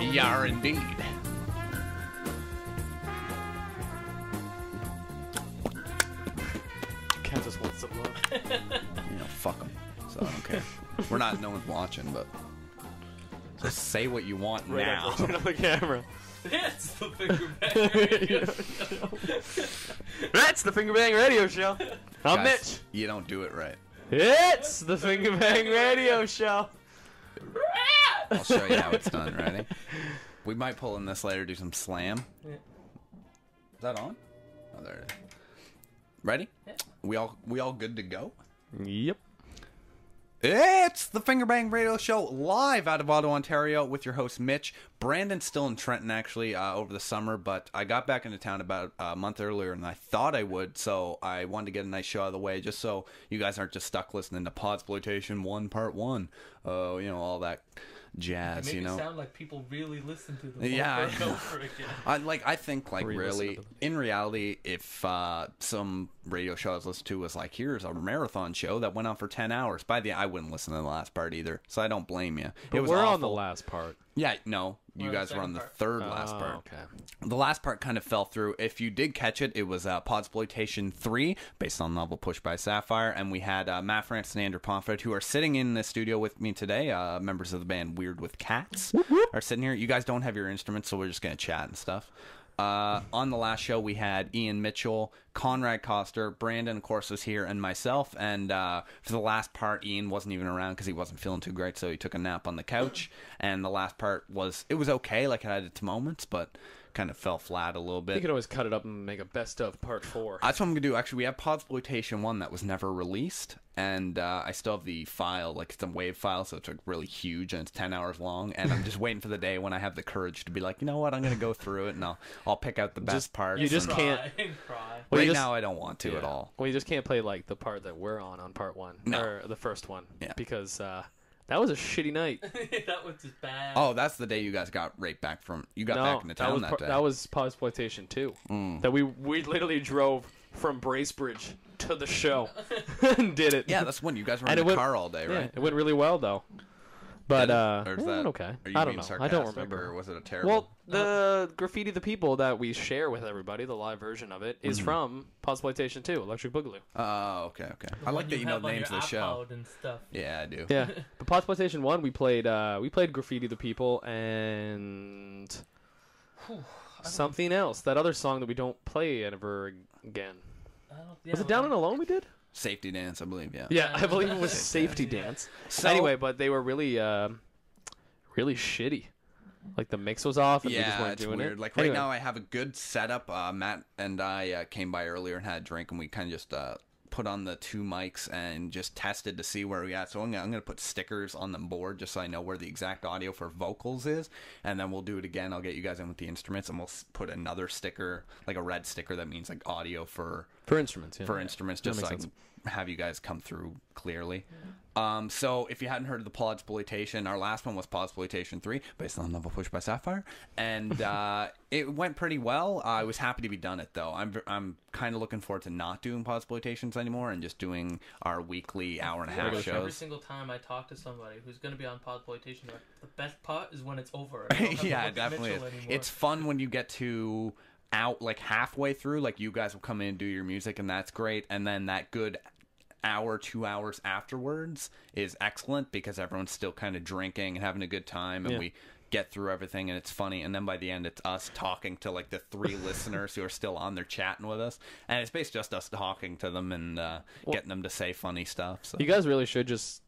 Yar indeed. Kansas wants some love. Fuck them. So I don't care. We're not, no one's watching, but just say what you want Right now. Turn on the camera. It's the Fingerbang Radio Show. That's the Fingerbang Radio Show. I'm Guys, Mitch. You don't do it right. It's the Fingerbang Radio Show. I'll show you how it's done. Ready? We might pull in this later, do some slam. Yeah. Is that on? Oh, there it is. Ready? Yeah. We all good to go? Yep. It's the Fingerbang Radio Show live out of Ottawa, Ontario with your host Mitch. Brandon's still in Trenton actually over the summer, but I got back into town about a month earlier than I thought I would, so I wanted to get a nice show out of the way just so you guys aren't just stuck listening to Podsploitation 1 Part 1. All that jazz, Make it sound like people really listen to them yeah, over and over again. I think really in reality, if some radio show I was listening to was like, here's a marathon show that went on for 10 hours, I wouldn't listen to the last part either, so I don't blame you. But it was we're awful. On the last part. Yeah, no, you We're on guys the were on the second third last part. Okay. The last part kind of fell through. If you did catch it, it was Podsploitation 3, based on the novel Pushed by Sapphire, and we had Matt France and Andrew Pomfret, who are sitting in the studio with me today. Members of the band Weird with Cats are sitting here. You guys don't have your instruments, so we're just going to chat and stuff. On the last show, we had Ian Mitchell, Conrad Coster, Brandon, of course, was here, and myself. And for the last part, Ian wasn't even around because he wasn't feeling too great, so he took a nap on the couch. And the last part was okay, like it had its moments, but kind of fell flat a little bit. You could always cut it up and make a best of part 4. That's what I'm going to do. Actually, we have Podsploitation 1 that was never released, and I still have the file, like it's a WAV file, so it's like really huge, and it's 10 hours long, and I'm just waiting for the day when I have the courage to be like, you know what, I'm going to go through it, and I'll pick out the best parts. You just can't. Cry. Well, Right now, I don't want to at all. Well, you just can't play like the part that we're on part 1. No. Or the first one. Yeah. Because that was a shitty night. That was just bad. Oh, that's the day you guys got right back from. You got back into town that day. That was Podsploitation 2. That we literally drove from Bracebridge to the show and did it. Yeah, that's when you guys were in the car all day, right? Yeah, it went really well though. But or is that okay. Are you I don't being know. I sarcastic, don't remember. Or was it a terrible? Well, the Graffiti the People that we share with everybody, the live version of it, is from Podsploitation 2, Electric Boogaloo. Oh, okay. I like that you know the names of the show. And stuff. Yeah, I do. Yeah, but Podsploitation 1, we played Graffiti the People and something else. That other song that we don't play ever again. Was it Down and Alone we did? Safety Dance, I believe. Yeah. Yeah, I believe it was Safety Dance. So, anyway, but they were really shitty. Like the mix was off, and we just weren't doing weird. it. Like right now, I have a good setup. Matt and I came by earlier and had a drink, and we kind of just put on the 2 mics and just tested to see where we at. So I'm gonna put stickers on the board just so I know where the exact audio for vocals is, and then we'll do it again. I'll get you guys in with the instruments, and we'll put another sticker, like a red sticker that means like audio for instruments. Yeah. For instruments, just so I can have you guys come through clearly. So if you hadn't heard of the Podsploitation, our last one was Podsploitation 3, based on the novel Pushed by Sapphire, and it went pretty well. I was happy to be done it, though. I'm kind of looking forward to not doing Podsploitations anymore and just doing our weekly hour-and-a-half shows. Every single time I talk to somebody who's going to be on Podsploitation, the best part is when it's over. Yeah, it definitely is. It's fun when you get to out like halfway through, like you guys will come in and do your music, and that's great, and then that good hour, 2 hours afterwards is excellent because everyone's still kind of drinking and having a good time, and we get through everything, and it's funny, and then by the end it's us talking to like the 3 listeners who are still on there chatting with us, and it's basically just us talking to them and getting them to say funny stuff. So you guys really should just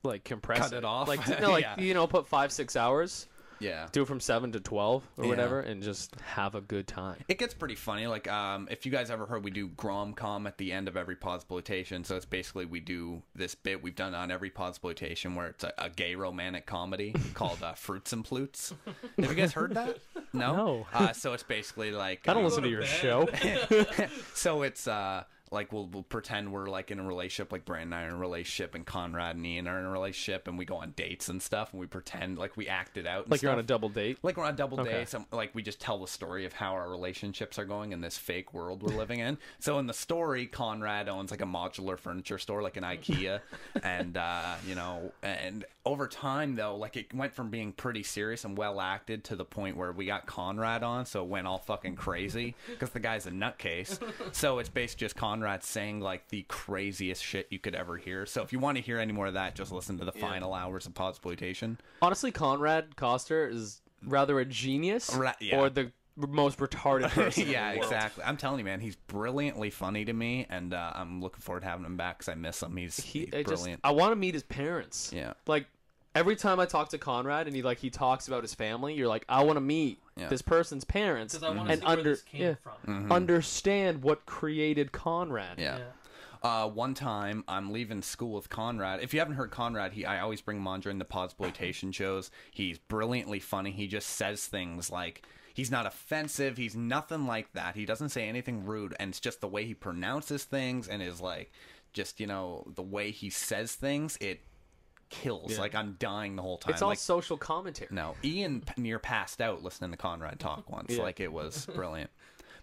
like compress cut it off, like yeah. put 5-6 hours Yeah. Do it from 7 to 12 or whatever, and just have a good time. It gets pretty funny. Like, if you guys ever heard, we do Gromcom at the end of every Podsploitation. So it's basically we do this bit we've done on every Podsploitation where it's a gay romantic comedy called Fruits and Plutes. Have you guys heard that? No. So it's basically like I don't listen to your show. So it's like we'll pretend we're like in a relationship, like Brandon and I are in a relationship, and Conrad and Ian are in a relationship, and we go on dates and stuff, and we pretend like we act it out. And Like you're stuff. on a double date? Like we're on a double date. So, like we just tell the story of how our relationships are going in this fake world we're living in. So in the story, Conrad owns like a modular furniture store, like an IKEA, and you know, and over time though, like it went from being pretty serious and well acted to the point where we got Conrad on, so it went all fucking crazy because the guy's a nutcase. So it's basically just Conrad saying like the craziest shit you could ever hear. So if you want to hear any more of that, just listen to the final hours of Podsploitation. Honestly, Conrad Koster is rather a genius or the most retarded person. Yeah, exactly. I'm telling you, man, he's brilliantly funny to me, and I'm looking forward to having him back because I miss him. He's brilliant. I want to meet his parents. Yeah. Like, every time I talk to Conrad and he talks about his family, you're like, I want to meet this person's parents I want to see where this came from. Understand what created Conrad. Yeah. One time, I'm leaving school with Conrad. If you haven't heard Conrad, I always bring him on during the Podsploitation shows. He's brilliantly funny. He just says things like, he's not offensive. He's nothing like that. He doesn't say anything rude, and it's just the way he pronounces things and is like, just, you know, the way he says things, it kills. Yeah. Like, I'm dying the whole time. It's all like, social commentary. No, Ian near passed out listening to Conrad talk once. Like, it was brilliant.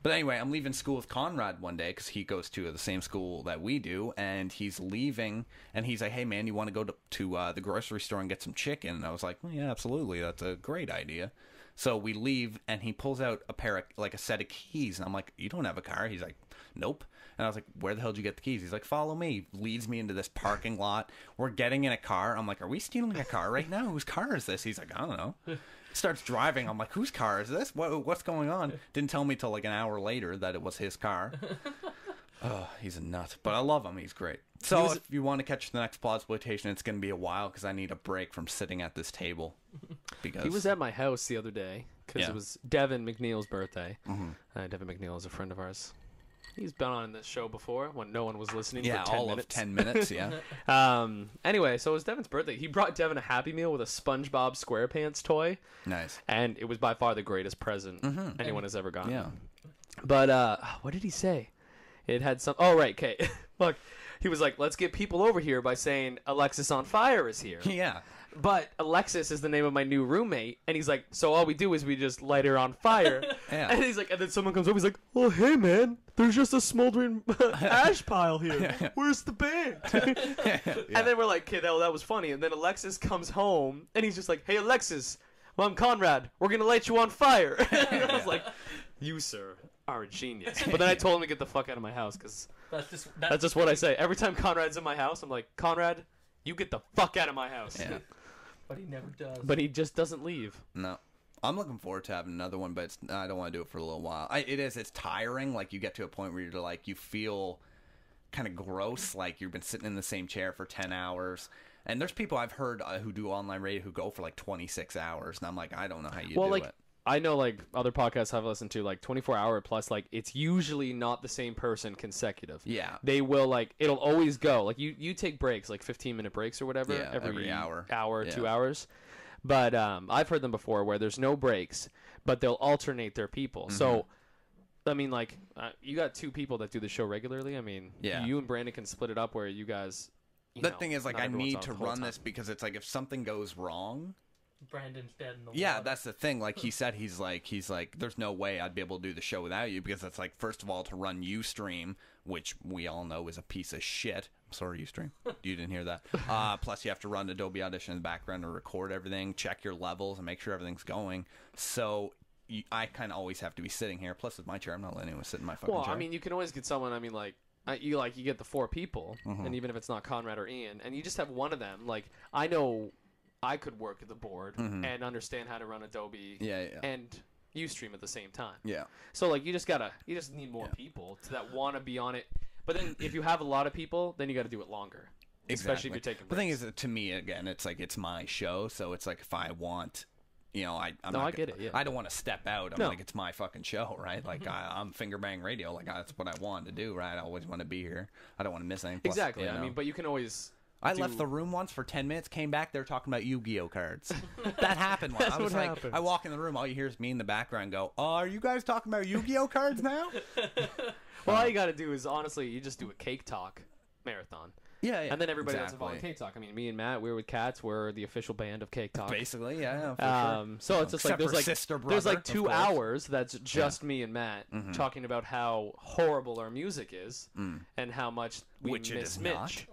But anyway, I'm leaving school with Conrad one day because he goes to the same school that we do, and he's leaving, and he's like, hey, man, you want to go to the grocery store and get some chicken? And I was like, well, yeah, absolutely. That's a great idea. So we leave, and he pulls out a set of keys, and I'm like, you don't have a car? He's like, nope. And I was like, where the hell did you get the keys? He's like, follow me. He leads me into this parking lot. We're getting in a car. I'm like, are we stealing a car right now? Whose car is this? He's like, I don't know. Starts driving. I'm like, whose car is this? What's going on? Didn't tell me till like an hour later that it was his car. Oh, he's a nut. But I love him. He's great. So if you want to catch the next Podsploitation, it's going to be a while because I need a break from sitting at this table. Because he was at my house the other day because it was Devin McNeil's birthday. Devin McNeil is a friend of ours. He's been on this show before when no one was listening for 10 all minutes. of 10 minutes, yeah. Anyway, so it was Devin's birthday. He brought Devin a Happy Meal with a SpongeBob SquarePants toy. Nice. And it was by far the greatest present anyone has ever gotten. Yeah. But what did he say? It had some... Oh, right, okay. Look, he was like, let's get people over here by saying Alexis on Fire is here. Yeah. But Alexis is the name of my new roommate, and he's like, so all we do is we just light her on fire. Yeah. And he's like, and then someone comes over, he's like, oh, hey, man, there's just a smoldering ash pile here. Where's the band? And then we're like, okay, that was funny. And then Alexis comes home, and he's just like, hey, Alexis, well, I'm Conrad. We're going to light you on fire. And I was like, you, sir, are a genius. But then I told him to get the fuck out of my house, because that's just what I say. Every time Conrad's in my house, I'm like, Conrad, you get the fuck out of my house. Yeah. But he never does. But he just doesn't leave. No. I'm looking forward to having another one, but I don't want to do it for a little while. It's tiring. Like, you get to a point where you're like, you feel kind of gross, like you've been sitting in the same chair for 10 hours. And there's people I've heard who do online radio who go for like 26 hours, and I'm like, I don't know how you do it. I know, like, other podcasts I've listened to, like, 24-hour plus, like, it's usually not the same person consecutive. Yeah. They will, like, it'll always go. Like, you take breaks, like 15-minute breaks or whatever. Yeah, every hour. Hour, 2 hours. But I've heard them before where there's no breaks, but they'll alternate their people. So, I mean, like, you got two people that do the show regularly. I mean, you and Brandon can split it up where you guys... The thing is, like, I need to run this because it's like if something goes wrong... Brandon's dead in the Yeah, water. that's the thing. Like he said, he's like, there's no way I'd be able to do the show without you because it's like, first of all, to run uStream, which we all know is a piece of shit. I'm sorry, uStream. You didn't hear that. Plus, you have to run Adobe Audition in the background to record everything, check your levels, and make sure everything's going. So I kind of always have to be sitting here. Plus, with my chair, I'm not letting anyone sit in my fucking chair. Well, I mean, you can always get someone, I mean, like, you get the four people, and even if it's not Conrad or Ian, and you just have one of them. Like, I know I could work at the board and understand how to run Adobe and uStream at the same time. Yeah. So, like, you just need more people that want to be on it. But then if you have a lot of people, then you got to do it longer. Exactly. Especially if you're taking breaks. The thing is, to me, again, it's like, it's my show. So it's like, if I want I get it. Yeah. I don't want to step out. I'm like, it's my fucking show, right? Like I'm Fingerbang Radio. Like that's what I want to do, right? I always want to be here. I don't want to miss anything. Plus, exactly. I mean, but you can always. I left the room once for 10 minutes, came back, they were talking about Yu-Gi-Oh cards. That happened once. I was like, happens. I walk in the room, all you hear is me in the background go, "Oh, are you guys talking about Yu-Gi-Oh cards now?" Well, all you got to do is, honestly, you just do a Cake Talk marathon. Yeah, and then everybody else involved in Cake Talk. I mean, me and Matt, We're With Cats, we're the official band of Cake Talk. Basically, yeah, for sure. So it's just there's like 2 hours that's just me and Matt talking about how horrible our music is and how much we miss Mitch.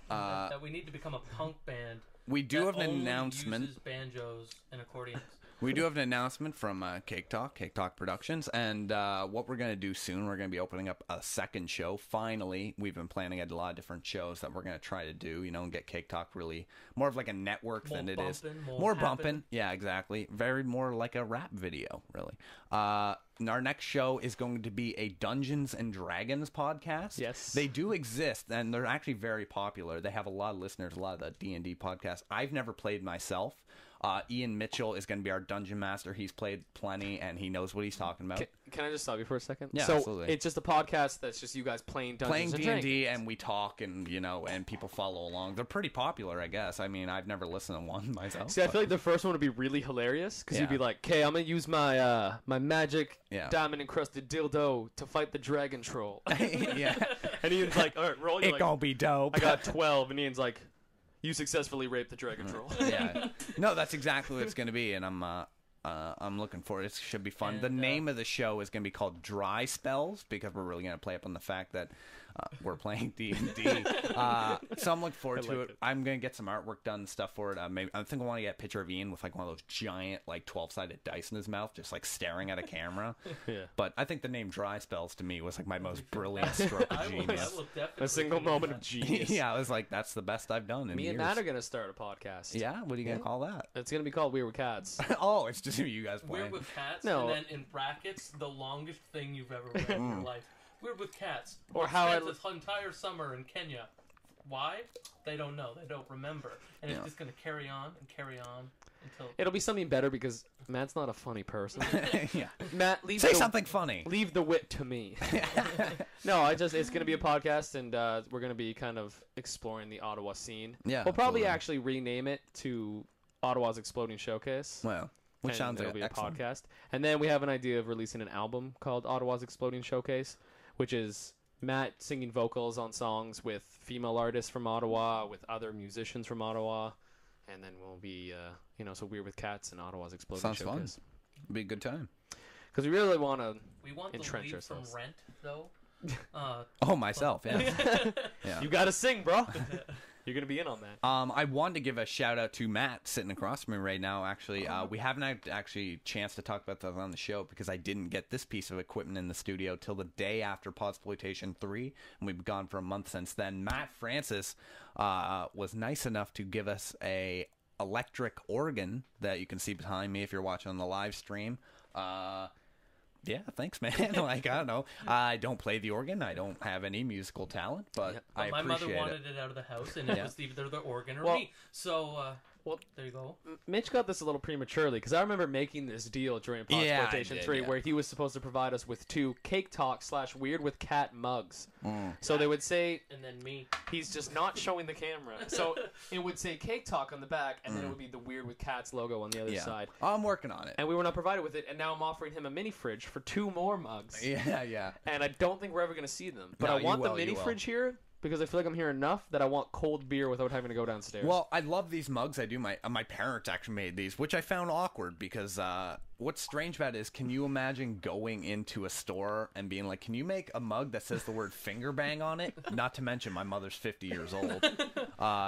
That we need to become a punk band. We do have an announcement. Uses banjos and accordions. We do have an announcement from Cake Talk Productions, and what we're going to do soon, we're going to be opening up a second show. Finally, we've been planning a lot of different shows that we're going to try to do, and get Cake Talk really more of like a network than it is. More bumping. Yeah, exactly. Very more like a rap video, really. Our next show is going to be a Dungeons and Dragons podcast. Yes. They do exist, and they're actually very popular. They have a lot of listeners, a lot of the D&D podcasts. I've never played myself. Ian Mitchell is going to be our dungeon master. He's played plenty, and he knows what he's talking about. Can I just stop you for a second? Yeah, so absolutely. It's just a podcast that's just you guys playing Dungeons and Dragons. D&D, and we talk, and and people follow along. They're pretty popular, I guess. I mean, I've never listened to one myself. See, I feel like the first one would be really hilarious, because you'd be like, okay, I'm going to use my my magic diamond-encrusted dildo to fight the dragon troll. Yeah. And Ian's like, all right, roll. It's gonna be dope. I got 12, and Ian's like, you successfully raped the dragon troll. Yeah. No, that's exactly what it's going to be, and I'm looking for it. It should be fun. And the name of the show is going to be called Dry Spells, because we're really going to play up on the fact that we're playing D&D. So I'm looking forward to it. I'm going to get some artwork done and stuff for it. Maybe I think I want to get a picture of Ian with like one of those giant 12-sided dice in his mouth, just like staring at a camera. Yeah. But I think the name Dry Spells to me was like my most brilliant stroke of genius. A single moment of genius. Yeah, I was like, that's the best I've done in years. Me and Matt are going to start a podcast. Yeah? What are you going to call that? It's going to be called We're With Cats. Oh, it's just you guys playing. We're With Cats, no. and then in brackets, the longest thing you've ever read in your life. We're With Cats. Or how I this entire summer in Kenya. Why? They don't know. They don't remember. And it's just going to carry on and carry on until... It'll be something better because Matt's not a funny person. Yeah. Matt, say something funny. Leave the wit to me. No, it's going to be a podcast, and we're going to be kind of exploring the Ottawa scene. Yeah. We'll probably actually rename it to Ottawa's Exploding Showcase. Well, which sounds like it'll be a podcast. And then we have an idea of releasing an album called Ottawa's Exploding Showcase, which is Matt singing vocals on songs with female artists from Ottawa, with other musicians from Ottawa, and then we'll be, so We're With Cats and Ottawa's Exploding Sounds Showcase. Fun. It'll be a good time. Because we really want to entrench ourselves. From Rent, though. Myself, yeah. Yeah. You got to sing, bro. You're going to be in on that. I wanted to give a shout out to Matt sitting across from me right now, actually. We haven't had actually chance to talk about that on the show because I didn't get this piece of equipment in the studio till the day after Podsploitation 3, and we've gone for a month since then. Matt Francis was nice enough to give us a electric organ that you can see behind me if you're watching on the live stream. Yeah, thanks, man. I don't know. I don't play the organ. I don't have any musical talent, but I appreciate it. My mother wanted it out of the house, and it was either the organ or me. So, there you go. Mitch got this a little prematurely, because I remember making this deal during Podsploitation 3 where he was supposed to provide us with 2 Cake Talk / Weird With Cat mugs. So they would say... And then me. He's just not showing the camera. So it would say Cake Talk on the back, and then it would be the Weird With Cats logo on the other side. I'm working on it. And we were not provided with it, and now I'm offering him a mini fridge for 2 more mugs. Yeah. And I don't think we're ever going to see them. But I want the mini fridge here, because I feel like I'm here enough that I want cold beer without having to go downstairs. Well, I love these mugs. I do. My parents actually made these, which I found awkward because what's strange about it is, can you imagine going into a store and being like, can you make a mug that says the word Fingerbang on it? Not to mention my mother's 50 years old.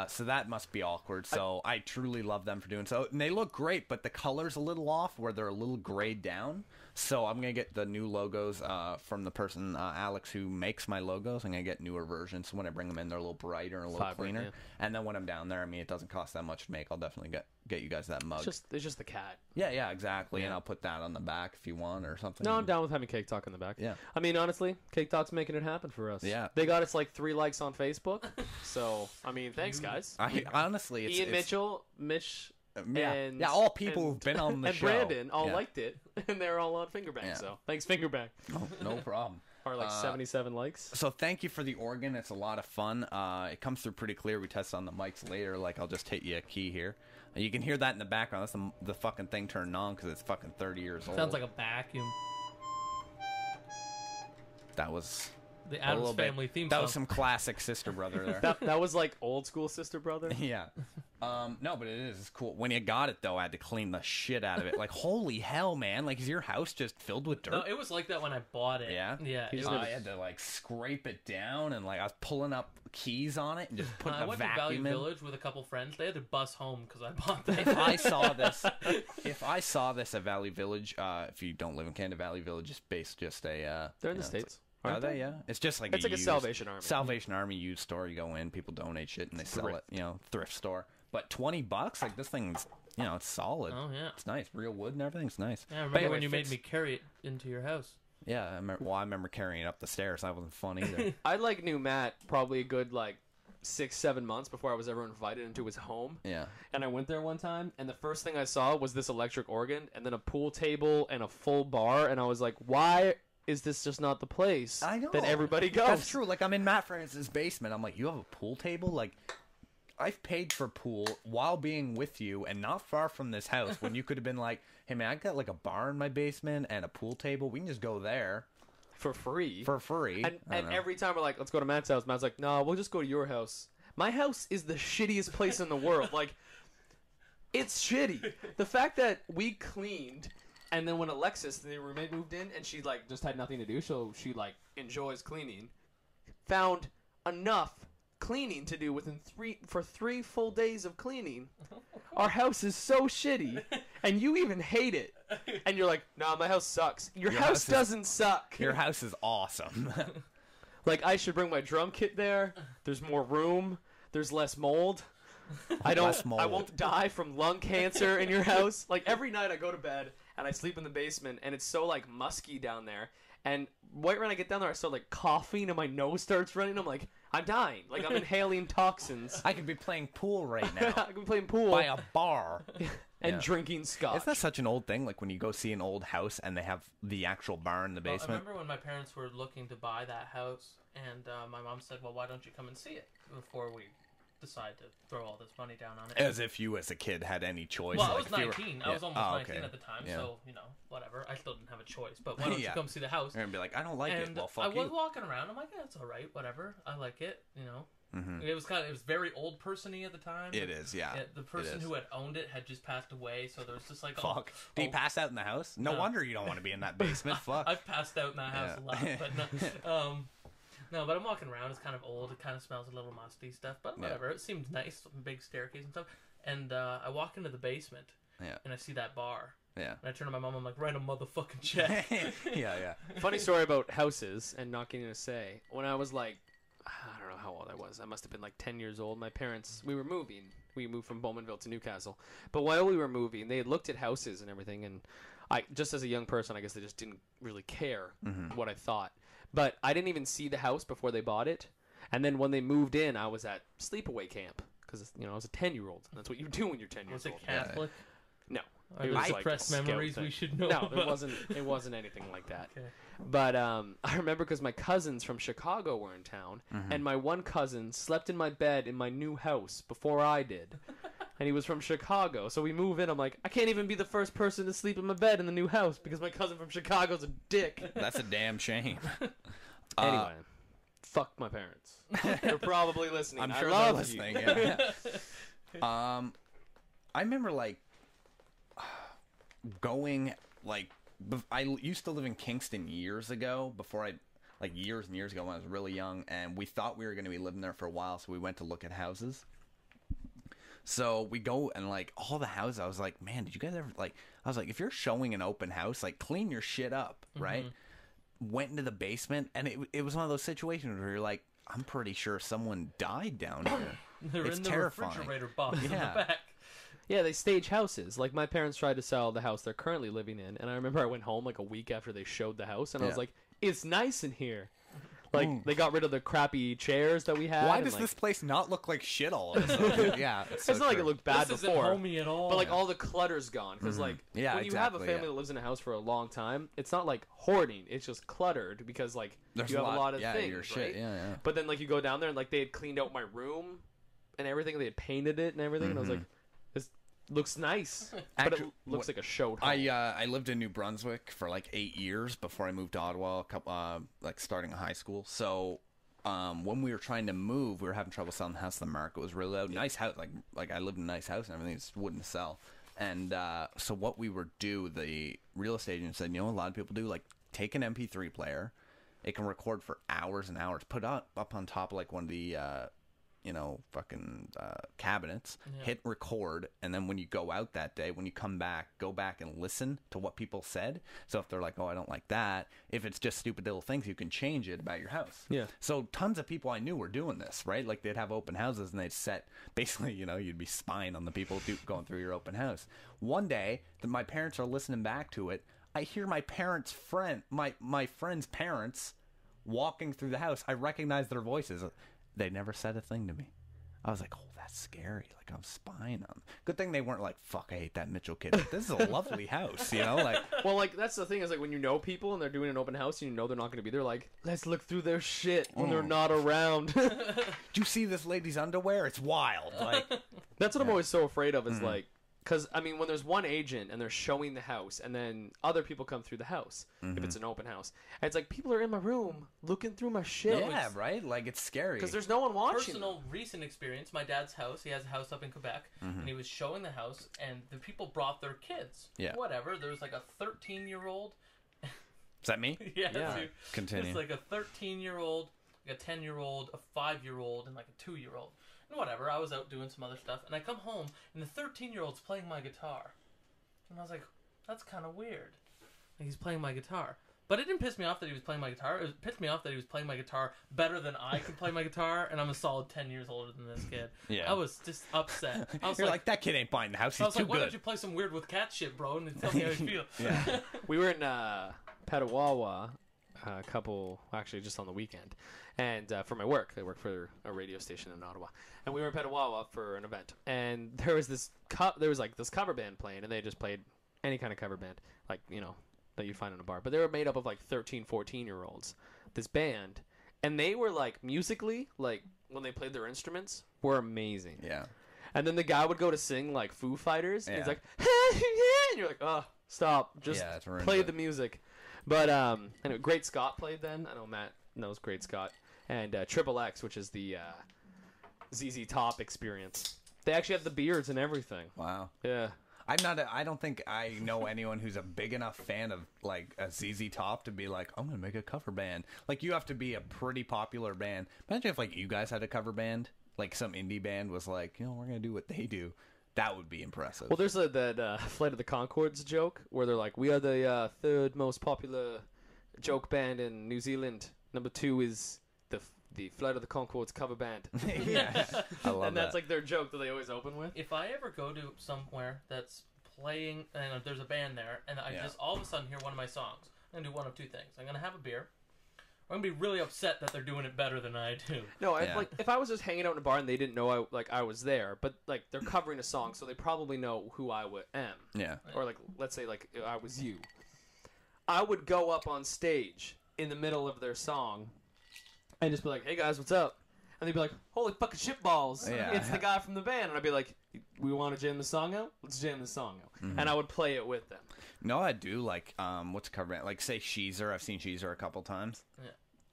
So that must be awkward. So I truly love them for doing so. And they look great, but the color's a little off where they're a little grayed down. So I'm going to get the new logos from the person, Alex, who makes my logos. I'm going to get newer versions. So when I bring them in, they're a little brighter and a little cleaner. Yeah. And then when I'm down there, I mean, it doesn't cost that much to make. I'll definitely get you guys that mug. It's just the cat. Yeah, exactly. Yeah. And I'll put that on the back if you want or something. No, I'm down with having Cake Talk in the back. Yeah. I mean, honestly, Cake Talk's making it happen for us. Yeah. They got us 3 likes on Facebook. So, I mean, thanks, guys. Honestly, Ian Mitchell, Mitch And, all people who've been on the show. And Brandon all liked it, and they're all on Fingerbang. Yeah. So thanks, Fingerbang. No problem. Or like 77 likes. So thank you for the organ. It's a lot of fun. It comes through pretty clear. We test on the mics later. Like, I'll just hit you a key here. You can hear that in the background. That's the fucking thing turned on because it's fucking 30 years old. Sounds like a vacuum. That was the Addams Family theme song. That was some classic Sister Brother there. that was like old school Sister Brother. Yeah. No, but it is. It's cool. When you got it, though, I had to clean the shit out of it. Like, holy hell, man. Like, is your house just filled with dirt? No, it was like that when I bought it. Yeah? Yeah. I had to, like, scrape it down, and, like, I was pulling up keys on it and just putting a vacuum in. I went to Value Village with a couple friends. They had to bus home because I bought that. If I saw this at Valley Village, if you don't live in Canada, Valley Village is based just a... They're in the States. Are they? Yeah. It's just like it's like a Salvation Army. Salvation Army used store. You go in, people donate shit, and they sell it. Thrift store. But $20, like this thing's, it's solid. Oh yeah, it's nice, real wood and everything's nice. Yeah, I remember when you made me carry it into your house. Yeah, I remember carrying it up the stairs. That wasn't fun either. I knew Matt probably a good 6-7 months before I was ever invited into his home. Yeah. And I went there one time, and the first thing I saw was this electric organ, and then a pool table and a full bar, and I was like, why is this just not the place that everybody goes? That's true. Like, I'm in Matt Francis' basement. I'm like, you have a pool table? Like, I've paid for pool while being with you and not far from this house when you could have been like, hey, man, I got like a bar in my basement and a pool table. We can just go there. For free. And every time we're like, let's go to Matt's house, Matt's like, no, we'll just go to your house. My house is the shittiest place in the world. Like, it's shitty. The fact that we cleaned, and then when Alexis, the roommate, moved in, and she, just had nothing to do, so she, enjoys cleaning, found enough cleaning to do within 3 full days of cleaning. Our house is so shitty, and you even hate it. And you're like, nah, my house sucks. Your house doesn't suck. Your house is awesome. I should bring my drum kit there. There's more room. There's less mold. I won't die from lung cancer in your house. Every night I go to bed and I sleep in the basement, and it's so musky down there. And right when I get down there, I start coughing, and my nose starts running. I'm like, I'm dying. I'm inhaling toxins. I could be playing pool right now. I could be playing pool by a bar and drinking scotch. Isn't that such an old thing? When you go see an old house and they have the actual bar in the basement. I remember when my parents were looking to buy that house, and my mom said, "Well, why don't you come and see it before we decide to throw all this money down on it?" As if you, as a kid, had any choice. Well, I was 19. I was almost 19 at the time, so whatever. I still didn't have a choice. But why don't you come see the house? And be like, I don't like it. Well, fuck you. I was walking around. I'm like, yeah, it's all right. Whatever. I like it. Mm-hmm. It was very old person-y at the time. It is, yeah. The person who had owned it had just passed away, so there was just fuck. Did he pass out in the house? No wonder you don't want to be in that basement. Fuck. I've passed out in that house a lot, but no. No, but I'm walking around. It's kind of old. It kind of smells a little musty stuff, but whatever. It seemed nice. Big staircase and stuff. And I walk into the basement, and I see that bar. Yeah. And I turn to my mom. I'm like, write a motherfucking check. Yeah. Funny story about houses and not getting a say. When I was I don't know how old I was. I must have been 10 years old. My parents, we were moving. We moved from Bowmanville to Newcastle. But while we were moving, they had looked at houses and everything. And I, just as a young person, I guess they just didn't really care what I thought. But I didn't even see the house before they bought it. And then when they moved in, I was at sleepaway camp. Because, I was a 10-year-old. That's what you do when you're 10 years old. Was it Catholic? No. It was suppressed memories we should know No, about. it wasn't anything like that. Okay. But I remember because my cousins from Chicago were in town, and my one cousin slept in my bed in my new house before I did. And he was from Chicago. So we move in, I'm like, I can't even be the first person to sleep in my bed in the new house because my cousin from Chicago's a dick. That's a damn shame. Anyway, fuck my parents. They're probably listening. I'm sure they're listening. Yeah. I remember going I used to live in Kingston years ago before years and years ago when I was really young, and we thought we were going to be living there for a while, so we went to look at houses. So we go and all the houses, I was like, man, did you guys ever I was like, if you're showing an open house, clean your shit up, right? Went into the basement, and it was one of those situations where you're like, I'm pretty sure someone died down here. It's in the terrifying. refrigerator box in the back. Yeah, they stage houses. My parents tried to sell the house they're currently living in, and I remember I went home a week after they showed the house, and I was like, it's nice in here. Like, they got rid of the crappy chairs that we had. Why does this place not look like shit all of a sudden? Yeah, it's not like it looked bad this before. Isn't homey at all. But, like, all the clutter's gone. Because, like, when you have a family that lives in a house for a long time, it's not, like, hoarding. It's just cluttered because, like, you have a lot of things, your shit. right? Yeah. But then, like, you go down there and, like, they had cleaned out my room and everything. They had painted it and everything. And I was like, this looks nice. But it looks like a show. I lived in New Brunswick for, like, 8 years before I moved to Ottawa, like, starting high school. So... when we were trying to move, we were having trouble selling the house. The market was really low. Nice house, like I lived in a nice house and everything, just wouldn't sell. And so what we would do, the real estate agent said, you know, what a lot of people do, like take an MP3 player, it can record for hours and hours, put it up on top of like one of the fucking cabinets, hit record, and then when you go out that day, when you come back, go back and listen to what people said. So if they're like, oh, I don't like that, if it's just stupid little things, you can change it about your house. Yeah. So tons of people I knew were doing this, right? Like they'd have open houses and they'd set, basically, you know, you'd be spying on the people going through your open house. One day, my parents are listening back to it. I hear my parents' my friend's parents walking through the house. I recognize their voices. They never said a thing to me. I was like, oh, that's scary. Like, I'm spying on them. Good thing they weren't like, fuck, I hate that Mitchell kid. This is a lovely house, you know? Like, well, like, that's the thing is, like, when you know people and they're doing an open house and you know they're not going to be there, like, let's look through their shit when they're not around. Do you see this lady's underwear? It's wild. Like, that's what I'm always so afraid of is, like, because, I mean, when there's one agent and they're showing the house and then other people come through the house, if it's an open house, and it's like, people are in my room looking through my shit. Yeah, right? Like, it's scary. Because there's no one watching. Personal recent experience, my dad's house, he has a house up in Quebec, and he was showing the house, and the people brought their kids. Yeah. Whatever. There was like a 13-year-old. Is that me? Yeah. Continue. It's like a 13-year-old, like a 10-year-old, a 5-year-old, and like a 2-year-old. And whatever, I was out doing some other stuff, and I come home, and the 13-year-old's playing my guitar. And I was like, that's kind of weird. Like, he's playing my guitar. But it didn't piss me off that he was playing my guitar. It pissed me off that he was playing my guitar better than I could play my guitar, and I'm a solid 10 years older than this kid. Yeah. I was just upset. I was You're like, that kid ain't buying the house. He's too like, why good. don't you play some Weird with Cat shit, bro, and tell me how you feel. Yeah. We were in Petawawa actually just on the weekend, and for my work, I work for a radio station in Ottawa, and we were in Petawawa for an event, and there was this cover band playing, and they just played any kind of cover band, like, you know, that you find in a bar, but they were made up of like 13, 14-year-olds, this band, and they were like musically, like when they played their instruments, were amazing. Yeah. And then the guy would go to sing like Foo Fighters, and he's like, and you're like, oh, stop, just play the music. But anyway, Great Scott played then. I know Matt knows Great Scott. And Triple X, which is the ZZ Top experience. They actually have the beards and everything. Wow. Yeah. I don't think I know anyone who's a big enough fan of like a ZZ Top to be like, I'm gonna make a cover band. Like, you have to be a pretty popular band. Imagine if like you guys had a cover band, like some indie band was like, you know, we're gonna do what they do. That would be impressive. Well, there's that Flight of the Conchords joke where they're like, we are the third most popular joke band in New Zealand. Number 2 is the Flight of the Conchords cover band. Yeah, I love and that's like their joke that they always open with. If I ever go to somewhere that's playing and there's a band there, and I just all of a sudden hear one of my songs, I'm gonna do one of two things. I'm gonna have a beer. I'm gonna be really upset that they're doing it better than I do. No, like if I was just hanging out in a bar and they didn't know I was there, but like they're covering a song, so they probably know who I am. Yeah. Or like, let's say like I was you. I would go up on stage in the middle of their song and just be like, "Hey guys, what's up?" And they'd be like, "Holy fucking shitballs! Yeah. It's the guy from the band." And I'd be like, "We want to jam the song out? Let's jam the song out." Mm-hmm. And I would play it with them. No, I do like what's a cover band? Like, say Sheezer. I've seen Sheezer a couple times. Yeah.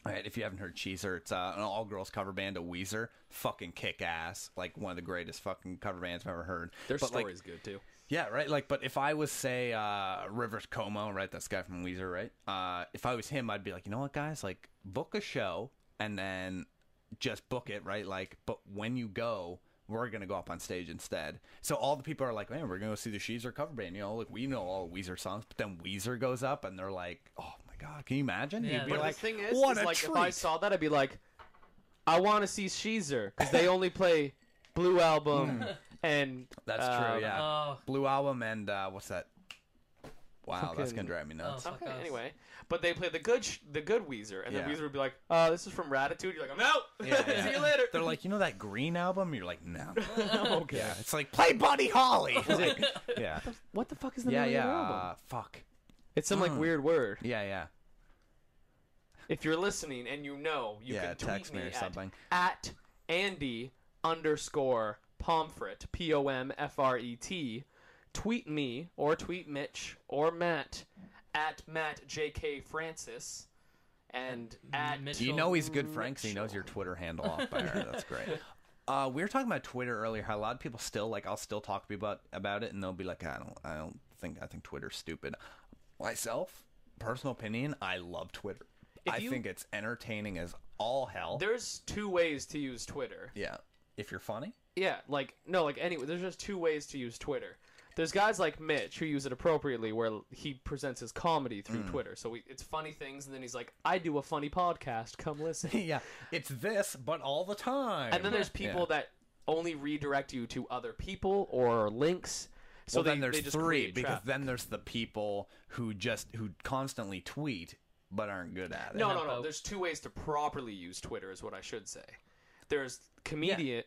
All right, if you haven't heard Sheezer, it's an all-girls cover band of Weezer. Fucking kick-ass. Like, one of the greatest fucking cover bands I've ever heard. Their story's good, too. Yeah, right? Like, but if I was, say, Rivers Como, right? That's the guy from Weezer, right? If I was him, I'd be like, you know what, guys? Like, book a show, and then just book it, right? Like, but when you go, we're going to go up on stage instead. So all the people are like, man, we're going to go see the Sheezer cover band. You know, like, we know all the Weezer songs, but then Weezer goes up, and they're like, oh, God, can you imagine? Yeah. He'd be But like, the thing is what a like, treat. if I saw that, I'd be like, I want to see Sheezer, because they only play Blue Album and... That's true, yeah. Blue Album and, what's that? Wow, that's gonna drive me nuts. Okay, anyway, but they play the good Weezer, and then Weezer would be like, "This is from Ratatouille." You're like, "I'm out. See you later." They're like, that Green album? You're like, no. Okay. Yeah, it's like, play Buddy Holly. Yeah. What the fuck is the name of the album? Fuck. It's some like weird word. Yeah. If you're listening and you know, you can tweet text me or something at Andy_Pomfret POMFRET. Tweet me or tweet Mitch or Matt at MattJKFrancis and at Mitchell. You know he's good, Frank, so he knows your Twitter handle off by heart. That's great. We were talking about Twitter earlier. How a lot of people still I'll still talk to people about it, and they'll be like, I think Twitter's stupid. Myself, personal opinion, I love Twitter. I think it's entertaining as all hell. There's 2 ways to use Twitter. Yeah, if you're funny. Yeah, anyway, there's just 2 ways to use Twitter. There's guys like Mitch who use it appropriately, where he presents his comedy through Twitter. So it's funny things, and then he's like, I do a funny podcast, come listen. Yeah, it's this, but all the time. And then there's people that only redirect you to other people or links. So then there's they just 3, because then there's the people who constantly tweet but aren't good at it. No. There's 2 ways to properly use Twitter, is what I should say. There's comedian,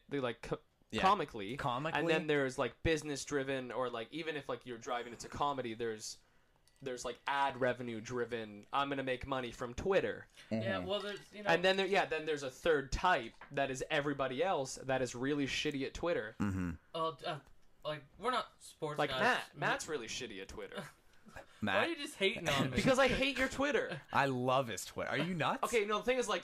comically, and then there's like business driven, or like even if like you're driving it's a comedy, there's like ad revenue driven. I'm gonna make money from Twitter. Yeah, well, there's and then there's a third type that is everybody else that is really shitty at Twitter. Like we're not sports like guys. Matt's really shitty at Twitter. Matt, why are you just hating on me? Because I hate your Twitter. I love his Twitter. Are you nuts? Okay, no, the thing is like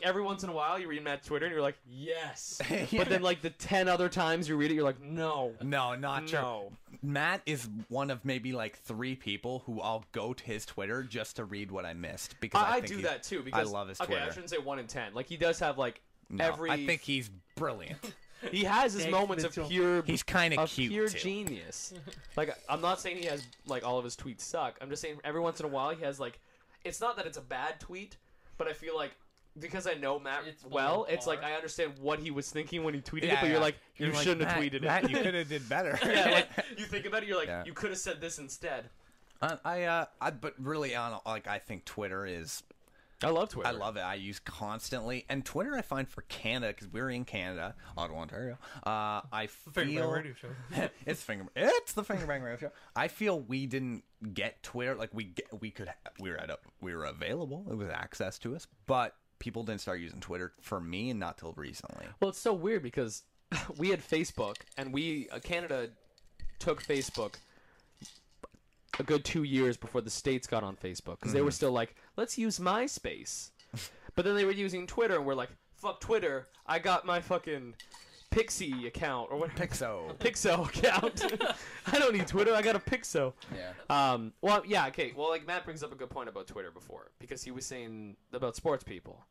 every once in a while you read Matt's Twitter and you're like, yes. But then like the 10 other times you read it, you're like, no. No, not true. Matt is one of maybe like 3 people who I'll go to his Twitter just to read what I missed. Because I do that too. Because I love his Twitter. Okay, I shouldn't say 1 in 10. Like he does have like every. I think he's brilliant. He has his moments of pure. He's kind of cute, pure too. Genius. Like I'm not saying he has like all of his tweets suck. I'm just saying every once in a while he has like. It's not that it's a bad tweet, but I feel like because I know Matt it's like I understand what he was thinking when he tweeted it. But you're like, you shouldn't have tweeted Matt, it. you could have did better. Yeah, like you think about it, you're like, you could have said this instead. But really, I think Twitter is. I love Twitter. I love it. I use constantly, and Twitter I find for Canada, because we're in Canada, Ottawa, Ontario. I feel Fingerbang Radio Show. It's the Fingerbang Radio Show. I feel we didn't get Twitter like we were available. It was access to us, but people didn't start using Twitter for me, and not till recently. Well, it's so weird because we had Facebook, and Canada took Facebook a good 2 years before the States got on Facebook, because they were still like, let's use MySpace. But then they were using Twitter, and we're like, fuck Twitter, I got my fucking Pixie account, or what? Pixo account. I don't need Twitter, I got a Pixo. Yeah. Well, yeah, okay, well, like, Matt brings up a good point about Twitter before, because he was saying about sports people.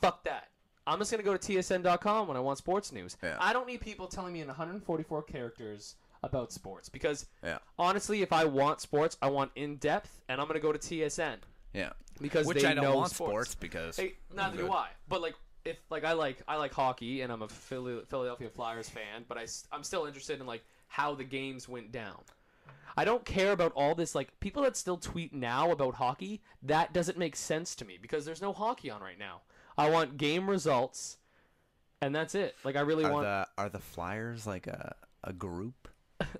Fuck that. I'm just going to go to tsn.com when I want sports news. Yeah. I don't need people telling me in 144 characters about sports, because honestly, if I want sports, I want in depth, and I'm gonna go to TSN. Yeah, because which they I don't know want sports because neither do I. But like if like I like hockey, and I'm a Philadelphia Flyers fan, but I'm still interested in like how the games went down. I don't care about all this like people that still tweet now about hockey. That doesn't make sense to me because there's no hockey on right now. I want game results, and that's it. Like I really want. Are the Flyers like a group?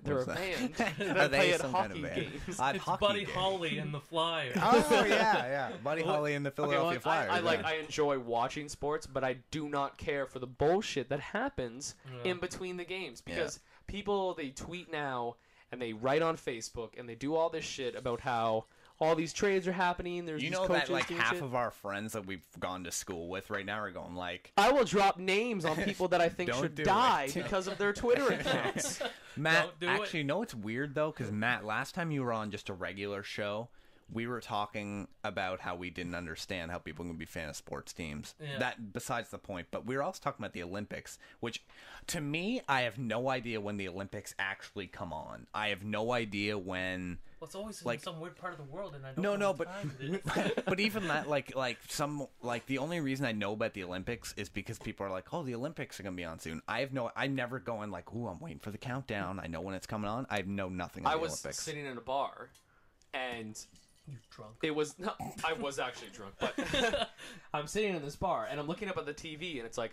They're a band that play at hockey games. It's Buddy Holly and the Flyers. Oh yeah. Buddy Holly and the Philadelphia Flyers. I enjoy watching sports, but I do not care for the bullshit that happens in between the games because people they tweet now and they write on Facebook and they do all this shit about how all these trades are happening. There's you know that like half of our friends that we've gone to school with right now are going like I will drop names on people that I think should die because of their Twitter accounts. Matt, actually, you know it's weird though, because Matt, last time you were on just a regular show, we were talking about how we didn't understand how people can be fan of sports teams. Yeah. That besides the point, but we were also talking about the Olympics, which to me, I have no idea when the Olympics actually come on. I have no idea when. Well, it's always in some weird part of the world, and I don't know what time it is. But even that, like the only reason I know about the Olympics is because people are like, oh, the Olympics are gonna be on soon. I'm never going like, ooh, I'm waiting for the countdown. I know when it's coming on. I know nothing. I was sitting in a bar, and You drunk? it was no, I was actually drunk, but I'm sitting in this bar and I'm looking up at the TV and it's like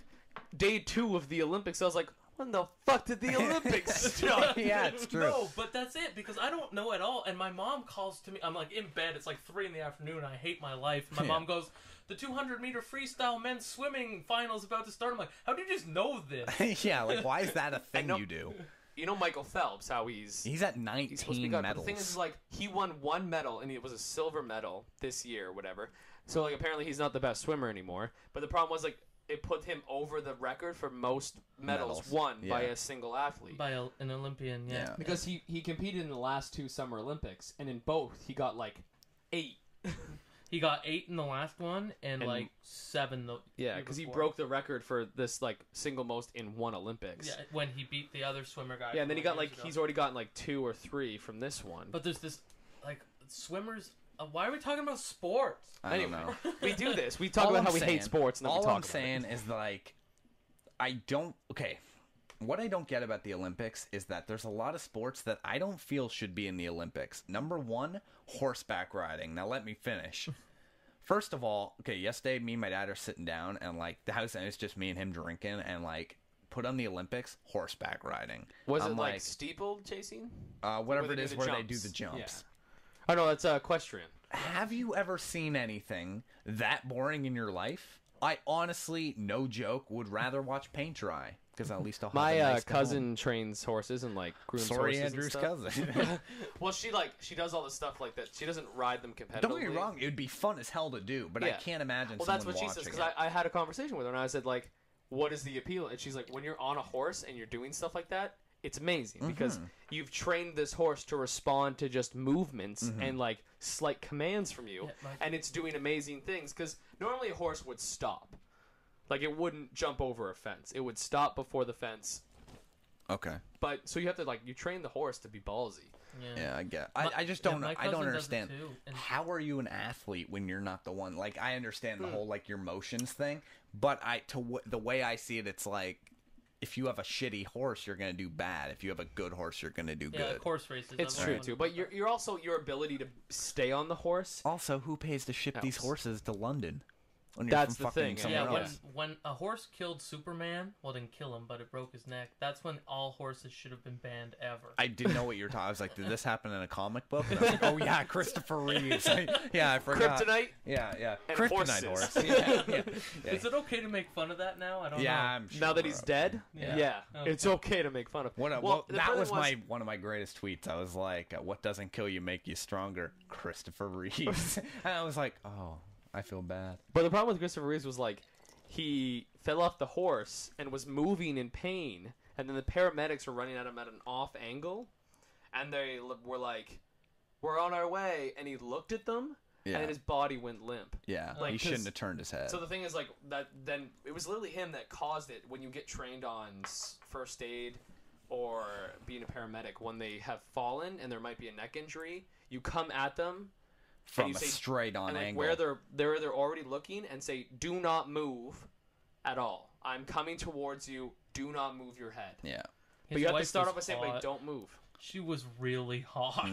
day 2 of the Olympics. I was like, when the fuck did the Olympics start? Yeah, it's true. No, but that's it, because I don't know at all. And my mom calls to me. I'm like in bed. It's like 3 in the afternoon. I hate my life. My mom goes, the 200-meter freestyle men's swimming finals about to start. I'm like, how did you just know this? Yeah, like why is that a thing you do? You know Michael Phelps, how he's at 19 medals. But the thing is, like, he won 1 medal, and it was a silver medal this year or whatever. So, like, apparently he's not the best swimmer anymore. But the problem was, like, it put him over the record for most medals won by a single athlete. By an Olympian, yeah. Because he competed in the last 2 Summer Olympics, and in both, he got, like, 8. He got 8 in the last one, and like 7 the yeah, because he broke the record for this like single most in one Olympics. Yeah, when he beat the other swimmer guy. Yeah, and then he got like he's already gotten like 2 or 3 from this one. But there's this like swimmers. Why are we talking about sports? I don't know. We do this. We talk about how we hate sports. And then we talk I'm saying is like, what I don't get about the Olympics is that there's a lot of sports that I don't feel should be in the Olympics. Number 1, horseback riding. Now let me finish. First of all, okay, yesterday me and my dad are sitting down and like the house, and it's just me and him drinking, and like put on the Olympics, horseback riding. Was it like steeple chasing? Whatever it is where they do the jumps. Yeah. Oh no, that's equestrian. Have you ever seen anything that boring in your life? I honestly, no joke, would rather watch paint dry. Because at least I'll have my a nice cousin trains horses and like grooms horses. Andrew's and stuff. cousin. Well, she does all the stuff like that. She doesn't ride them competitively. Don't get me wrong; it would be fun as hell to do, but I can't imagine. Well, that's what she says, because I had a conversation with her and I said like, "What is the appeal?" And she's like, "When you're on a horse and you're doing stuff like that, it's amazing because you've trained this horse to respond to just movements and like slight commands from you, and it's doing amazing things. Because normally a horse would stop." Like, it wouldn't jump over a fence. It would stop before the fence. Okay. But, so you have to, like, you train the horse to be ballsy. Yeah, I get. I just don't. I don't understand. How are you an athlete when you're not the one? Like, I understand the whole like your motions thing, but the way I see it, it's like if you have a shitty horse, you're gonna do bad. If you have a good horse, you're gonna do good. Yeah, horse races. It's true too. But you're also your ability to stay on the horse. Also, who pays to ship these horses to London? That's the thing. Yeah, when a horse killed Superman, well, didn't kill him, but it broke his neck. That's when all horses should have been banned ever. I didn't know what you were talking. I was like, did this happen in a comic book? And I was like, oh yeah, Christopher Reeves. I forgot. Kryptonite. Yeah. And Kryptonite horse. Yeah. Is it okay to make fun of that now? I don't know. Yeah, I'm sure. Now that he's dead, okay. It's okay to make fun of. That was one of my greatest tweets. I was like, "What doesn't kill you make you stronger?" Christopher Reeves. And I was like, oh. I feel bad. But the problem with Christopher Reeves was like he fell off the horse and was moving in pain, and then the paramedics were running at him at an off angle, and they were like, "We're on our way," and he looked at them, and then his body went limp. Yeah, like, he shouldn't have turned his head. So the thing is, like that. Then it was literally him that caused it. When you get trained on first aid or being a paramedic, when they have fallen and there might be a neck injury, you come at them. From a straight on and, like, angle. Where they're already looking and say, do not move at all. I'm coming towards you. Do not move your head. Yeah. But you have to start off by saying, wait, don't move. She was really hot.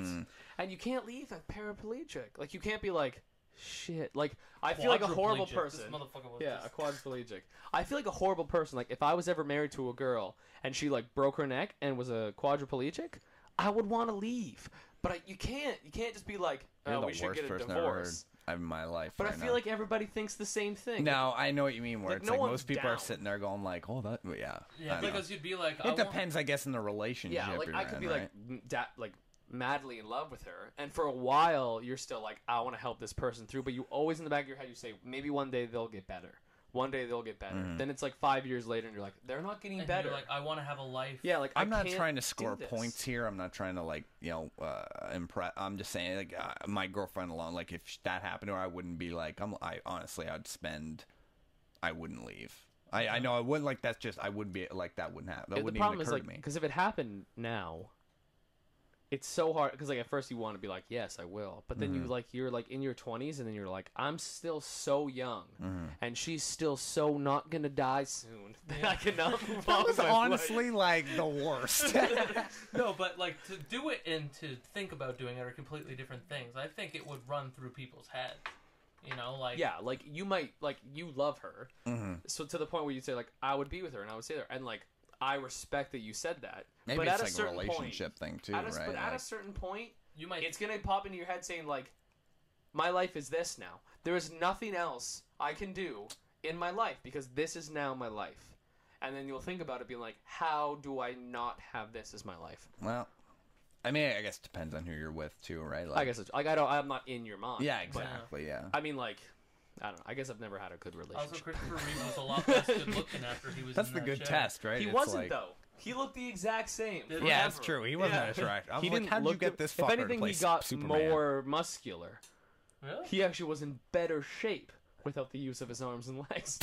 And you can't leave a paraplegic. Like, you can't be like, shit. Like, I feel like a horrible person. This motherfucker was a quadriplegic. I feel like a horrible person. Like, if I was ever married to a girl and she, like, broke her neck and was a quadriplegic, I would want to leave. But you can't just be like, oh, we should get a divorce. In my life. But I feel like everybody thinks the same thing. No, I know what you mean. Where it's like most people are sitting there going like, "Oh, that, yeah." Yeah, because you'd be like, it depends, I guess, in the relationship. Yeah, like I could be like madly in love with her, and for a while you're still like, I want to help this person through, but you always in the back of your head you say, maybe one day they'll get better. One day they'll get better. Then it's like 5 years later, and you're like, they're not getting better. You're like, I want to have a life. Yeah, like I'm not trying to score points here. I'm not trying to impress. I'm just saying, like, my girlfriend alone. Like, if that happened to her, I wouldn't be like, honestly, I wouldn't leave. I know I wouldn't like. That's just I wouldn't be like that. Wouldn't happen. That wouldn't even occur to me. Because if it happened now, it's so hard because like at first you want to be like, yes, I will, but then you're like in your 20s, and then you're like, I'm still so young, and she's still so not gonna die soon that I cannot move on. That was honestly like the worst. No, but like to do it and to think about doing it are completely different things. I think it would run through people's heads. You know, like like you might like you love her, so to the point where you say like I would be with her and I would stay there, and like I respect that you said that. Maybe but it's at like a relationship thing too, right? But at a certain point, you might it's gonna pop into your head saying like, my life is this now. There is nothing else I can do in my life because this is now my life. And then you'll think about it being like, how do I not have this as my life? Well, I mean, I guess it depends on who you're with too, right? Like, I guess it's like I'm not in your mind. Yeah, exactly. Yeah. I mean, like, I don't know. I guess I've never had a good relationship. Also, Christopher Reeve was a lot less good looking after he was. That's in the that good show. test, right? He It's wasn't like, though. He looked the exact same. Yeah, that's true. He wasn't as attractive. I was like, how did you get this fucker If anything, to play he got Superman? more muscular. Really? He actually was in better shape without the use of his arms and legs.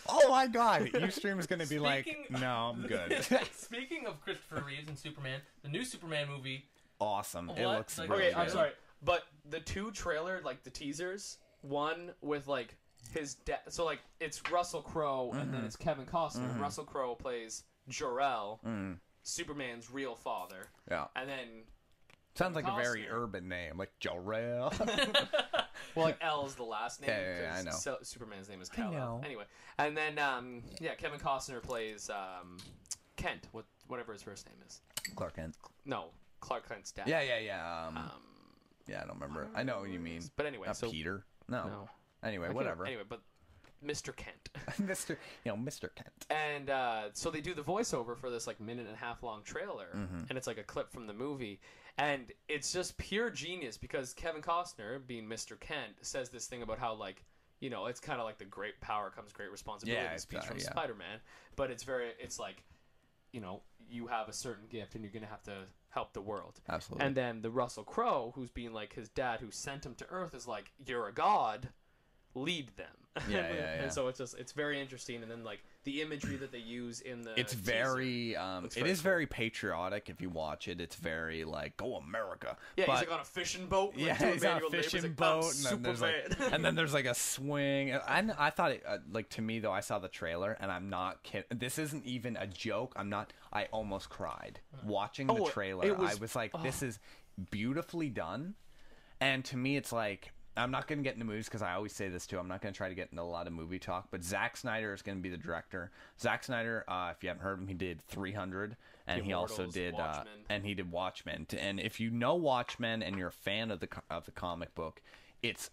Oh my god, uStream is going to be like, Speaking- no, I'm good. Speaking of Christopher Reeves and Superman, the new Superman movie. Awesome. It What? looks Like, really Okay, good. I'm sorry, but the two trailer, like the teasers, one with like his dad. So like it's Russell Crowe and then it's Kevin Costner. Russell Crowe plays Jor-El, Superman's real father. Yeah. And then Sounds like a very Costner. urban name, like Jor-El. well, like L is the last name. Yeah, I 'cause know. Superman's name is I Kal-El. know. Anyway, and then Kevin Costner plays Kent, whatever his first name is. Clark Kent. No, Clark Kent's dad. Yeah. Yeah, I don't remember. I know what you mean. But anyway, Not so Peter. No. no. Anyway, Okay, whatever. Anyway, but Mr. Kent. Mr. Kent. And so they do the voiceover for this like minute and a half long trailer, and it's like a clip from the movie, and it's just pure genius because Kevin Costner, being Mr. Kent, says this thing about how like, you know, it's kind of like the great power comes great responsibility Yeah, speech from yeah. Spider-Man, but it's like, you know, you have a certain gift and you're gonna have to help the world. Absolutely. And then the Russell Crowe, who's being like his dad who sent him to Earth, is like, you're a god, lead them. Yeah. And so it's very interesting, and then like the imagery that they use in the It's teaser very looks it very is cool. very patriotic if you watch it. It's very like, go America. Yeah, but, he's like on a fishing boat. Like, yeah, doing he's on a manual labor. fishing He's like, boat, "I'm and then there's like, Superman." and then there's like a swing. I thought it like, to me though, I saw the trailer and I'm not kidding. This isn't even a joke. I almost cried watching the trailer. I was like, this is beautifully done. And to me, it's like, I'm not going to get into movies because I always say this too. I'm not going to try to get into a lot of movie talk, but Zack Snyder is going to be the director. Zack Snyder, if you haven't heard him, he did 300, and he also Immortals, did Watchmen. Watchmen. And if you know Watchmen and you're a fan of the comic book, it's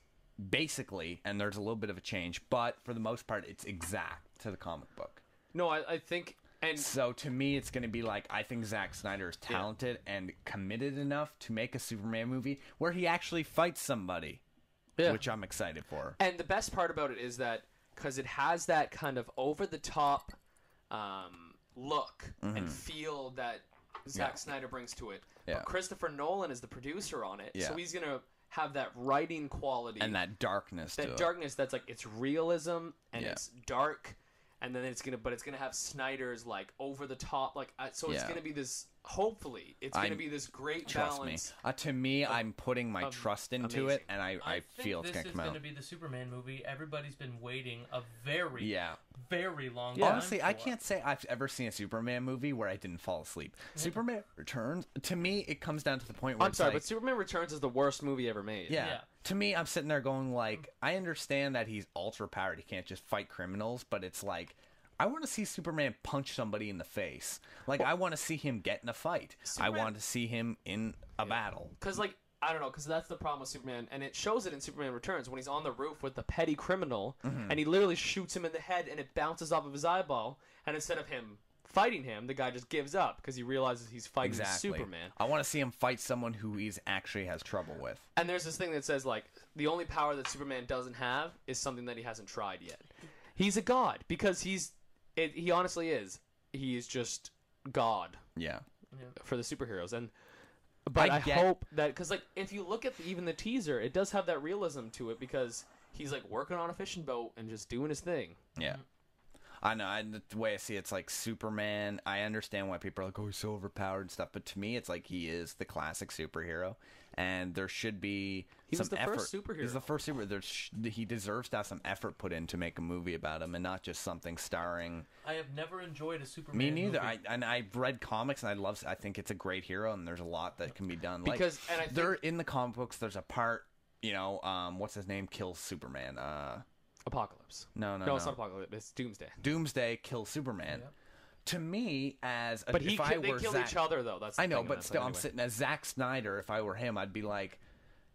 basically, and there's a little bit of a change, but for the most part, it's exact to the comic book. No, I think, and So to me, it's going to be like, I think Zack Snyder is talented and committed enough to make a Superman movie where he actually fights somebody. yeah. Which I'm excited for. And the best part about it is that because it has that kind of over the top look and feel that Zack Snyder brings to it. Yeah. But Christopher Nolan is the producer on it, so Yeah. he's gonna have that writing quality And that darkness to that it. darkness that's like it's realism and Yeah. it's dark, and then it's gonna have Snyder's like over the top like so it's Yeah. gonna be this. Hopefully, it's gonna be this great Trust balance. me. To me, I'm putting my trust into amazing. it, and I think feel it's this going to is come going out. to be the Superman movie everybody's been waiting a very, Yeah. very long Yeah. time. Honestly, I for. can't say I've ever seen a Superman movie where I didn't fall asleep. Superman Returns, to me, it comes down to the point where I'm it's sorry, like, but Superman Returns is the worst movie ever made. yeah. Yeah. To me, I'm sitting there going like, I understand that he's ultra powered. He can't just fight criminals, but it's like, I want to see Superman punch somebody in the face. Like, I want to see him get in a fight. I want to see him in a battle. Because, like, I don't know, because that's the problem with Superman, and it shows it in Superman Returns when he's on the roof with the petty criminal, and he literally shoots him in the head, and it bounces off of his eyeball, and instead of him fighting him, the guy just gives up because he realizes he's fighting Superman. I want to see him fight someone who he's actually has trouble with. And there's this thing that says, like, the only power that Superman doesn't have is something that he hasn't tried yet. He's a god, because he honestly is. He is just God. Yeah. For the superheroes, but I hope that because like if you look at even the teaser, it does have that realism to it because he's like working on a fishing boat and just doing his thing. Yeah. I know. The way I see it's like Superman. I understand why people are like, oh, he's so overpowered and stuff. But to me, it's like he is the classic superhero. And there should be some effort. First superhero. He's the first superhero. He deserves to have some effort put in to make a movie about him and not just something starring. I have never enjoyed a Superman Me neither. movie. I've read comics and I think it's a great hero and there's a lot that can be done. Because like, and I think, they're in the comic books. There's a part, what's his name kills Superman. Apocalypse. No, it's not Apocalypse. It's Doomsday. Doomsday kills Superman. Yep. To me, they kill each other though. That's the I know, thing, but still, I'm sitting as Zack Snyder. If I were him, I'd be like,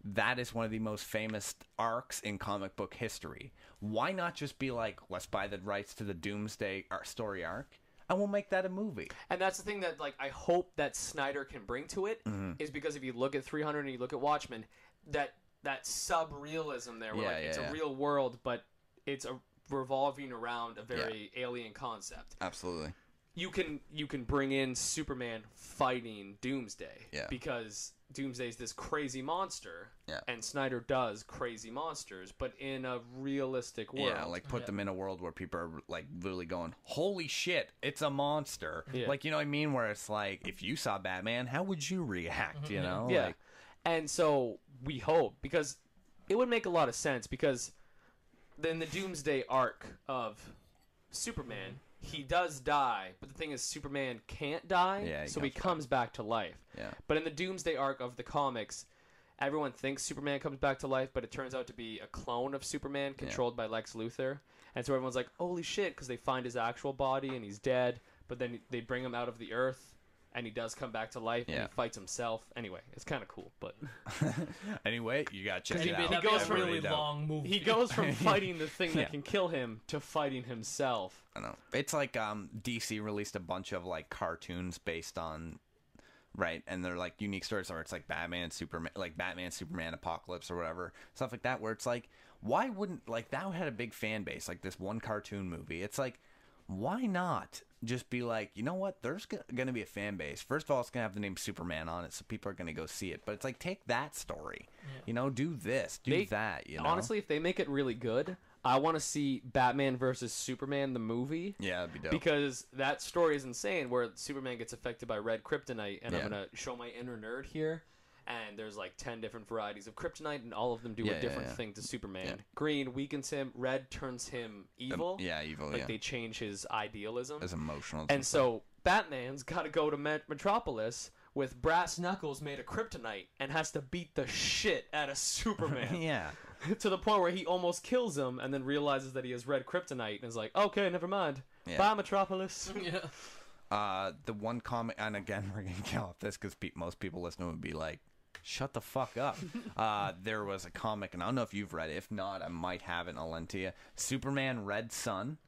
that is one of the most famous arcs in comic book history. Why not just be like, let's buy the rights to the Doomsday story arc, and we'll make that a movie? And that's the thing that like I hope that Snyder can bring to it is because if you look at 300 and you look at Watchmen, that sub-realism there, where it's a real world, but it's revolving around a very alien concept. Absolutely. You can bring in Superman fighting Doomsday because Doomsday's this crazy monster, and Snyder does crazy monsters, but in a realistic world. Yeah, like put them in a world where people are like literally going, "Holy shit, it's a monster!" Yeah. Like, you know what I mean? Where it's like, if you saw Batman, how would you react? You know? Yeah. Like, And so we hope, because it would make a lot of sense, because then the Doomsday arc of Superman, he does die, but the thing is Superman can't die, so he comes back to life. Yeah. But in the Doomsday arc of the comics, everyone thinks Superman comes back to life, but it turns out to be a clone of Superman controlled by Lex Luthor. And so everyone's like, holy shit, because they find his actual body and he's dead, but then they bring him out of the earth. And he does come back to life, and he fights himself. Anyway, it's kind of cool, but... Anyway, you got to check it out. He goes from a really long movie. He goes from fighting the thing that can kill him to fighting himself. I know. It's like DC released a bunch of like cartoons based on... Right, and they're like unique stories, or it's like Batman, Superman, Apocalypse, or whatever. Stuff like that, where it's like, why wouldn't... Like, that had a big fan base, like this one cartoon movie. It's like, why not just be like, you know what, there's going to be a fan base. First of all, it's going to have the name Superman on it, so people are going to go see it. But it's like, take that story. Do this, do that, Honestly, if they make it really good, I want to see Batman versus Superman, the movie. Yeah, that'd be dope. Because that story is insane, where Superman gets affected by red kryptonite, and I'm going to show my inner nerd here. And there's like 10 different varieties of kryptonite, and all of them do a different thing to Superman. Yeah. Green weakens him, red turns him evil. Evil, Like they change his idealism. His emotional. And so Batman's got to go to Metropolis with brass knuckles made of kryptonite and has to beat the shit out of Superman. Yeah. To the point where he almost kills him and then realizes that he has red kryptonite and is like, okay, never mind. Yeah. Bye, Metropolis. The one comic, and again, we're going to get off this because most people listening would be like, shut the fuck up. There was a comic, and I don't know if you've read it. If not, I might have it, and I'll lend to you. Superman Red Sun.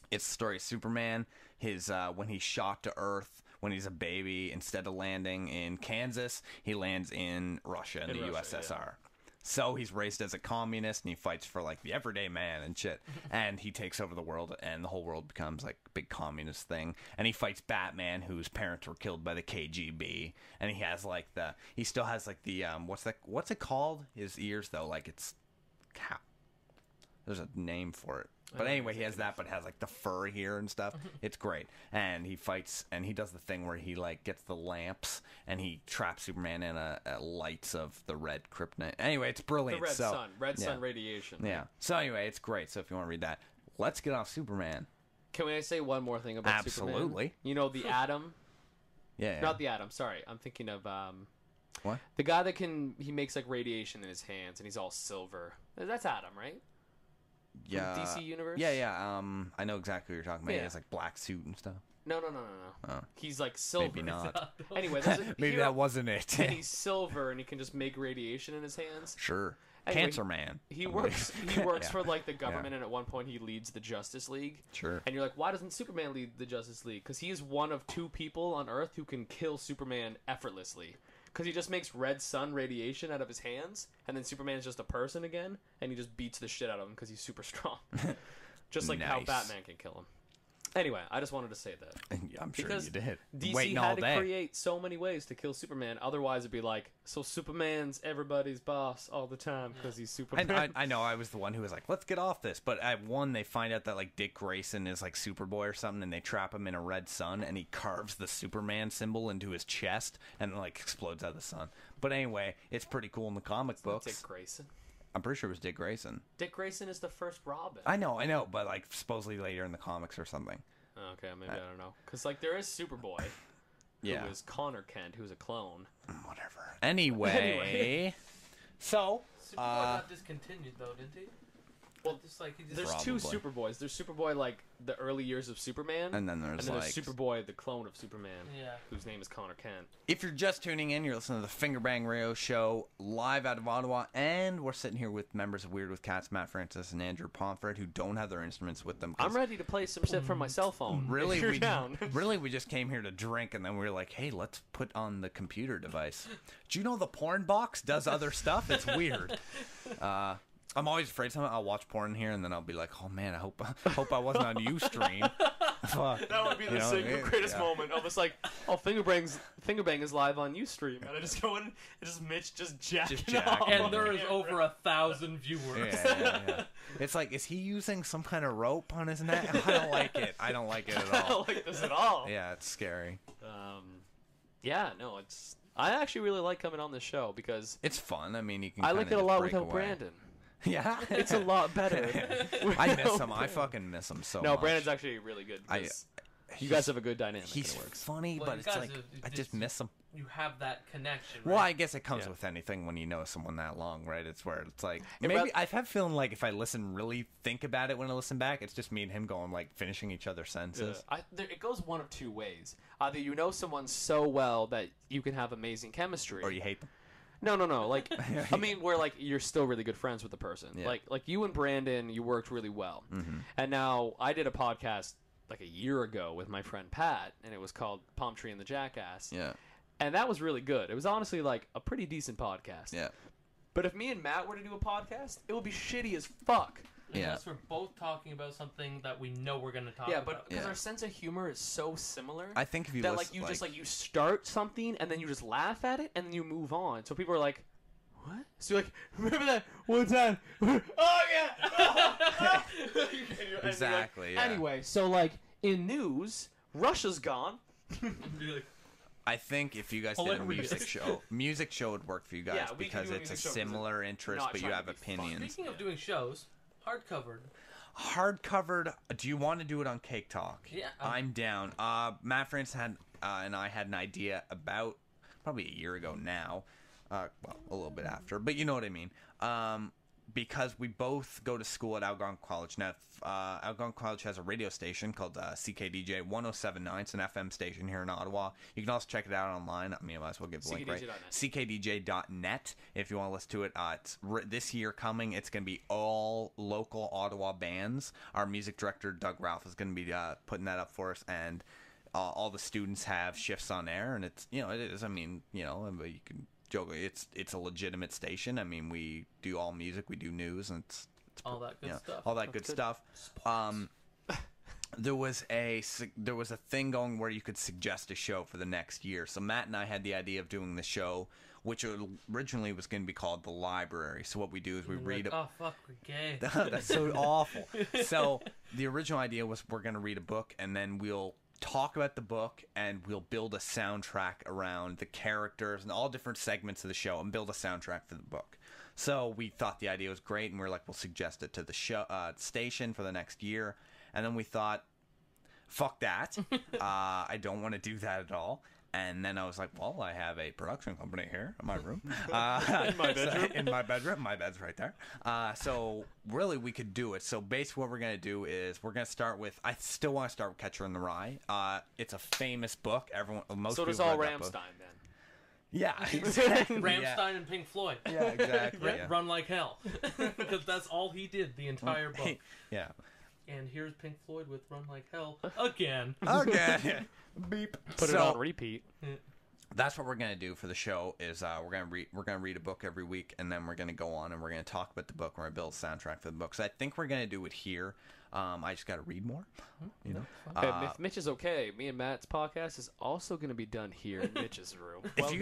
It's the story of Superman, his when he's shot to Earth, when he's a baby, instead of landing in Kansas, he lands in Russia, in the USSR. Yeah. So he's raised as a communist, and he fights for, like, the everyday man and shit. And he takes over the world, and the whole world becomes, like, a big communist thing. And he fights Batman, whose parents were killed by the KGB. And he has, like, he still has, like, the, what's it called? His ears, though, like, it's, there's a name for it. But anyway, he has that, but has, like, the fur here and stuff. It's great. And he fights, and he does the thing where he, like, gets the lamps, and he traps Superman in a lights of the red kryptonite. Anyway, it's brilliant. The red sun radiation. Yeah. So anyway, it's great. So if you want to read that, let's get off Superman. Can we say one more thing about Superman? Absolutely. You know, the Atom? Yeah. Not the Atom, sorry. I'm thinking of, what? The guy that he makes, like, radiation in his hands, and he's all silver. That's Atom, right? Yeah. From DC Universe? Yeah. I know exactly what you're talking about. Yeah. He has, like, black suit and stuff. No. Oh. He's like silver. Maybe not. Anyway, maybe that wasn't it. And he's silver, and he can just make radiation in his hands. Sure. Anyway, Cancer Man. He works for, like, the government, and at one point he leads the Justice League. Sure. And you're like, why doesn't Superman lead the Justice League? Because he is one of 2 people on Earth who can kill Superman effortlessly. Because he just makes red sun radiation out of his hands, and then Superman's just a person again, and he just beats the shit out of him because he's super strong. Just like how Batman can kill him. Anyway, I just wanted to say that. I'm sure because you did. DC Waiting had all to day. create so many ways to kill Superman. Otherwise, it'd be like, so Superman's everybody's boss all the time because he's Superman. I know I was the one who was like, let's get off this. But at one, they find out that like Dick Grayson is like Superboy or something, and they trap him in a red sun, and he carves the Superman symbol into his chest, and like explodes out of the sun. But anyway, it's pretty cool in the comic books. Dick Grayson. I'm pretty sure it was Dick Grayson. Dick Grayson is the first Robin. I know, but like supposedly later in the comics or something. Okay, maybe I don't know. Because, like, there is Superboy, who is Connor Kent, who's a clone. Whatever. Anyway. So, Superboy got discontinued, though, didn't he? Well, just like there's two Superboys. There's Superboy, like, the early years of Superman. And then there's Superboy, the clone of Superman, yeah, whose name is Connor Kent. If you're just tuning in, you're listening to the Fingerbang Radio Show live out of Ottawa, and we're sitting here with members of Weird with Cats, Matt Francis and Andrew Pomfret, who don't have their instruments with them. I'm ready to play some shit from my cell phone. Really, if you're down. Really, we just came here to drink, and then we were like, hey, let's put on the computer device. Do you know the porn box does other stuff? It's weird. I'm always afraid sometimes I'll watch porn here, and then I'll be like, oh man, I hope I wasn't on uStream. Fuck. That would be the greatest moment. Almost like, Fingerbang is live on uStream, and I just go in, and just Mitch just jacking off. And there is over 1,000 viewers. Yeah. It's like, is he using some kind of rope on his neck? I don't like it. I don't like it at all. I don't like this at all. Yeah, it's scary. Yeah, no, it's. I actually really like coming on this show because it's fun. I mean, you can. I like it a lot without Brandon. Yeah, it's a lot better. I miss him. I fucking miss him so much. No, Brandon's actually really good. You guys have a good dynamic. He's funny, but it's like I just miss him. You have that connection. Well, right? I guess it comes with anything when you know someone that long, right? It's where it's like maybe I have feeling like if I really think about it when I listen back, it's just me and him going like finishing each other's sentences. It goes one of two ways. Either you know someone so well that you can have amazing chemistry, or you hate them. No. Like, I mean, where like you're still really good friends with the person. Yeah. Like you and Brandon, you worked really well. Mm-hmm. And now I did a podcast like a year ago with my friend Pat, and it was called Palm Tree and the Jackass. Yeah. And that was really good. It was honestly like a pretty decent podcast. Yeah. But if me and Matt were to do a podcast, it would be shitty as fuck. Unless we're both talking about something that we know we're going to talk about. Yeah, but because our sense of humor is so similar. I think if you that like you just like you start something and then you just laugh at it and then you move on. So people are like, "What?" So you're like, "Remember that one time?" Oh yeah. Exactly. Like, anyway, so like in news, Russia's gone. I think if you guys did a music show would work for you guys because it's a similar interest, but you have opinions. Speaking of doing shows, hardcovered. Do you want to do it on Cake Talk? Yeah, I'm down. Matt Francis and I had an idea about probably a year ago now. Well, a little bit after, but you know what I mean. Because we both go to school at Algonquin College. Now, Algonquin College has a radio station called CKDJ 1079. It's an FM station here in Ottawa. You can also check it out online. I mean, I might as well give the link, right? CKDJ.net if you want to listen to it. It's this year coming. It's going to be all local Ottawa bands. Our music director, Doug Ralph, is going to be putting that up for us, and all the students have shifts on air, and it's, it is, I mean, you can joke, it's a legitimate station. I mean, we do all music, we do news, and it's all that good stuff. All that good stuff. There was a thing going where you could suggest a show for the next year. So Matt and I had the idea of doing the show, which originally was going to be called The Library. So what we do is we read. Oh fuck, we're gay. That's so awful. So the original idea was we're going to read a book, and then we'll talk about the book, and we'll build a soundtrack around the characters and all different segments of the show and build a soundtrack for the book. So we thought the idea was great, and we were like, we'll suggest it to the show station for the next year. And then we thought, fuck that. I don't want to do that at all. And then I was like, well, I have a production company here in my room. In my bedroom. In my bedroom. My bed's right there. So really we could do it. So basically what we're going to do is we're going to start with, I still want to start with Catcher in the Rye. It's a famous book. Most so people does all read Rammstein then. then. Yeah, exactly. Rammstein and Pink Floyd. Yeah, exactly. Run Like Hell. Because that's all he did the entire book. Yeah. And here's Pink Floyd with Run Like Hell again. Again. Beep. Put it on repeat. that's what we're gonna do for the show. Is we're gonna read a book every week, and then we're gonna go on and we're gonna talk about the book. We're gonna build a soundtrack for the book. So I think we're gonna do it here. I just got to read more, you know. If Mitch is okay, me and Matt's podcast is also going to be done here in Mitch's room. If you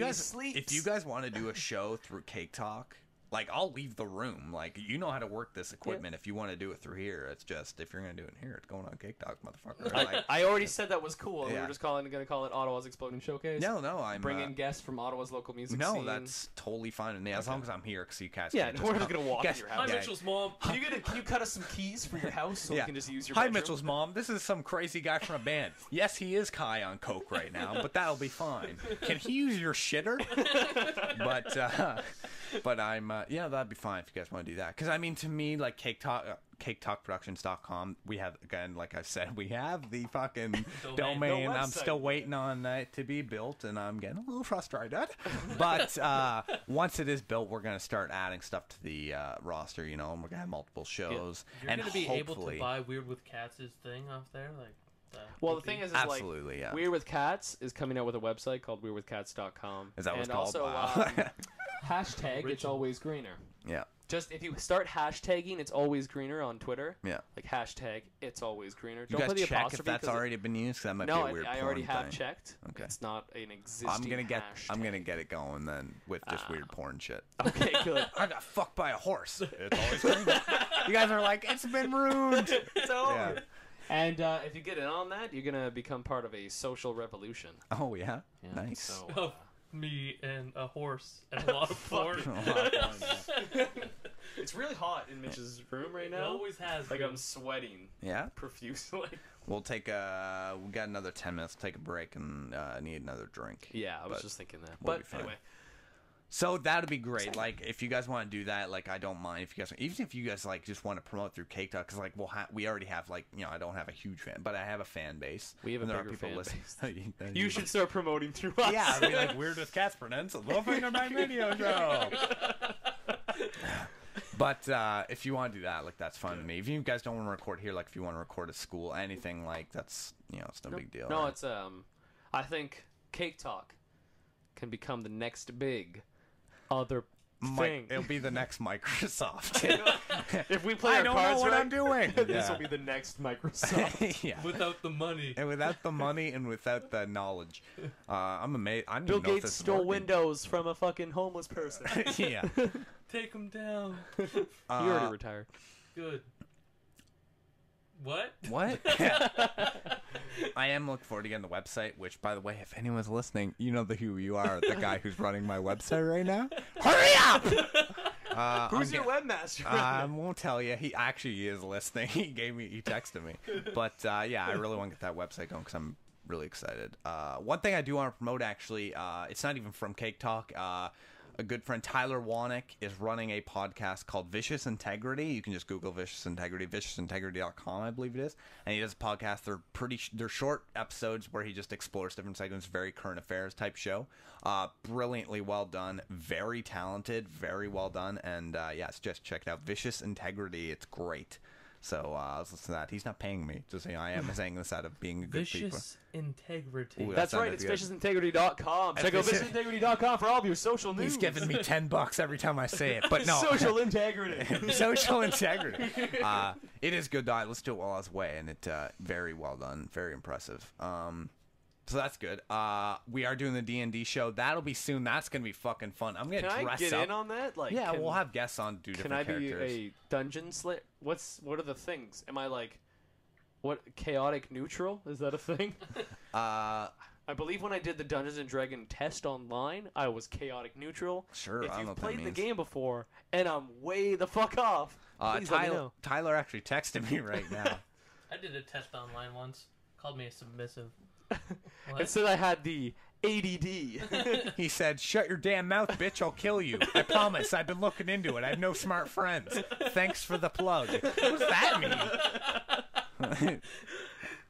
guys want to do a show through Cake Talk, like, I'll leave the room. Like, you know how to work this equipment. If you want to do it through here, it's just, if you're going to do it in here, it's going on Cake Talk, motherfucker. Like, I already said that was cool. Yeah. We were just going to call it Ottawa's Exploding Showcase. no, I'm Bring in guests from Ottawa's local music no, scene. that's totally fine with me as long as I'm here. Because you guys, Yeah, can't we're just just going to walk in your house. Hi, Mitchell's mom. Can you cut us some keys for your house so we can just use your Hi, bedroom? Mitchell's mom. This is some crazy guy from a band. Yes, he is high on coke right now, but that'll be fine. Can he use your shitter? But I'm that'd be fine if you guys want to do that. Because I mean, to me, like CakeTalkProductions.com, we have, again, like I said, we have the fucking domain. I'm still waiting on it to be built, and I'm getting a little frustrated. But once it is built, we're gonna start adding stuff to the roster. You know, and we're gonna have multiple shows. You're and gonna be able to hopefully- buy Weird with Cats' thing off there, like. Well, the thing is Absolutely, like, yeah. Weird with Cats is coming out with a website called weirdwithcats.com. Is that what it's and called? Also, Wow. hashtag It's Always Greener. Yeah. Just if you start hashtagging It's Always Greener on Twitter, Yeah. like hashtag It's Always Greener. You Don't guys put the check if apostrophe that's 'cause already been used. 'Cause that might no, be a weird I already porn have thing. checked. Okay. It's not an existing I'm gonna get hashtag. it going then with just weird porn shit. Okay, good. I got fucked by a horse. It's always green. You guys are like, it's been ruined. It's over. Yeah. And if you get in on that, you're gonna become part of a social revolution. Oh yeah, Yeah, nice. So, Of me and a horse and a lot of porn. it's really hot in Mitch's room right It now. always has. Like been. I'm sweating Yeah, profusely. we'll take we got another 10 minutes. Take a break and need another drink. Yeah, I was But just thinking that. we'll But be fine. anyway, So that'd be great. Like, if you guys want to do that, like, I don't mind if you guys, even if you guys like just want to promote through Cake Talk, because like we already have, like, you know, I don't have a huge fan, but I have a fan base. we have a And there are bigger people fan listening. base. You should start promoting through us. Yeah, I'd be like, Weird with Cats presents the Fingerbang Radio Show. But if you want to do that, like, that's fun to me. If you guys don't want to record here, like, if you want to record at school, anything, like, that's, you know, it's no big deal. No, right? it's I think Cake Talk can become the next big other thing. It'll be the next Microsoft. If we play I our don't cards know what right, I'm doing. this will be the next Microsoft. Yeah. Without the money. And without the money and without the knowledge, I'm amazed. I don't Bill even know if Gates this is stole working. Windows from a fucking homeless person. Yeah. Take him down. He already retired. Good. What? What? I am looking forward to getting the website, which, by the way, if anyone's listening, you know who you are, the guy who's running my website right now. Hurry up! Who's your webmaster? I won't tell you. He actually is listening. He texted me. But, yeah, I really want to get that website going because I'm really excited. One thing I do want to promote, actually, it's not even from Cake Talk. A good friend, Tyler Wanick, is running a podcast called Vicious Integrity. You can just Google Vicious Integrity, viciousintegrity.com, I believe it is. And he does a podcast. They're short episodes where he just explores different segments, very current affairs type show. Brilliantly well done, very talented, very well done. And yeah, just check it out. Vicious Integrity, it's great. So let's listen to that. He's not paying me. Just saying, I am saying this out of being a good people. Vicious integrity. Ooh, That's that right. sounded It's good. viciousintegrity.com. Check out viciousintegrity.com for all of your social news. He's giving me $10 every time I say it, but no. Social integrity. Social integrity. It is good though. I listened to it while I was away, and it very well done, very impressive. So that's good. We are doing the D&D show. That'll be soon. That's gonna be fucking fun. I'm gonna Can dress I get up. in on that? Like, Yeah, we'll have guests on. Do Can different I be characters. a dungeon slayer? What are the things? Am I like what chaotic neutral? Is that a thing? I believe when I did the Dungeons and Dragon test online, I was chaotic neutral. Sure, If I don't know you've what that played the means. game before and I'm way the fuck off, please let me know. Tyler actually texted me right now. I did a test online once. Called me a submissive. It said I had the ADD. He said, "Shut your damn mouth, bitch! I'll kill you. I promise. I've been looking into it. I have no smart friends. Thanks for the plug." What does that mean?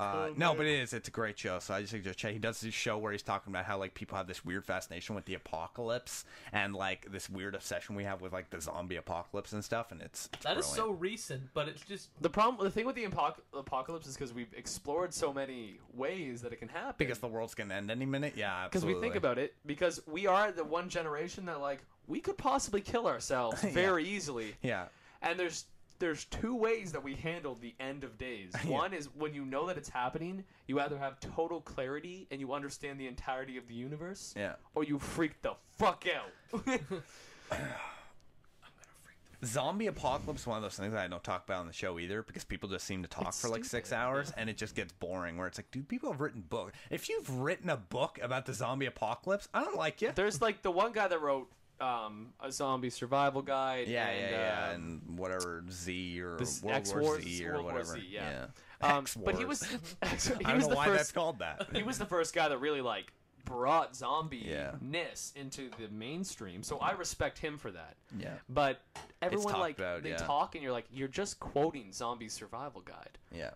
No, but it's a great show. So I just suggest check. He does this show where he's talking about how like people have this weird fascination with the apocalypse and like this weird obsession we have with like the zombie apocalypse and stuff. And it's that brilliant. is so recent, but it's just the thing with the apocalypse is because we've explored so many ways that it can happen. Because the world's gonna end any minute. Yeah, because we think about it. Because we are the one generation that like we could possibly kill ourselves very easily. Yeah. And there's two ways that we handle the end of days. One is when you know that it's happening, you either have total clarity and you understand the entirety of the universe, or you freak the fuck out. Zombie apocalypse is one of those things that I don't talk about on the show either because people just seem to talk for like 6 hours and it just gets boring where it's like, dude, people have written books. If you've written a book about the zombie apocalypse, I don't like you. There's like the one guy that wrote a zombie survival guide. And whatever Z or World War Z or whatever. But he was I don't know why that's called that. He was the first guy that really like brought zombie-ness into the mainstream, so I respect him for that. Yeah. But everyone like they talk and you're like, you're just quoting Zombie Survival Guide. Yeah.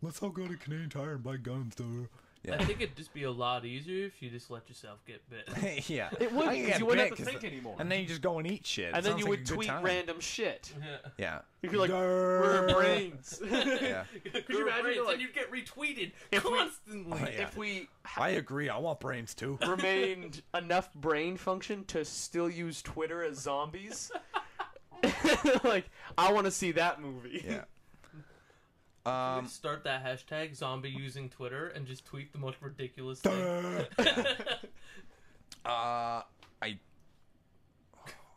Let's all go to Canadian Tire and buy guns, though. Yeah. I think it'd just be a lot easier if you just let yourself get bit. Yeah. It would, because you wouldn't have to think anymore. And then you just go and eat shit. And then you would tweet random shit. Yeah. You'd be like, we're brains. Yeah. Could you imagine? And you'd get retweeted constantly. If we... I agree. I want brains, too. Remained enough brain function to still use Twitter as zombies. Like, I want to see that movie. Yeah. Start that hashtag zombie using Twitter and just tweet the most ridiculous thing. I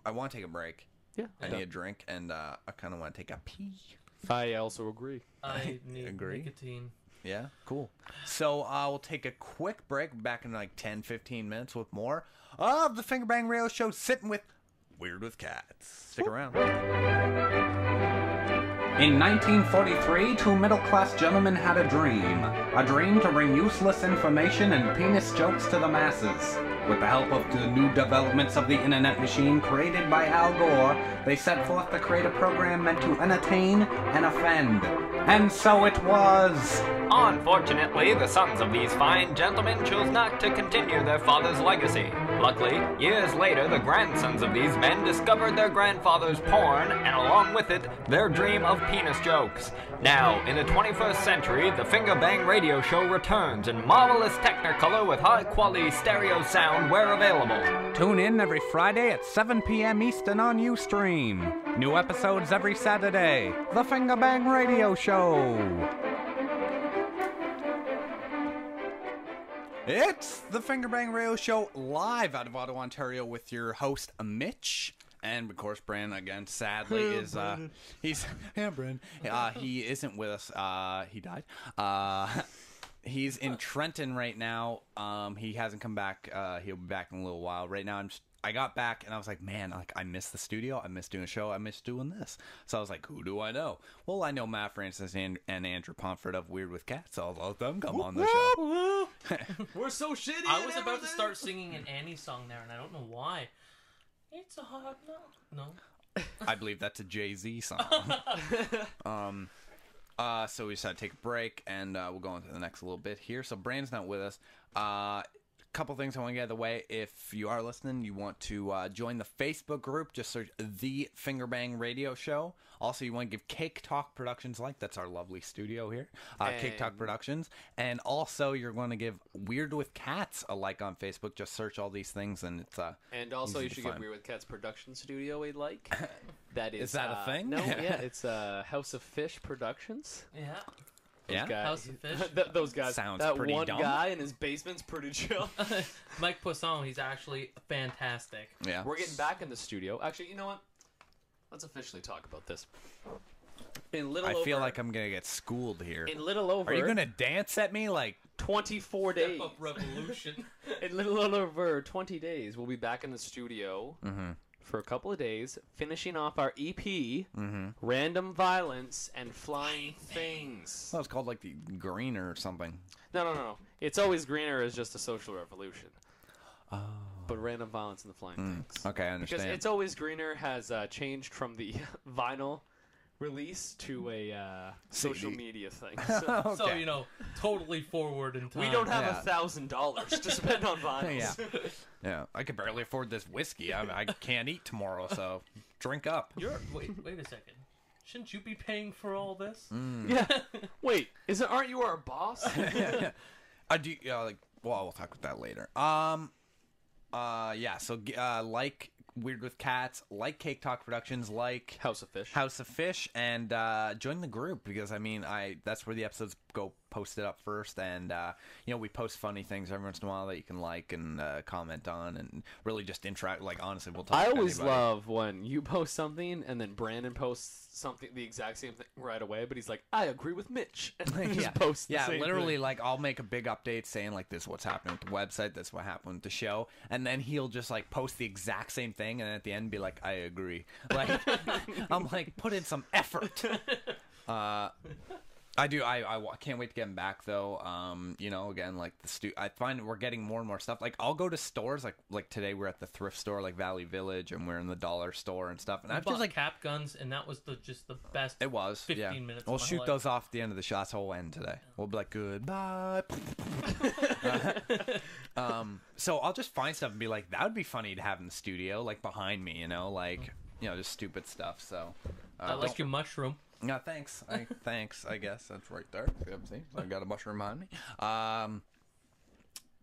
want to take a break. Yeah, I need a drink, and I kind of want to take a pee. I also agree. I need nicotine. Yeah, cool. So we'll take a quick break. Back in like 10-15 minutes with more of the Fingerbang Radio Show, sitting with Weird with Cats. Stick around. In 1943, two middle-class gentlemen had a dream to bring useless information and penis jokes to the masses. With the help of the new developments of the internet machine created by Al Gore, they set forth to create a program meant to entertain and offend. And so it was. Unfortunately, the sons of these fine gentlemen chose not to continue their father's legacy. Luckily, years later, the grandsons of these men discovered their grandfather's porn, and along with it, their dream of penis jokes. Now, in the 21st century, the Fingerbang Radio Show returns in marvelous Technicolor with high-quality stereo sound where available. Tune in every Friday at 7 p.m. Eastern on uStream. New episodes every Saturday. The Fingerbang Radio Show. It's the Fingerbang Radio Show live out of Ottawa, Ontario with your host, Mitch. And of course, Brandon again. Sadly, he's Brandon. He isn't with us. He died. He's in Trenton right now. He hasn't come back. He'll be back in a little while. Right now, I got back and I was like, man, like I miss the studio. I miss doing a show. I miss doing this. So I was like, who do I know? Well, I know Matt Francis and Andrew Pomfret of Weird with Cats. So I'll let them come on the show. We're so shitty. I was about to start singing an Annie song there, and I don't know why. It's a hard no. I believe that's a Jay-Z song. So we decided to take a break, and we'll go into the next little bit here. So Brandon's not with us. Couple things I want to get out of the way. If you are listening, you want to join the Facebook group, just search The Fingerbang Radio Show. Also, you want to give Cake Talk Productions a like. That's our lovely studio here. Cake Talk Productions. And also, you're going to give Weird with Cats a like on Facebook. Just search all these things, and it's and also, you should give Weird with Cats Production Studio a like. That is that a thing? No, yeah, it's House of Fish Productions. Yeah. House of Fish. Those guys. Sounds that pretty one dumb. guy in his basement's pretty chill. Mike Poisson, he's actually fantastic. Yeah. We're getting back in the studio. Actually, you know what? Let's officially talk about this. I feel like I'm going to get schooled here. In little over... Are you going to dance at me like... 24 days. Step up revolution. In little over 20 days, we'll be back in the studio for a couple of days, finishing off our EP, Random Violence and Flying Things. Well, it's called like the Greener or something. No. It's Always Greener is just a social revolution. Oh. But Random Violence and the Flying Things. Okay, I understand. Because It's Always Greener has changed from the vinyl release to a social media thing. Okay. So, totally forward in time. We don't have $1,000 to spend on vinyls. Yeah, I could barely afford this whiskey. I can't eat tomorrow, so drink up. Wait a second. Shouldn't you be paying for all this? Yeah. Wait, aren't you our boss? I do. Well, we'll talk about that later. Yeah. So, like Weird with Cats, like Cake Talk Productions, like House of Fish, and join the group because that's where the episodes go posted up first, and we post funny things every once in a while that you can like and comment on, and really just interact. Like honestly, we'll talk. I always love when you post something and then Brandon posts something the exact same thing right away, but he's like, "I agree with Mitch," and then just post. The same literally, thing. like I'll make a big update saying like this is what's happening with the website, this is what happened with the show, and then he'll just like post the exact same thing, and at the end be like, "I agree." Like I'm like, put in some effort. I do. I can't wait to get him back though. Again, like I find we're getting more and more stuff. Like I'll go to stores like today we're at the thrift store like Valley Village and we're in the dollar store and stuff. And I've just like cap guns and that was just the best. It was 15 minutes. We'll of my shoot life. those off at the end of the show. That's how we'll end today. We'll be like goodbye. So I'll just find stuff and be like that would be funny to have in the studio like behind me. Just stupid stuff. So I like your mushroom. No, thanks. Thanks. I guess that's right there. See, I got a mushroom behind me.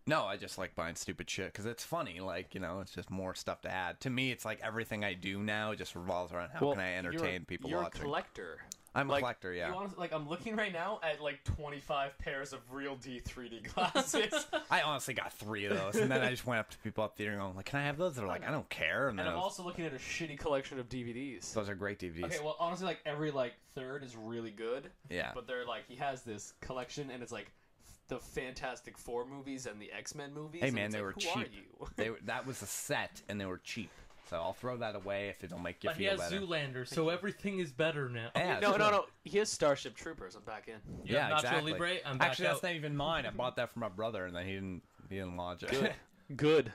No, I just like buying stupid shit because it's funny. Like it's just more stuff to add. To me, it's like everything I do now just revolves around how can I entertain people you're watching. You're a collector. I'm a collector. Yeah. You honestly, I'm looking right now at like 25 pairs of Real D 3D glasses. I honestly got 3 of those, and then I just went up to people up there and going, like, "Can I have those?" They're like, "I don't care." And I'm also looking at a shitty collection of DVDs. Those are great DVDs. Okay, well, honestly, like every third is really good. Yeah. But they're like he has this collection, and it's like the Fantastic Four movies and the X-Men movies. Hey man, they like, were who cheap. Are you? That was a set, and they were cheap. So I'll throw that away if it'll make you but feel he has better. Zoolander, so everything is better now. Yeah, No. He has Starship Troopers. I'm back in. Yeah, Nacho exactly. Libre, I'm back Actually, out. that's not even mine. I bought that from my brother, and then he didn't lodge it. Good.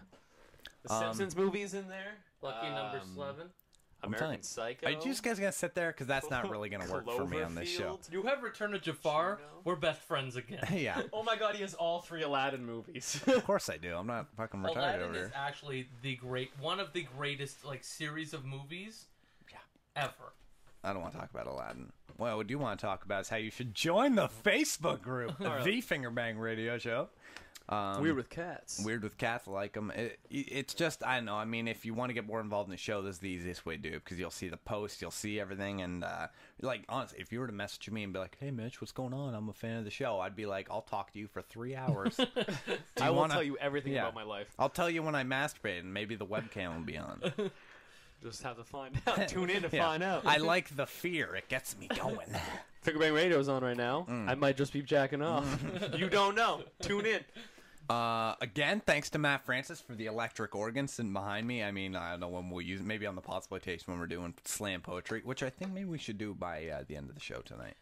The Simpsons movies in there. Lucky number 7. American Psycho. Are you just guys gonna sit there? Because that's not really gonna work for me on this show. You have Return of Jafar. We're best friends again. Yeah. Oh my God, he has all 3 Aladdin movies. Of course I do. I'm not fucking retarded Aladdin over is here. actually one of the greatest series of movies ever. I don't want to talk about Aladdin. What I do want to talk about is how you should join the Facebook group, the Fingerbang Radio Show. Weird with Cats. Weird with Cats, like them. It's just, I don't know. I mean, if you want to get more involved in the show, this is the easiest way to do it because you'll see the posts, you'll see everything, and honestly, if you were to message me and be like, "Hey, Mitch, what's going on? I'm a fan of the show," I'd be like, "I'll talk to you for 3 hours." I will tell you everything about my life. I'll tell you when I masturbate, and maybe the webcam will be on. Just have to find out. Tune in to find out. I like the fear; it gets me going. Fingerbang Radio's on right now. I might just be jacking off. You don't know. Tune in. Again, thanks to Matt Francis for the electric organ sitting behind me. I mean, I don't know when we'll use it. Maybe on the Podsploitation when we're doing slam poetry, which I think maybe we should do by the end of the show tonight.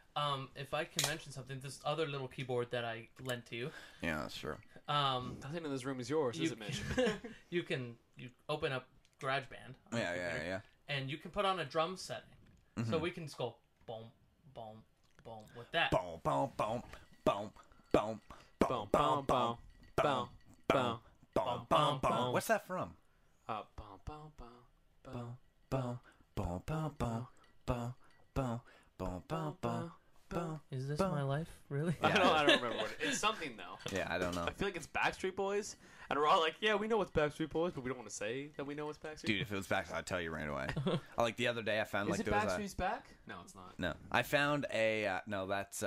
If I can mention something, this other little keyboard that I lent to you. Yeah, that's true. Nothing in this room is yours, is it, Mitch? You open up GarageBand. Yeah. And you can put on a drum setting. So we can just go boom, boom, boom with that. Boom, boom, boom, boom, boom, Boom, boom, boom. Boom, boom, boom, boom, boom. What's that from? boom, boom, boom, boom, Boom, boom, boom, boom, boom, boom, boom, boom, boom, boom. Is this my life? Really? I don't remember what it is. It's something, though. Yeah, I don't know. I feel like it's Backstreet Boys. And we're all like, yeah, we know it's Backstreet Boys, but we don't want to say that we know it's Backstreet Dude, if it was Backstreet, I'd tell you right away. Like the other day, I found Is like it there was Backstreet's Back? No, it's not. No, I found a no. That's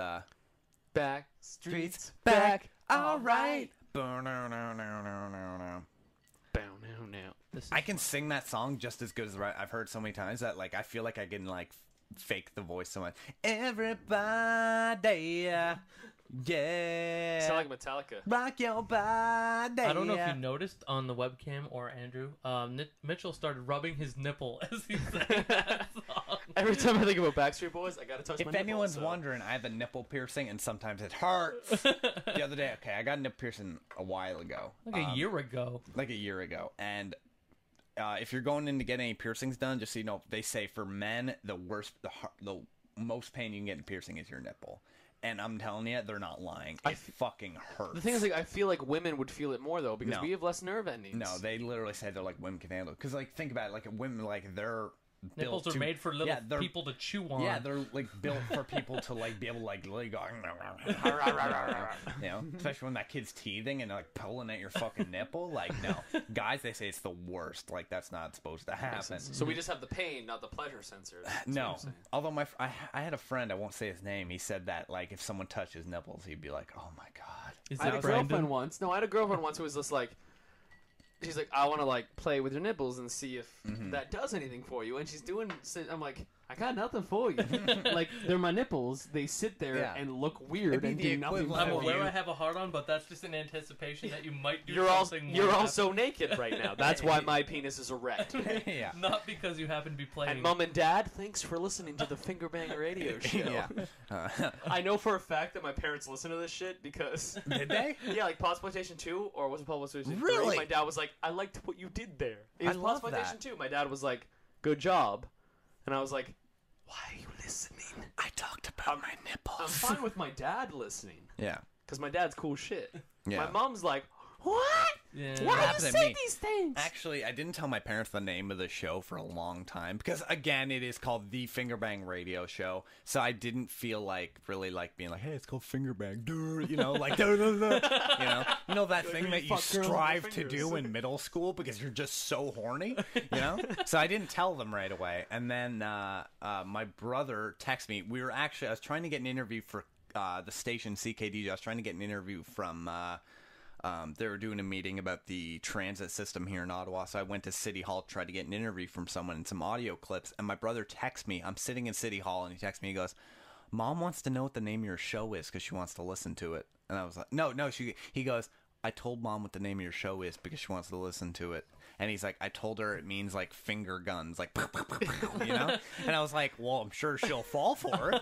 Backstreet's back. All right. I can sing that song just as good as I've heard so many times that like I feel like I can like fake the voice so much. Everybody, yeah. Sound like Metallica. Rock your body. I don't know if you noticed on the webcam or Andrew, Mitchell started rubbing his nipple as he sang that song. Every time I think about Backstreet Boys, I gotta touch my If nipple. anyone's wondering, I have a nipple piercing and sometimes it hurts. The other day, I got a nipple piercing a while ago. Like a year ago. And if you're going in to get any piercings done, just so you know, they say for men, the most pain you can get in piercing is your nipple. And I'm telling you, they're not lying. It fucking hurts. The thing is, like, I feel like women would feel it more, though, because we have less nerve endings. No, they literally say they're like, women can handle it. Because, like, think about it. Like, women, like, they're... Nipples are made for little people to chew on. Yeah, they're like built for people to like be able to like really go, you know, especially when that kid's teething and like pulling at your fucking nipple. Like, no, guys, they say it's the worst. Like, that's not supposed to happen. So we just have the pain, not the pleasure sensors. No, although I had a friend, I won't say his name. He said that like if someone touched his nipples, he'd be like, oh my god. I had a girlfriend once. No, I had a girlfriend once who was just like. She's like, I want to like play with your nipples and see if that does anything for you. And she's doing. I'm like, I got nothing for you. Like, they're my nipples. They sit there and look weird and do nothing. I'm aware I have a hard on, but that's just an anticipation that you might do something. You're also naked right now. That's why my penis is erect. Yeah. Not because you happen to be playing. And Mom and Dad, thanks for listening to the Fingerbang Radio Show. Yeah. I know for a fact that my parents listen to this shit because did they? Yeah, like PlayStation 2 or was it PlayStation 3? Really? My dad was like, I liked what you did there. It was I love PlayStation that. 2. My dad was like, good job. And I was like, why are you listening? I talked about my nipples. I'm fine with my dad listening. Yeah. Because my dad's cool shit. Yeah. My mom's like, what? Yeah. Why do you happened to say me. these things? Actually, I didn't tell my parents the name of the show for a long time because, again, it is called the Fingerbang Radio Show. So I didn't feel like really like being like, hey, it's called Fingerbang, dude. You know, like, you know that thing that you strive to do in middle school because you're just so horny. You know, so I didn't tell them right away. And then my brother texted me. I was trying to get an interview for the station CKDJ. I was trying to get an interview from. They were doing a meeting about the transit system here in Ottawa, so I went to City Hall to try to get an interview from someone and some audio clips, and my brother texts me. I'm sitting in City Hall, and he texts me, he goes, Mom wants to know what the name of your show is because she wants to listen to it. And I was like, no, he goes, I told Mom what the name of your show is because she wants to listen to it. And he's like, I told her it means like finger guns, like, you know? And I was like, well, I'm sure she'll fall for it.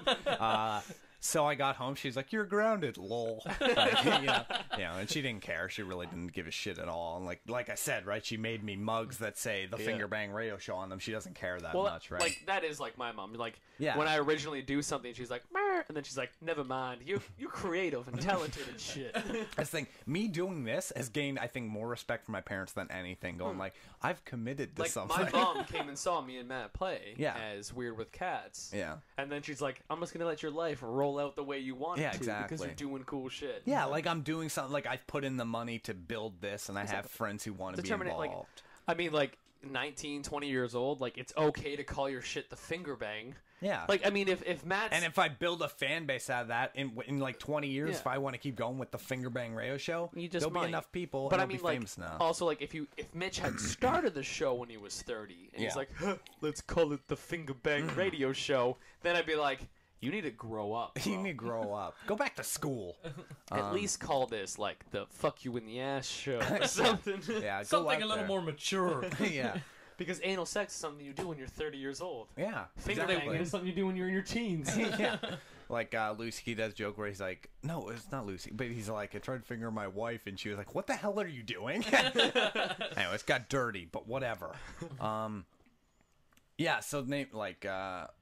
So I got home. She's like, "You're grounded, lol." And she didn't care. She really didn't give a shit at all. And like I said, right? She made me mugs that say the Fingerbang Radio Show on them. She doesn't care that much, right? Like that is like my mom. Like when I originally do something, she's like, "Mer," and then she's like, "Never mind. You're creative and talented and shit." That's the thing. Me doing this has gained, I think, more respect from my parents than anything. Going like, I've committed to something. My mom came and saw me and Matt play as Weird with Cats. Yeah. And then she's like, "I'm just gonna let your life roll out the way you want it to because you're doing cool shit." Yeah, like I'm doing something. Like I've put in the money to build this, and I have friends who want to be involved. Like, I mean, like 19, 20 years old, like it's okay to call your shit the Fingerbang. Yeah. Like I mean, if Matt's and if I build a fan base out of that in like 20 years, if I want to keep going with the Fingerbang Radio Show, there'll be enough people. But I mean, like also like if Mitch had started the show when he was 30, and he's like, let's call it the Fingerbang Radio Show, then I'd be like, you need to grow up. You need to grow up. Go back to school. At least call this like the "fuck you in the ass" show or something. Yeah, something a little more mature. Yeah. Because anal sex is something you do when you're 30 years old. Yeah. Fingerbang is something you do when you're in your teens. Yeah. Like Lucy does a joke where he's like, no, it's not Lucy, but he's like, I tried to finger my wife, and she was like, what the hell are you doing? Anyway, it got dirty, but whatever. Yeah. So they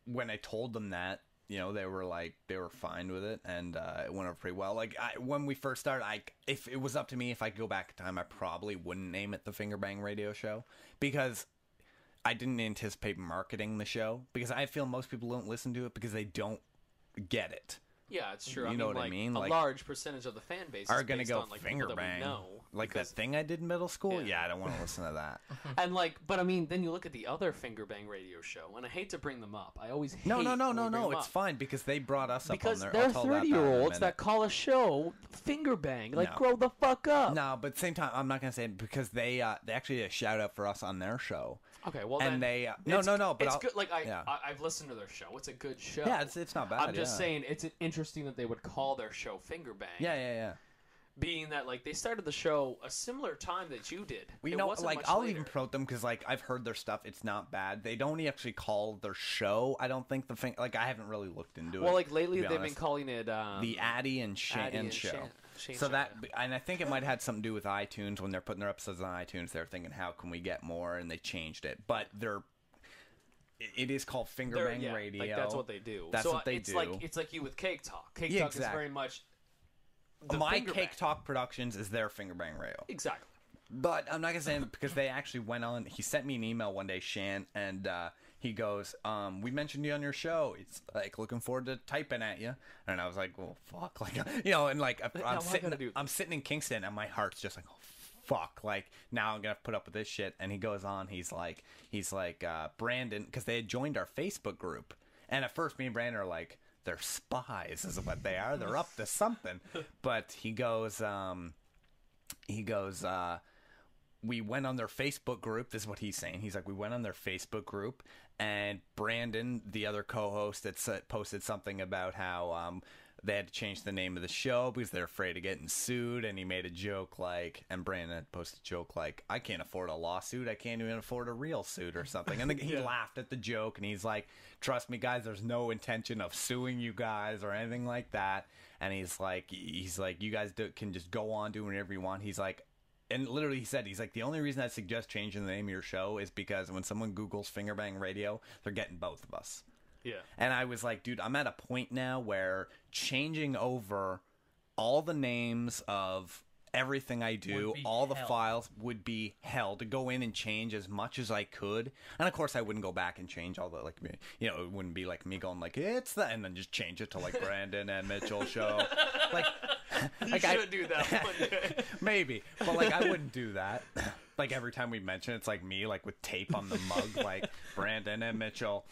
when I told them that, you know, they were fine with it, and it went over pretty well. Like when we first started, if it was up to me, if I could go back in time, I probably wouldn't name it the Fingerbang Radio Show because I didn't anticipate marketing the show because I feel most people don't listen to it because they don't get it. Yeah, it's true. You know what I mean? A large percentage of the fan base are going to go like Fingerbang. Like that thing I did in middle school? Yeah, I don't want to listen to that. And but I mean, then you look at the other Fingerbang Radio Show, and I hate to bring them up. I always hate No, it's fine because they brought us up on there. Because they're 30-year-olds that call a show Fingerbang. Like, grow the fuck up. No, but at the same time, I'm not going to say it because they actually did a shout-out for us on their show. Okay, well and then... No, but it's good. Like, I've listened to their show. It's a good show. Yeah, it's not bad. I'm just saying, it's interesting that they would call their show Fingerbang. Yeah. Being that, like, they started the show a similar time that you did. Well, you know, like, I'll even promote them because, like, I've heard their stuff. It's not bad. They don't actually call their show, I don't think, like, I haven't really looked into it. Well, like, lately they've been calling it... the Addie and Shane Show. So that, and I think it might have had something to do with iTunes. When they're putting their episodes on iTunes, they're thinking, how can we get more? And they changed it. But It is called Fingerbang Radio. Like that's what they do. That's what they do. It's like you with Cake Talk. Cake Talk is very much my Cake Talk Productions is their Fingerbang Radio. Exactly. But I'm not gonna say it because they actually went on. He sent me an email one day, Shan, and he goes, "We mentioned you on your show. It's like looking forward to typing at you." And I was like, "Well, fuck," like and like I'm sitting in Kingston, and my heart's just like, "Oh, fuck!" Like now I'm gonna put up with this shit. And he goes on. He's like, Brandon, because they had joined our Facebook group, and at first me and Brandon are like, they're spies, is what they are. They're up to something. But he goes, we went on their Facebook group. This is what he's saying. He's like, we went on their Facebook group, and Brandon, the other co-host, that posted something about how they had to change the name of the show because they're afraid of getting sued. And he made a joke like, and Brandon had posted a joke like, I can't afford a lawsuit. I can't even afford a real suit or something. And he laughed at the joke, and he's like, trust me, guys, there's no intention of suing you guys or anything like that. And he's like, you guys can just go on doing whatever you want. He's like, and literally he said, he's like, the only reason I suggest changing the name of your show is because when someone Googles Fingerbang Radio, they're getting both of us. Yeah. And I was like, dude, I'm at a point now where changing over all the names of everything I do, all the files would be hell to go in and change as much as I could. And of course I wouldn't go back and change all the, like, it wouldn't be like me going like, it's the, and then just change it to like Brandon and Mitchell show. Like, you should do that one day. Maybe, but like I wouldn't do that. Like every time we mention it's like me, like with tape on the mug, like Brandon and Mitchell.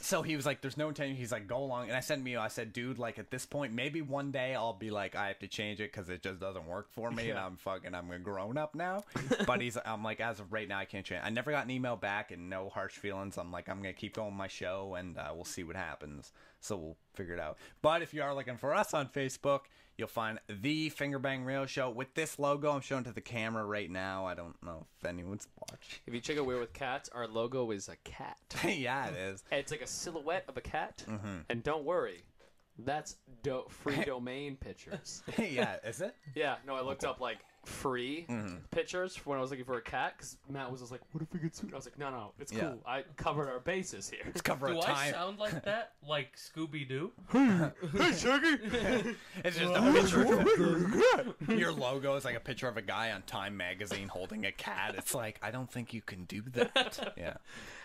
So he was like, "There's no intention." He's like, "Go along." And I said, "Dude, like at this point, maybe one day I'll be like, I have to change it because it just doesn't work for me, and I'm a grown up now." But I'm like, as of right now, I can't change. I never got an email back, and no harsh feelings. I'm like, I'm gonna keep going with my show, and we'll see what happens. So we'll figure it out. But if you are looking for us on Facebook, you'll find the Fingerbang Radio Show with this logo. I'm showing to the camera right now. I don't know if anyone's watching. If you check out Weird with Cats, our logo is a cat. Yeah, it is. It's like a silhouette of a cat. Mm-hmm. And don't worry, that's free domain pictures. Yeah, is it? Yeah, no, I looked up like free pictures when I was looking for a cat because Matt was just like, "What if we get sued?" I was like, "No, it's cool. I covered our bases here." It's cover Do a time. I sound like that? Like Scooby-Doo? Hey, Shaggy! It's just a picture. Your logo is like a picture of a guy on Time magazine holding a cat. It's like, I don't think you can do that. Yeah.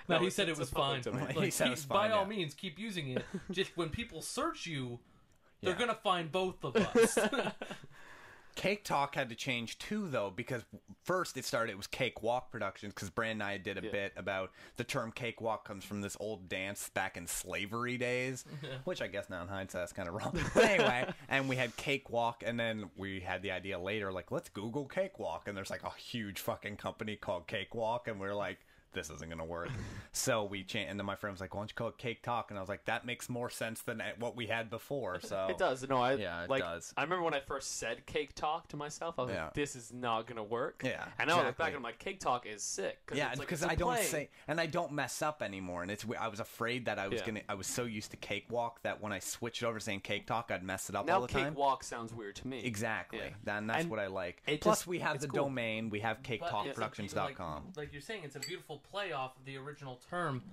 No, he said it was fine. Like, he said it was fine. By all means, keep using it. Just when people search you, they're gonna find both of us. Cake Talk had to change too, though, because first it was Cake Walk Productions, because Brandon and I did a bit about the term Cake Walk comes from this old dance back in slavery days, which I guess now in hindsight that's kind of wrong. But anyway, and we had Cake Walk, and then we had the idea later, like, let's Google Cake Walk, and there's like a huge fucking company called Cake Walk, and we're like, this isn't gonna work. So we changed, and then my friend was like, why don't you call it Cake Talk? And I was like, that makes more sense than what we had before. So it does. No, it does. I remember when I first said Cake Talk to myself, I was like, this is not gonna work. Yeah, and now I look back and I'm like, Cake Talk is sick. Yeah, because I don't say, and I don't mess up anymore. And I was afraid that I was so used to Cake Walk that when I switched over saying Cake Talk, I'd mess it up all the time. Now Cake Walk sounds weird to me. Exactly. Yeah. And that's what I like. Plus, we have the domain. We have caketalkproductions.com. Like you're saying, it's a beautiful play off of the original term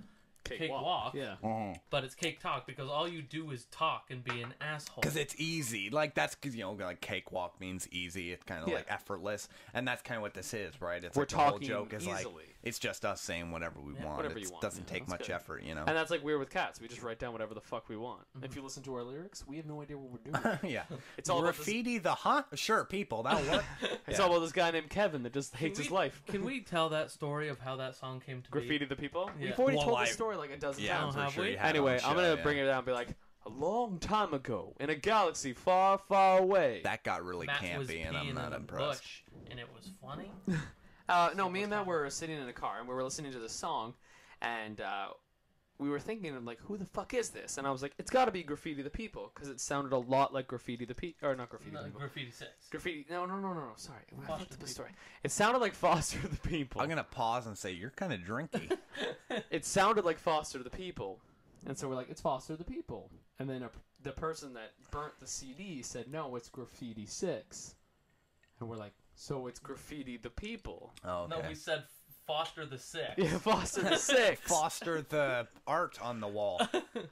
Cake Walk. Walk. Yeah. But it's Cake Talk because all you do is talk and be an asshole. Because it's easy. Like, that's because, like, Cake Walk means easy. It's kind of like effortless. And that's kind of what this is, right? It's We're like talking the whole joke is easily. like, it's just us saying whatever we want. Whatever It you want. doesn't take much effort, you know? And that's like Weird with Cats. We just write down whatever the fuck we want. If you listen to our lyrics, we have no idea what we're doing. Yeah. It's all Graffiti Sure, people. That'll work. It's all about this guy named Kevin that just hates his life. Can we tell that story of how that song came to Graffiti be? the people? Yeah. We've already told the story like a dozen times. have we? Anyway, I'm going to bring it down and be like, a long time ago, in a galaxy far, far away. That got really campy, and I'm not impressed. And it was funny? No, me and Matt were sitting in a car, and we were listening to this song, and we were thinking, like, who the fuck is this? And I was like, it's got to be Graffiti the People, because it sounded a lot like Graffiti the People. Or not Graffiti the People. Graffiti 6. Graffiti. No. Sorry. I looked up the story. It sounded like Foster the People. I'm going to pause and say, you're kind of drinky. It sounded like Foster the People. And so we're like, it's Foster the People. And then the person that burnt the CD said, no, it's Graffiti 6. And we're like, so it's Graffiti the People. Oh, okay. No, we said Foster the Six. Yeah, Foster the Six. Foster the art on the wall.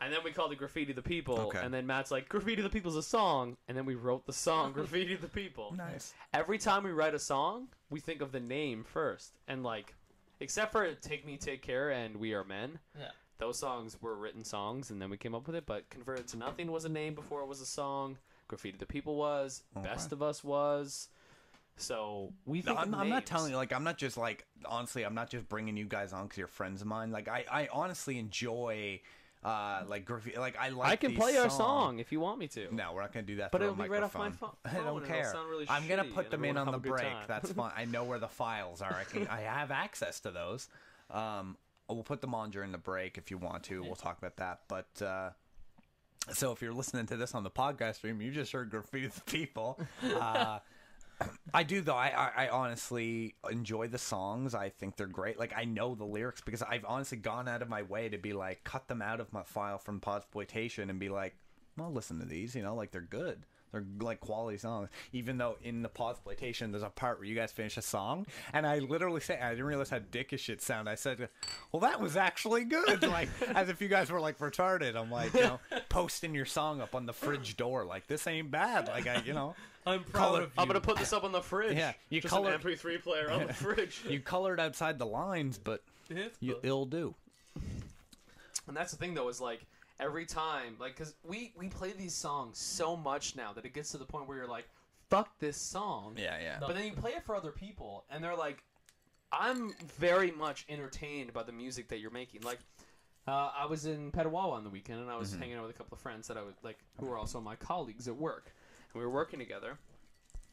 And then we called it Graffiti the People. Okay. And then Matt's like, Graffiti the People's a song. And then we wrote the song Graffiti the People. Nice. Every time we write a song, we think of the name first. And like, except for Take Me, Take Care and We Are Men. Yeah. Those songs were written songs, and then we came up with it. But Converted to Nothing was a name before it was a song. Graffiti the People was. Okay. Best of Us was. So we think I'm of not names. telling you, like, I'm not just, like, honestly, I'm not just bringing you guys on because you're friends of mine. Like, I honestly enjoy, like, graffiti. Like, I can these play our songs. song if you want me to. No, we're not going to do that But through it'll a be right off my microphone. phone. I don't and care. it'll sound really I'm going to shitty, put and them in everyone on the have a good break. time. That's fine. I know where the files are. I have access to those. We'll put them on during the break if you want to. We'll talk about that. But so if you're listening to this on the podcast stream, you just heard Graffiti the People. I do, though. I honestly enjoy the songs. I think they're great. Like, I know the lyrics because I've honestly gone out of my way to be like, cut them out of my file from Podsploitation and be like, well, listen to these, you know, like, they're good. They're like quality songs. Even though in the Podsploitation there's a part where you guys finish a song, and I literally say, I didn't realize how dickish shit sound. I said, well, that was actually good. Like, as if you guys were like retarded. I'm like, you know, posting your song up on the fridge door. Like, this ain't bad. Like, I'm proud of you. I'm gonna put this up on the fridge. Yeah, you just color- an MP3 player on the fridge. You colored outside the lines, but you ill do. And that's the thing, though, is like every time, like, because we play these songs so much now that it gets to the point where you're like, fuck this song. Yeah, yeah. But then you play it for other people, and they're like, I'm very much entertained by the music that you're making. Like, I was in Petawawa on the weekend, and I was hanging out with a couple of friends that I would like, who were also my colleagues at work. And we were working together,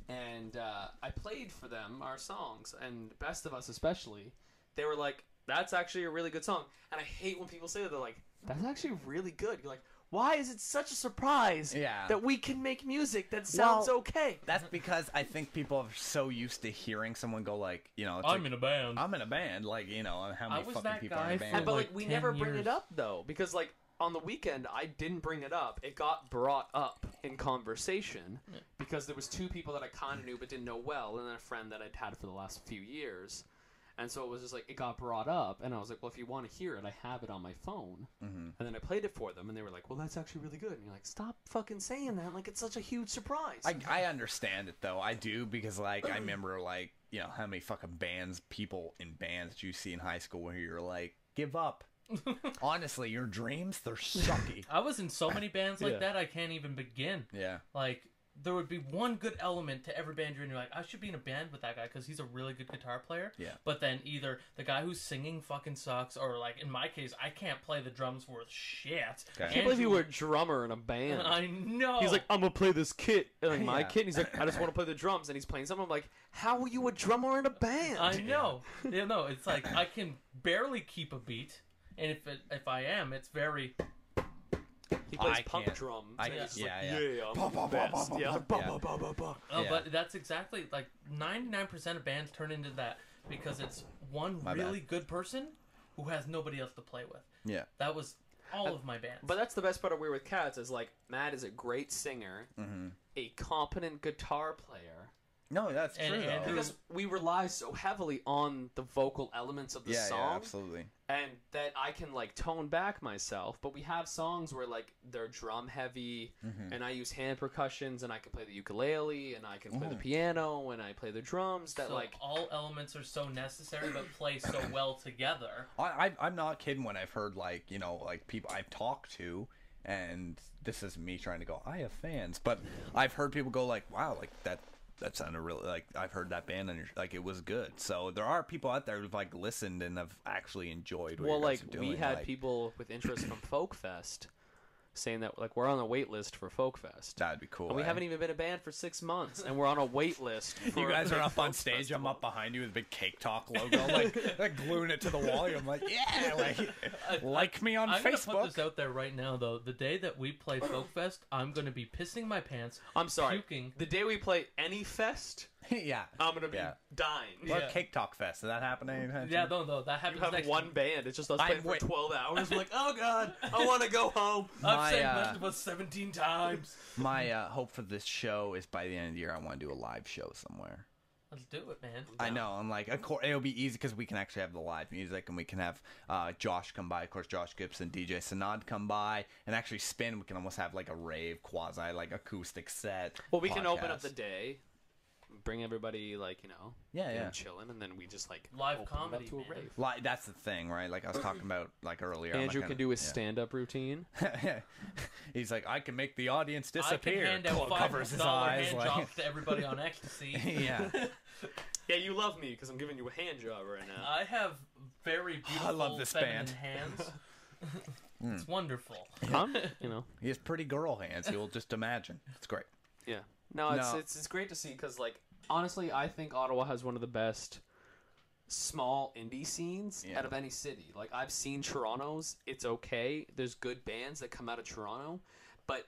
and I played for them our songs, and Best of Us especially. They were like, that's actually a really good song. And I hate when people say that. They're like, that's actually really good. You're like, why is it such a surprise that we can make music that sounds okay? That's because I think people are so used to hearing someone go like, you know, it's I'm like, in a band. I'm in a band. Like, you know, how many was fucking that people guy are in a for, band? But like, like we 10 never bring years. it up though, because like on the weekend I didn't bring it up. It got brought up in conversation because there was two people that I kind of knew but didn't know well, and then a friend that I'd had for the last few years. And so it was just like, it got brought up, and I was like, well, if you want to hear it, I have it on my phone. And then I played it for them, and they were like, well, that's actually really good. And you're like, stop fucking saying that. Like, it's such a huge surprise. I understand it, though. I do, because, like, I remember, like, you know, how many fucking people in bands that you see in high school where you're like, give up. Honestly, your dreams, they're sucky. I was in so many bands like that, I can't even begin. Yeah. Like, there would be one good element to every band you're in. You're like, I should be in a band with that guy because he's a really good guitar player. Yeah. But then either the guy who's singing fucking sucks, or like in my case, I can't play the drums worth shit. Okay. I can't believe you were a drummer in a band. I know. He's like, I'm gonna play this kit, like my Yeah. kit. And he's like, I just want to play the drums, and he's playing something. I'm like, how are you a drummer in a band? I know. Yeah, no, it's like I can barely keep a beat, and if I am, it's very. He plays I punk can't. drums. I- and he's just yeah, like, yeah. yeah, I'm the best. Yeah. Oh, Yeah. but that's exactly like 99% of bands turn into that because it's one My really bad. good person who has nobody else to play with. Yeah. That was all of my bands. But that's the best part of Weird with Cats is like Matt is a great singer, a competent guitar player. No, that's And- true, and though. Because we rely so heavily on the vocal elements of the Yeah, song, absolutely. and that I can like tone back myself. But we have songs where like they're drum heavy, and I use hand percussions, and I can play the ukulele, and I can play the piano, and I play the drums. That so like all elements are so necessary but play so well together. I'm not kidding when I've heard, like, you know, like, people I've talked to, and this is me trying to go, I have fans, but I've heard people go like, wow, like, that sounded really, like, I've heard that band and like it was good. So there are people out there who've like listened and have actually enjoyed what well, you guys like are doing. we had like, people with interest from Folk Fest saying that like we're on a wait list for Folk Fest. that'd be cool. And we eh? haven't even been a band for 6 months, and we're on a wait list. For You guys a are up on Folk stage. Festival. I'm up behind you with a big Cake Talk logo, like gluing it to the wall. I'm like, yeah, like me on I'm gonna put Facebook. this out there right now, though. The day that we play Folk Fest, I'm gonna be pissing my pants. I'm sorry. Puking. The day we play any fest, Yeah, I'm gonna be Yeah. dying. Or Yeah. Cake Talk Fest. Did that happen anytime? Yeah, no, that happens You have next one band. It's just us I'm playing for wait- 12 hours. I'm like, oh god, I want to go home. I've My, sang Best of Us 17 times. My hope for this show is by the end of the year, I want to do a live show somewhere. Let's do it, man. I know. And like, of course, it'll be easy because we can actually have the live music, and we can have Josh come by. Of course, Josh Gibson, DJ Sanad come by and actually spin. We can almost have like a rave quasi like acoustic set. Well, we can open up the day, bring everybody like chilling, and then we just like live open comedy it up to a man. rave. That's the thing, right? Like I was talking about like earlier. Andrew can do his stand-up routine. He's like, I can make the audience disappear. I can hand out Covers his $5 eyes. hand jobs to everybody on ecstasy. Yeah. Yeah, you love me because I'm giving you a hand job right now. I have very beautiful, I love this feminine band. hands. It's wonderful. He has pretty girl hands. You'll just imagine. It's great. Yeah. No, it's great to see because, like, honestly, I think Ottawa has one of the best small indie scenes out of any city. Like, I've seen Toronto's. It's okay. There's good bands that come out of Toronto. But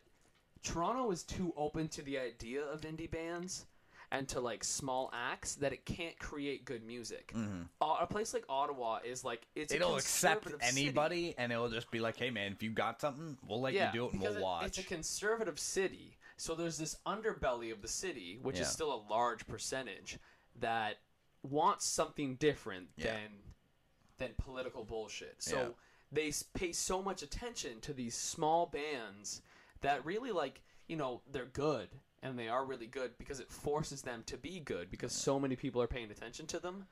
Toronto is too open to the idea of indie bands and to, like, small acts that it can't create good music. A place like Ottawa is, like, it'll accept anybody, city. And it'll just be like, hey, man, if you got something, we'll let you do it, and we'll watch. It's a conservative city. So there's this underbelly of the city, which is still a large percentage, that wants something different than political bullshit. So they pay so much attention to these small bands that really, like, they're good, and they are really good because it forces them to be good because so many people are paying attention to them,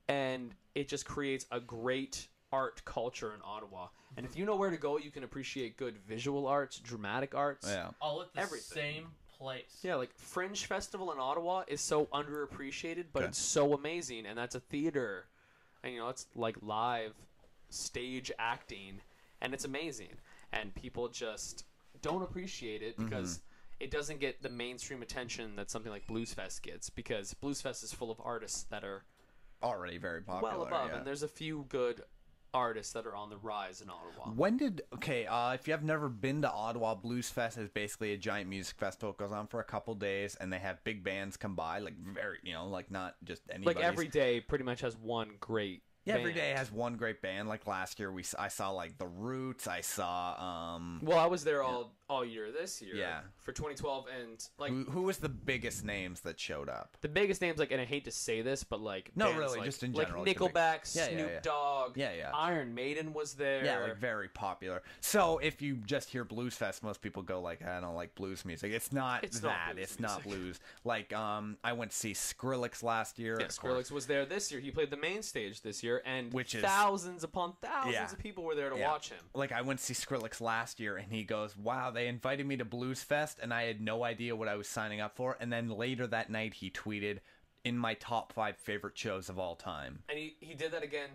and it just creates a great art culture in Ottawa. And if you know where to go, you can appreciate good visual arts, dramatic arts. Yeah. All at the same place. Yeah, like Fringe Festival in Ottawa is so underappreciated, but it's so amazing, and that's a theater. And it's like live stage acting, and it's amazing. And people just don't appreciate it because it doesn't get the mainstream attention that something like Blues Fest gets, because Blues Fest is full of artists that are already very popular. Well above, and there's a few good artists that are on the rise in Ottawa. If you have never been to Ottawa, Blues Fest is basically a giant music festival. It goes on for a couple days, and they have big bands come by, like like not just anybody. Like every day pretty much has one great band. Every day has one great band. Like last year, I saw like The Roots. I saw. Well, I was there all year this year. Yeah. For 2012, and like who was the biggest names that showed up? The biggest names, like, and I hate to say this, but like bands just in general, like Nickelback, Snoop Dogg, Iron Maiden was there. Yeah, like very popular. So if you just hear Blues Fest, most people go like, I don't like blues music. It's not that. It's not blues. Like I went to see Skrillex last year. Yeah, Skrillex was there this year. He played the main stage this year, and thousands upon thousands of people were there to watch him. Like I went to see Skrillex last year, and he goes, "Wow, they invited me to Blues Fest, and I had no idea what I was signing up for." And then later that night, he tweeted, "In my top 5 favorite shows of all time." And he did that again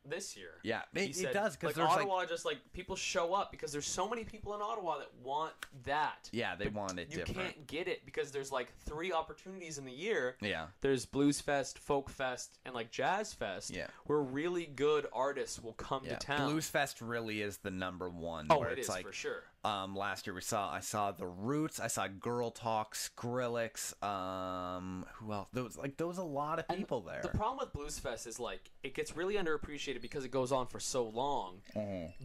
this year. Yeah, it does, because like Ottawa, just like people show up because there's so many people in Ottawa that want that. Yeah, they want it different. You can't get it because there's like 3 opportunities in the year. Yeah, there's Blues Fest, Folk Fest, and like Jazz Fest. Yeah, where really good artists will come to town. Blues Fest really is the number one. Oh, where it it's is like, for sure. Last year I saw The Roots, I saw Girl Talk, Skrillex, who else? There was a lot of people there. The problem with Blues Fest is like it gets really underappreciated because it goes on for so long.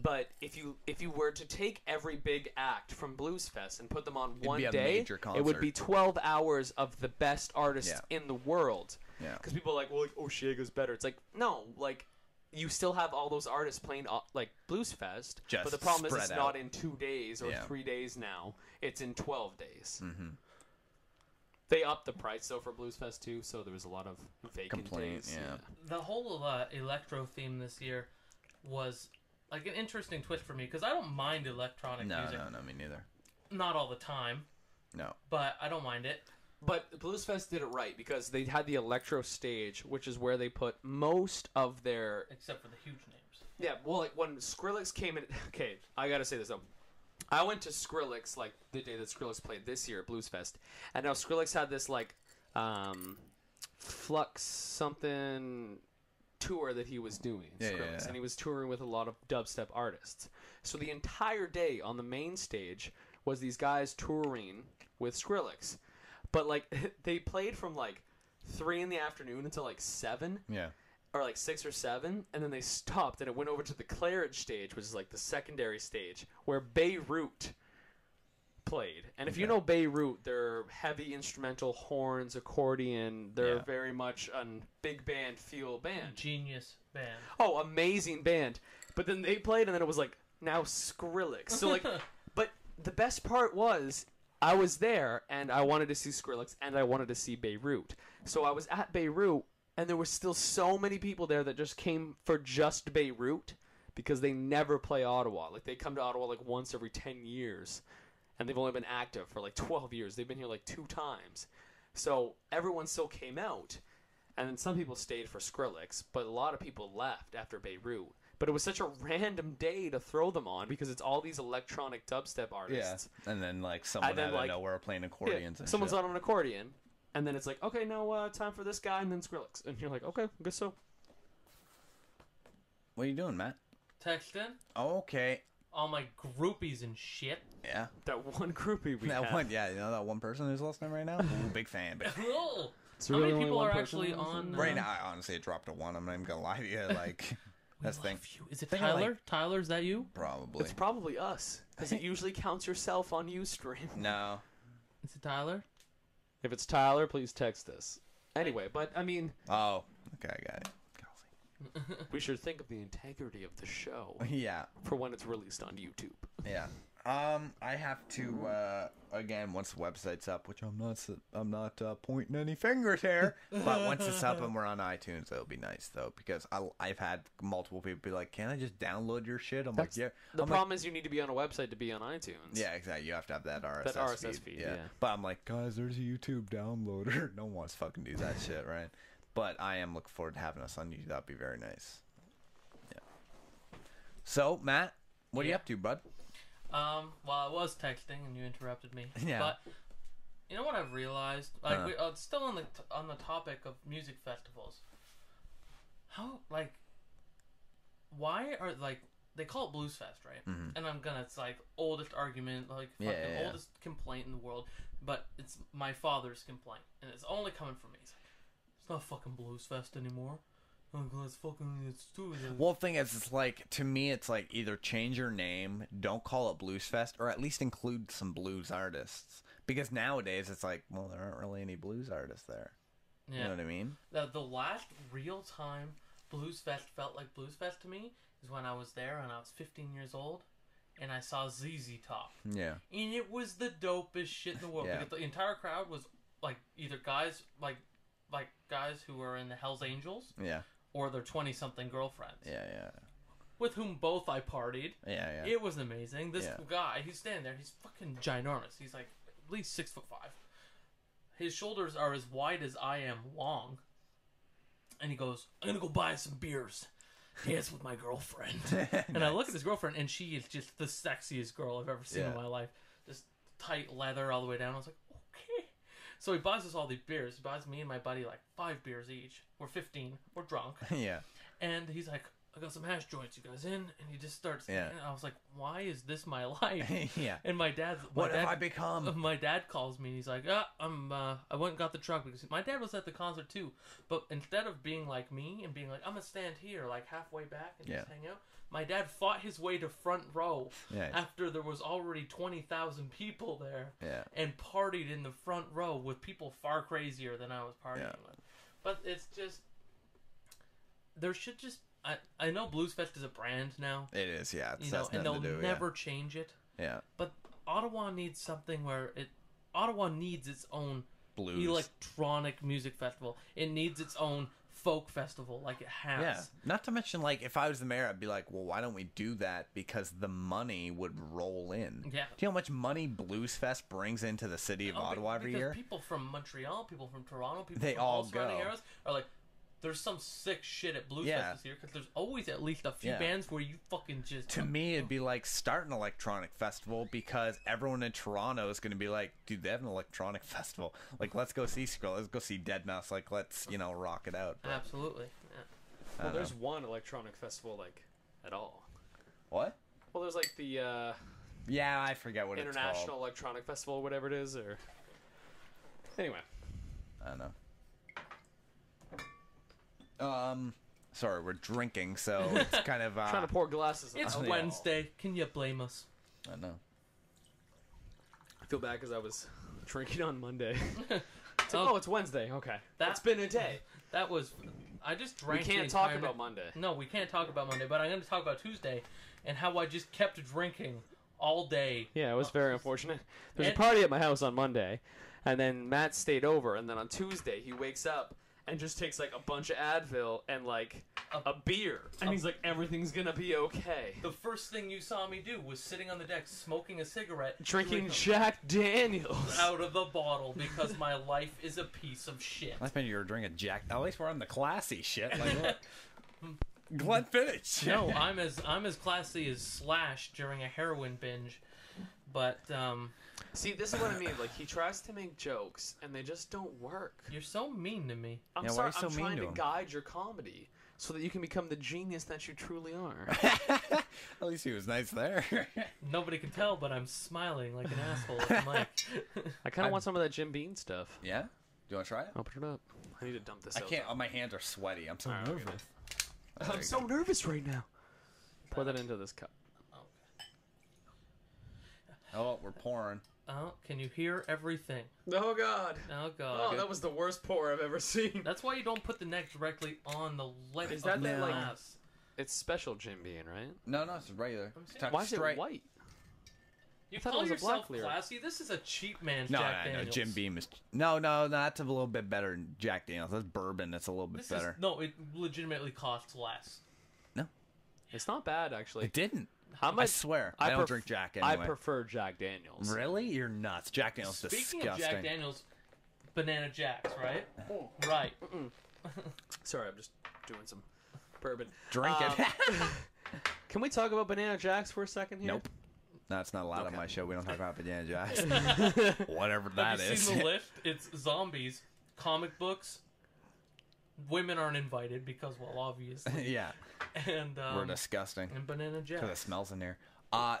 But if you were to take every big act from Blues Fest and put them on one day, it would be 12 hours of the best artists in the world. Yeah. Because people are like, well, like, Oshega's better. It's like, no, like, you still have all those artists playing like Blues Fest, but the problem is it's not in 2 days or 3 days now. It's in 12 days. They upped the price though for Blues Fest too, so there was a lot of vacant days. Yeah. The whole electro theme this year was like an interesting twist for me because I don't mind electronic music. No, me neither. Not all the time. No. But I don't mind it. But Blues Fest did it right because they had the electro stage, which is where they put most of their... Except for the huge names. Yeah, well, like when Skrillex came in... Okay, I gotta say this though. I went to Skrillex, like, the day that Skrillex played this year at Blues Fest. And now Skrillex had this, like, Flux something tour that he was doing, Skrillex. And he was touring with a lot of dubstep artists. So the entire day on the main stage was these guys touring with Skrillex. But, like, they played from, like, 3 in the afternoon until, like, 7. Yeah. Or, like, 6 or 7. And then they stopped, and it went over to the Claridge stage, which is, like, the secondary stage, where Beirut played. And if you know Beirut, they're heavy instrumental, horns, accordion. They're very much a big band feel band. Genius band. Oh, amazing band. But then they played, and then it was like, now Skrillex. So like, but the best part was, I was there, and I wanted to see Skrillex, and I wanted to see Beirut. So I was at Beirut, and there were still so many people there that just came for just Beirut, because they never play Ottawa. Like, they come to Ottawa like once every 10 years, and they've only been active for like 12 years. They've been here like 2 times. So everyone still came out, and then some people stayed for Skrillex, but a lot of people left after Beirut. But it was such a random day to throw them on because it's all these electronic dubstep artists. Yeah, and then like someone out of nowhere playing accordions. And someone's shit. on an accordion, and then it's like, okay, no, time for this guy, and then Skrillex, and you're like, okay, I guess so. What are you doing, Matt? Texting. Oh, okay. All my groupies and shit. Yeah. That one groupie we that have. one, yeah, you know that one person who's listening right now? Ooh, big fan. Big fan. How many people are actually on? Right now, honestly, it dropped to 1. I'm not even gonna lie to you. Like, that's the thing. Is it Tyler? Like, Tyler, is that you? Probably. It's probably us, because it usually counts yourself on uStream. No. Is it Tyler? If it's Tyler, please text us. Anyway, but I mean, Oh, okay, I got it. we should think of the integrity of the show Yeah. for when it's released on YouTube. Yeah. I have to again once the website's up, which I'm not pointing any fingers here, but once it's up and we're on iTunes, it'll be nice though because I've had multiple people be like, "Can I just download your shit?" I'm like, "Yeah." The problem is you need to be on a website to be on iTunes. Yeah, exactly. You have to have that RSS feed. Yeah. But I'm like, guys, there's a YouTube downloader. No one wants to fucking do that shit, right? But I am looking forward to having us on YouTube. That'd be very nice. Yeah. So, Matt, what are you up to, bud? Well, I was texting and you interrupted me. Yeah. But you know what I've realized? Like, still on the topic of music festivals. How why are they call it Blues Fest, right? Mm-hmm. And it's like oldest argument, like fucking oldest complaint in the world. But it's my father's complaint, and it's only coming from me. He's like, it's not fucking Blues Fest anymore. It's too. Well, the thing is, it's like, to me, it's like either change your name, don't call it Blues Fest, or at least include some blues artists. Because nowadays, it's like, well, there aren't really any blues artists there. Yeah. You know what I mean? The last real time Blues Fest felt like Blues Fest to me is when I was there and I was 15 years old, and I saw ZZ Top. Yeah. And it was the dopest shit in the world. Because the entire crowd was like either guys, like guys who were in the Hells Angels. Yeah. Or their 20-something girlfriends. Yeah, yeah. With whom both I partied. Yeah, yeah. It was amazing. This guy, he's standing there. He's fucking ginormous. He's like at least 6'5". His shoulders are as wide as I am long. And he goes, "I'm gonna go buy some beers. Dance with my girlfriend." And nice. I look at his girlfriend, and she is just the sexiest girl I've ever seen in my life. Just tight leather all the way down. I was like, okay. So he buys us all these beers. He buys me and my buddy like 5 beers each. We're 15. We're drunk. Yeah. And he's like, "I got some hash joints. You guys in?" And he just starts. Yeah. And I was like, "Why is this my life?" Yeah. And my dad. What have I become? My dad calls me and he's like, I went and got the truck because my dad was at the concert too. But instead of being like me and being like, "I'm gonna stand here like halfway back and just hang out," my dad fought his way to front row after there was already 20,000 people there and partied in the front row with people far crazier than I was partying with. But it's just, there should just, I know Blues Fest is a brand now. It is, yeah. You know, and they'll never change it. Yeah. But Ottawa needs something where Ottawa needs its own blues electronic music festival. It needs its own folk festival like it has. Yeah. Not to mention, like, if I was the mayor, I'd be like, well, why don't we do that? Because the money would roll in. Yeah. Do you know how much money Blues Fest brings into the city of Ottawa every year? People from Montreal, people from Toronto, people they from all all surrounding go. areas are like, there's some sick shit at Blues Fest this year because there's always at least a few bands where you fucking just... To me, it'd be like start an electronic festival because everyone in Toronto is going to be like, dude, they have an electronic festival. Like, let's go see Skrull. Let's go see Deadmau5. Like, let's, rock it out. But, absolutely. Yeah. Well, there's one electronic festival, like, at all. What? Well, there's, like, the... yeah, I forget what it's called. International Electronic Festival, or whatever it is, or... Anyway. I don't know. Sorry, we're drinking, so it's kind of trying to pour glasses. It's Wednesday. Can you blame us? I know. I feel bad because I was drinking on Monday. Oh, it's Wednesday. Okay. That's It's been a day. That was... I just drank... We can't talk about Monday. No, we can't talk about Monday, but I'm going to talk about Tuesday and how I just kept drinking all day. Yeah, it was very unfortunate. There was a party at my house on Monday, and then Matt stayed over, and then on Tuesday he wakes up and just takes like a bunch of Advil and like a beer, and he's like, everything's gonna be okay. The first thing you saw me do was sitting on the deck smoking a cigarette, Drinking Jack Daniels out of the bottle because my life is a piece of shit. I think you were drinking Jack. At least we're on the classy shit. Like, Glenfiddich. No, I'm as classy as Slash during a heroin binge, but See, this is what I mean. Like, he tries to make jokes, and they just don't work. you're so mean to me. I'm Yeah, why sorry. are you so I'm mean trying to to him? guide your comedy so that you can become the genius that you truly are. At least he was nice there. Nobody can tell, but I'm smiling like an asshole at the mic. I kind of want some of that Jim Beam stuff. Yeah? Do you want to try it? Open it up. I need to dump this I out. can't. Oh, my hands are sweaty. I'm so All right, I'll get nervous. I'm so nervous right now. Pour that into this cup. Oh, we're pouring. Oh, can you hear everything? Oh, God. Oh god. Oh, that was the worst pour I've ever seen. That's why you don't put the neck directly on the lid Is of that the that, like- glass. It's special Jim Beam, right? No, it's regular. I'm It's saying- tucked Why is straight. it white? You thought it call was a yourself black lyric. classy? This is a cheap man's No, Jack no, Daniels. Jim Beam is... No, that's a little bit better than Jack Daniels. That's bourbon. That's a little bit This better. is no. It legitimately costs less. No, It's not bad, actually. it didn't. How I much? swear. I don't drink Jack anyway. I prefer Jack Daniels. Really? You're nuts. Jack Daniels is Speaking disgusting. of Jack Daniels, Banana Jacks, right? Right. Sorry, I'm just doing some bourbon. Drink it. Can we talk about Banana Jacks for a second here? Nope. No, it's not allowed on Okay. my show. We don't talk about Banana Jacks. Whatever that Have you is. seen the list? It's zombies, comic books. Women aren't invited because, well, obviously. Yeah. And We're disgusting. and Banana Because it Jacks. smells in here.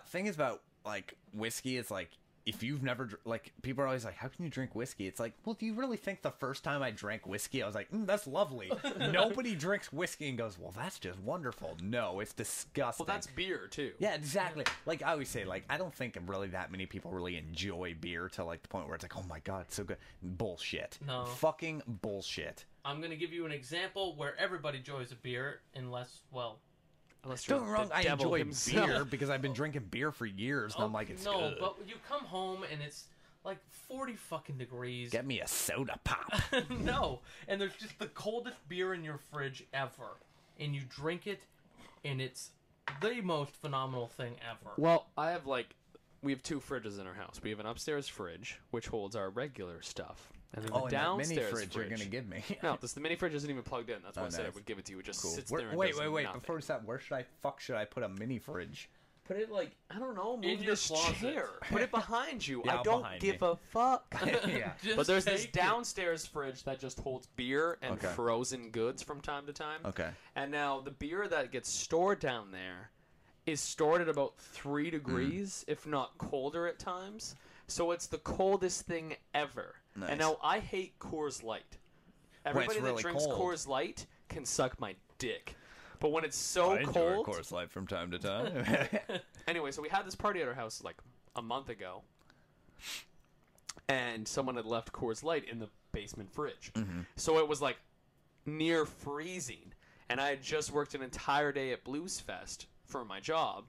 Thing is about, like, whiskey, it's like, if you've never, like, people are always like, how can you drink whiskey? It's like, well, do you really think the first time I drank whiskey, I was like, that's lovely. Nobody drinks whiskey and goes, well, that's just wonderful. No, it's disgusting. Well, that's beer too. Yeah, exactly. Like, I always say, like, I don't think really that many people really enjoy beer to, like, the point where it's like, oh my god, it's so good. Bullshit. No. Fucking bullshit. I'm going to give you an example where everybody enjoys a beer, unless, well... Unless Don't you're get me wrong, the I devil enjoy himself. beer because I've been drinking beer for years, and I'm like, it's no, good. but you come home and it's like 40 fucking degrees. Get me a soda pop. No, and there's just the coldest beer in your fridge ever, and you drink it, and it's the most phenomenal thing ever. Well, we have two fridges in our house. We have an upstairs fridge, which holds our regular stuff. And then Oh, the and that downstairs mini fridge you're gonna give me. No, the mini fridge isn't even plugged in. That's why Oh, I said I nice. would give it to you. It just Cool. sits Where- there and wait. does nothing. Before that, where should I put a mini fridge? Put it like, I don't know, In move your this closet. chair. Put it behind you. Yeah, I don't behind give me. a fuck. Yeah. Just But there's this take it. downstairs fridge that just holds beer and Okay. frozen goods from time to time. Okay. And now the beer that gets stored down there is stored at about 3 degrees, if not colder at times. So it's the coldest thing ever. Nice. And now I hate Coors Light. Everybody that really drinks cold. Coors Light can suck my dick. But when it's so I enjoy cold, Coors Light from time to time. anyway, so we had this party at our house like a month ago, and someone had left Coors Light in the basement fridge. So it was like near freezing, and I had just worked an entire day at Blues Fest for my job,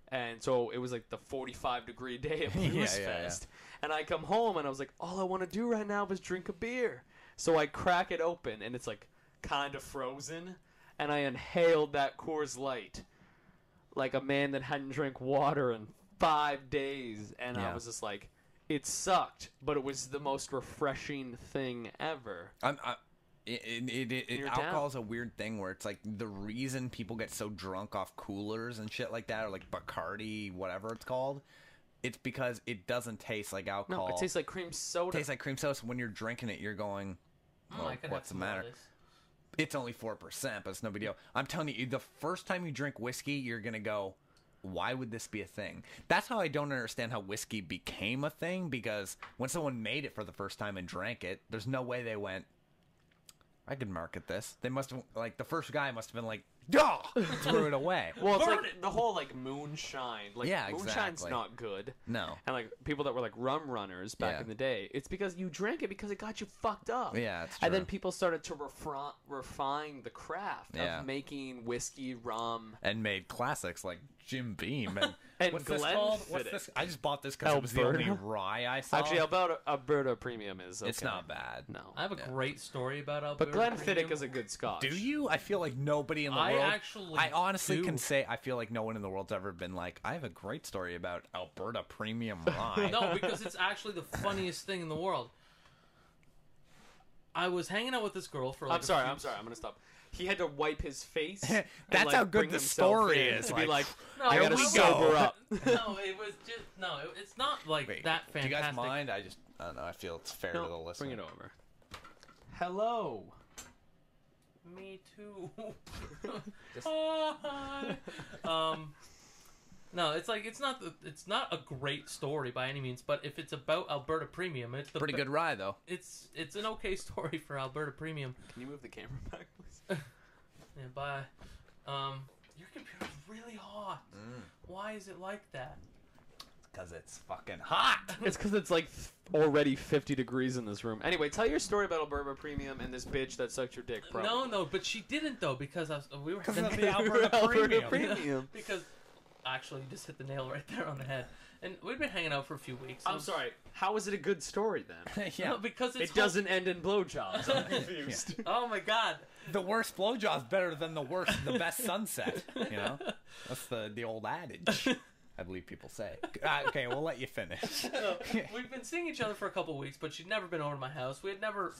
and so it was like the 45-degree day at Blues Yeah. Fest. And I come home, and I was like, all I want to do right now is drink a beer. So I crack it open, and it's like kind of frozen, and I inhaled that Coors Light like a man that hadn't drank water in 5 days, and I Yeah. was just like, it sucked, but it was the most refreshing thing ever. Alcohol down. is a weird thing where it's like the reason people get so drunk off coolers and shit like that, or like Bacardi, whatever it's called, it's because it doesn't taste like alcohol. No, it tastes like cream soda. It tastes like cream soda. So when you're drinking it, you're going, well, I could have what's the some more of matter? this. It's only 4%, but it's no big deal. I'm telling you, the first time you drink whiskey, you're gonna go, why would this be a thing? That's how I don't understand how whiskey became a thing, because when someone made it for the first time and drank it, there's no way they went, I could market this. They must have, like, the first guy must have been like, duh, threw it away. Well, it's like the whole like moonshine. Like moonshine's exactly. not good. No. And like people that were like rum runners back in the day, it's because you drank it because it got you fucked up. Yeah, it's true. And then people started to refine the craft of making whiskey, rum, and made classics like Jim Beam and what's this called? What's this? I just bought this because it was the only rye I saw. Actually, Alberta Premium is okay. It's not bad. No. I have a great story about Alberta. But Glenfiddich is a good scotch. Do you? I feel like nobody in the world. I honestly can say I feel like no one in the world's ever been like, I have a great story about Alberta Premium rye. No, because it's actually the funniest thing in the world. I was hanging out with this girl for like I'm sorry, I'm gonna stop. He had to wipe his face. That's like, how good the story is. To be like, no, I gotta sober up. No, it was just it's not like that fantastic. Do you guys mind? I don't know. I feel it's fair to the listener. Bring it over. Hello. Me too. No, it's like it's not a great story by any means, but if it's about Alberta Premium, it's pretty good rye though. It's an okay story for Alberta Premium. Can you move the camera back, please? Yeah, bye. Your computer's really hot. Why is it like that? Because it's fucking hot. It's because it's like already 50 degrees in this room. Anyway, tell your story about Alberta Premium and this bitch that sucked your dick. Probably. No, but she didn't though because we were because of the Alberta Premium. Because actually, you just hit the nail right there on the head. And we've been hanging out for a few weeks. I'm sorry. How is it a good story then? Yeah, no, because it doesn't end in blowjobs. I'm confused. Oh my god. The worst blowjob's better than the best sunset. You know, that's the old adage. I believe people say. Okay, we'll let you finish. We've been seeing each other for a couple of weeks, but she'd never been over to my house. We had never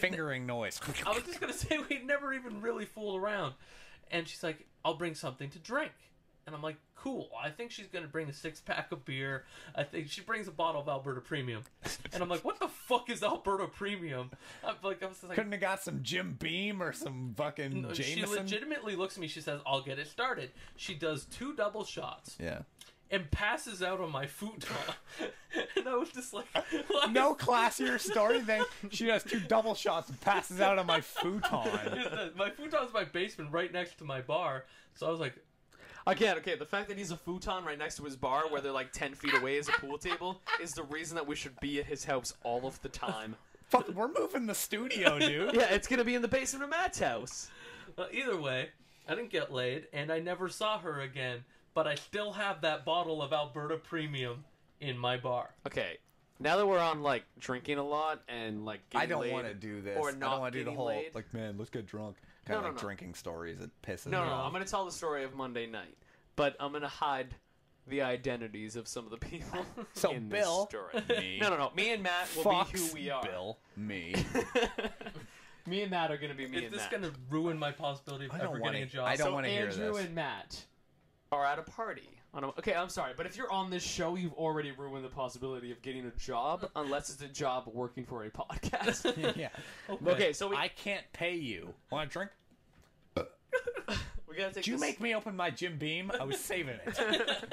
fingering noise. I was just gonna say we'd never even really fooled around. And she's like, I'll bring something to drink. And I'm like, cool. I think she's going to bring a 6-pack of beer. I think she brings a bottle of Alberta Premium. And I'm like, what the fuck is Alberta Premium? I was like, couldn't have got some Jim Beam or some fucking Jameson? She legitimately looks at me. She says, I'll get it started. She does 2 double shots. Yeah. And passes out on my futon. And I was just like... No classier story than she does 2 double shots and passes out on my futon. My futon's my basement right next to my bar. So I was like... Again, okay, the fact that he's a futon right next to his bar where they're like 10 feet away is a pool table is the reason that we should be at his house all of the time. Fuck, we're moving the studio, dude. Yeah, it's going to be in the basement of Matt's house. Either way, I didn't get laid, and I never saw her again. But I still have that bottle of Alberta Premium in my bar. Okay, now that we're on like drinking a lot and like getting I don't want to do this. Or not I don't want to do the whole laid. like, man, let's get drunk. Kind of drinking stories. It pisses me off. I'm going to tell the story of Monday night, but I'm going to hide the identities of some of the people so in Bill, this story. Me, no. Me and Matt will be who we are. Bill, me. Me and Matt are going to be me and Matt. Is this going to ruin my possibility of ever getting a job? I don't want to hear this. Andrew and Matt are at a party. Okay, I'm sorry, but if you're on this show, you've already ruined the possibility of getting a job, unless it's a job working for a podcast. Yeah. Okay, so I can't pay you. Want a drink? We gotta take. Did you make me open my Jim Beam? I was saving it.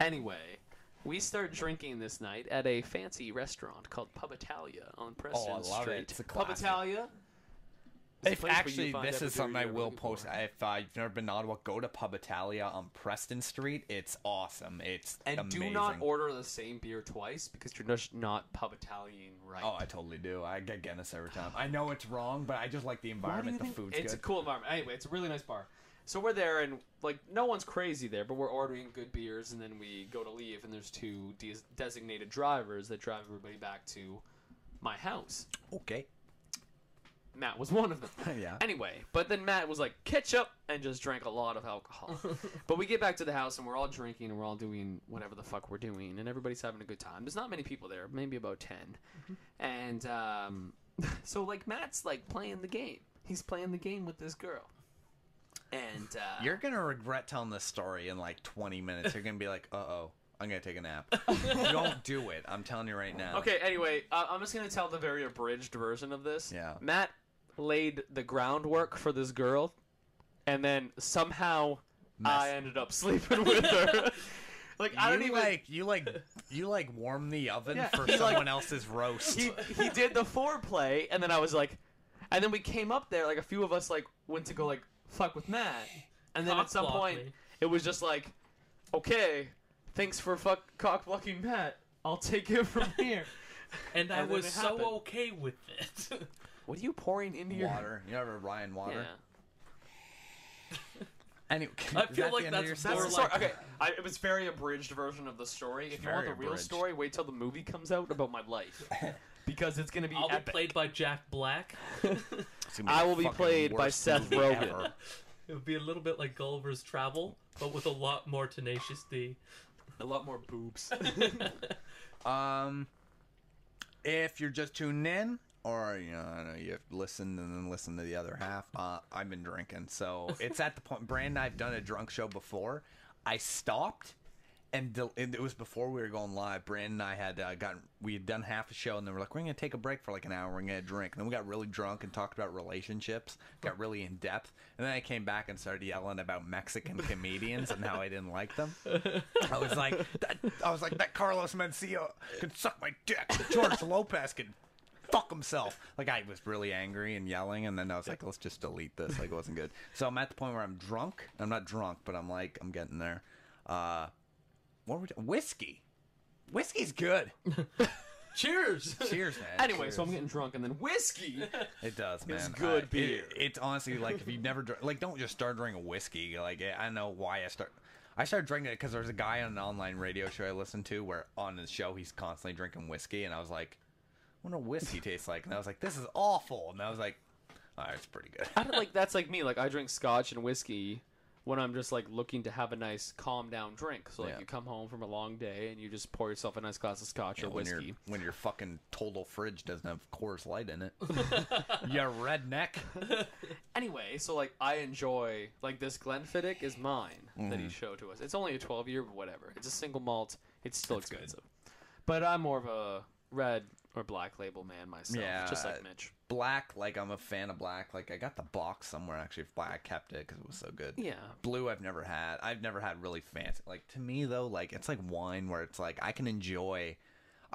Anyway, we start drinking this night at a fancy restaurant called Pub Italia on Preston Street. Street. It's a Pub classic. Italia. If actually, this is something I will post. If you've never been to Ottawa, go to Pub Italia on Preston Street. It's awesome. It's amazing. Do not order the same beer twice because you're just not Pub Italian right. Oh, I totally do. I get Guinness every time. I know it's wrong, but I just like the environment. The food's good. It's a cool environment. Anyway, it's a really nice bar. So we're there, and like no one's crazy there, but we're ordering good beers, and then we go to leave, and there's 2 designated drivers that drive everybody back to my house. Okay. Matt was one of them. Yeah. Anyway, but then Matt was like, ketchup, and just drank a lot of alcohol. But we get back to the house, and we're all drinking, and we're all doing whatever the fuck we're doing, and everybody's having a good time. There's not many people there, maybe about 10. And so, like, Matt's, like, playing the game. He's playing the game with this girl. And you're going to regret telling this story in, like, 20 minutes. You're going to be like, uh-oh. I'm going to take a nap. Don't do it. I'm telling you right now. Okay, anyway, I'm just going to tell the very abridged version of this. Yeah. Matt laid the groundwork for this girl, and then somehow I ended up sleeping with her. Like I don't even you warm the oven for someone else's roast. He did the foreplay, and then I was like, And then we came up there, like a few of us like went to go like fuck with Matt, and then at some point it was just like, okay, thanks for cock blocking Matt. I'll take it from here. And I was so okay with it. What are you pouring into your water? You ever Ryan water? Yeah. Anyway, I feel like that's the story. Okay, it was very abridged version of the story. If you want the real story, wait till the movie comes out about my life. Because it's going to be I'll epic. be played by Jack Black. I will be played by Seth Rogen. It would be a little bit like Gulliver's Travel, but with a lot more Tenacious D. A lot more boobs. If you're just tuning in, or you know you have to listen and then listen to the other half, I've been drinking, so it's at the point. Brandon and I've done a drunk show before. I stopped, and it was before we were going live. Brandon and I had we had done half a show, and then we're like, we're gonna take a break for like an hour. We're gonna drink, and then we got really drunk and talked about relationships, got really in depth, and then I came back and started yelling about Mexican comedians and how I didn't like them. I was like, that Carlos Mencia can suck my dick. George Lopez can fuck himself. Like, I was really angry and yelling, and then I was like, let's just delete this. Like, it wasn't good. So I'm at the point where I'm drunk. I'm not drunk, but I'm getting there. What were we doing? Whiskey. Whiskey's good. Cheers. Cheers, man. Anyway, Cheers. so I'm getting drunk, and then whiskey. It does, man. It's good beer. It's honestly like, if you've never like, don't just start drinking whiskey. Like, I don't know why I started drinking it because there's a guy on an online radio show I listen to where on his show he's constantly drinking whiskey, and I was like, I wonder what whiskey tastes like. And I was like, this is awful. And I was like, all right, it's pretty good. That's like me. Like, I drink scotch and whiskey when I'm just like looking to have a nice calm down drink. So like you come home from a long day and you just pour yourself a nice glass of scotch or whiskey. When your fucking total fridge doesn't have Coors Light in it. You redneck. Anyway, so like I enjoy like this Glenfiddich is mine that he showed to us. It's only a 12-year, but whatever. It's a single malt. It's still expensive. Good. But I'm more of a red or black label man myself, just like Mitch. Black, like I'm a fan of black. Like I got the box somewhere actually. If black, I kept it because it was so good. Yeah. Blue, I've never had. I've never had really fancy. Like to me though, like it's like wine where it's like I can enjoy.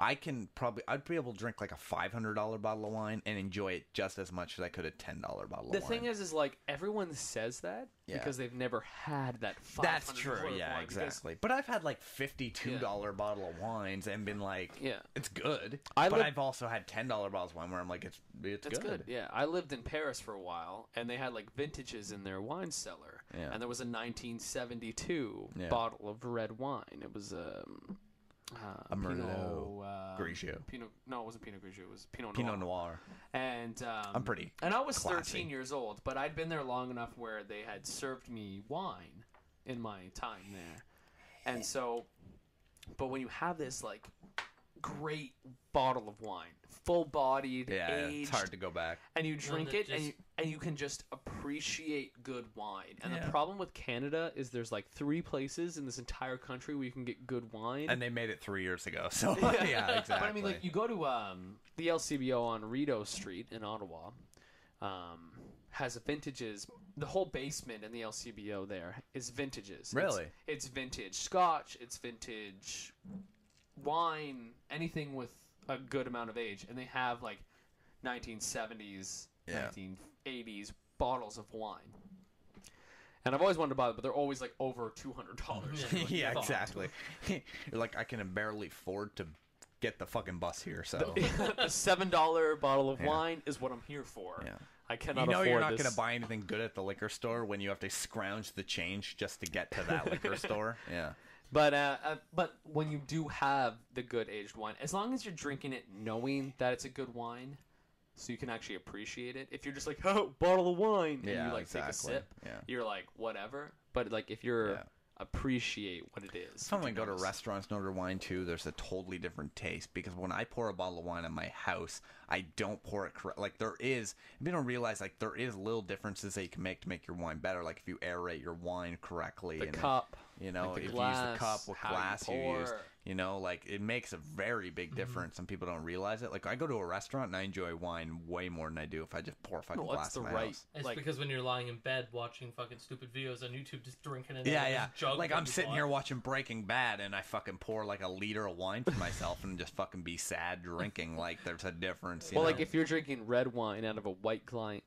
I'd be able to drink like a $500 bottle of wine and enjoy it just as much as I could a $10 bottle of wine. The thing is like everyone says that because they've never had that $500 That's true, yeah, wine exactly. But I've had like $52 bottle of wines and been like, it's good. I've also had $10 bottles of wine where I'm like, it's good. Yeah, I lived in Paris for a while, and they had like vintages in their wine cellar, and there was a 1972 bottle of red wine. It was a Merlot Grigio. No, it wasn't Pinot Grigio. It was Pinot Noir. Pinot Noir. And I'm pretty. And I was classy. 13 years old, but I'd been there long enough where they had served me wine in my time there, and so. But when you have this like great bottle of wine, full-bodied, aged, it's hard to go back. And you drink it, and you can just appreciate good wine. And the problem with Canada is there's like 3 places in this entire country where you can get good wine. And they made it 3 years ago, so yeah, exactly. But I mean, like you go to the LCBO on Rideau Street in Ottawa, has vintages. The whole basement in the LCBO there is vintages. Really? It's vintage scotch. It's vintage wine. Anything with a good amount of age, and they have like 1970s, 1980s bottles of wine. And I've always wanted to buy them, but they're always like over $200. Yeah, exactly. You're like, I can barely afford to get the fucking bus here, so the $7 bottle of wine is what I'm here for. Yeah. I cannot afford you're not this. going to buy anything good at the liquor store when you have to scrounge the change just to get to that liquor store. Yeah. But when you do have the good aged wine, as long as you're drinking it knowing that it's a good wine, so you can actually appreciate it. If you're just like, oh, bottle of wine, and you like take a sip, you're like, whatever. But like if you're appreciate what it is. Some when I go to restaurants and order wine too, there's a totally different taste because when I pour a bottle of wine in my house, I don't pour it correct. Like you don't realize like there is little differences that you can make to make your wine better. Like if you aerate your wine correctly, the cup. You know, Like if glass, you use the cup, what how glass you you use. pour. You know, like, it makes a very big difference, and people don't realize it. Like, I go to a restaurant, and I enjoy wine way more than I do if I just pour a fucking glass in my house. It's like, because when you're lying in bed watching fucking stupid videos on YouTube, just drinking it. Yeah. Jug Like, that I'm you sitting bought. here watching Breaking Bad, and I fucking pour, like, a liter of wine for myself and just fucking be sad drinking. Like, there's a difference, you well, know? like if you're drinking red wine out of a white wine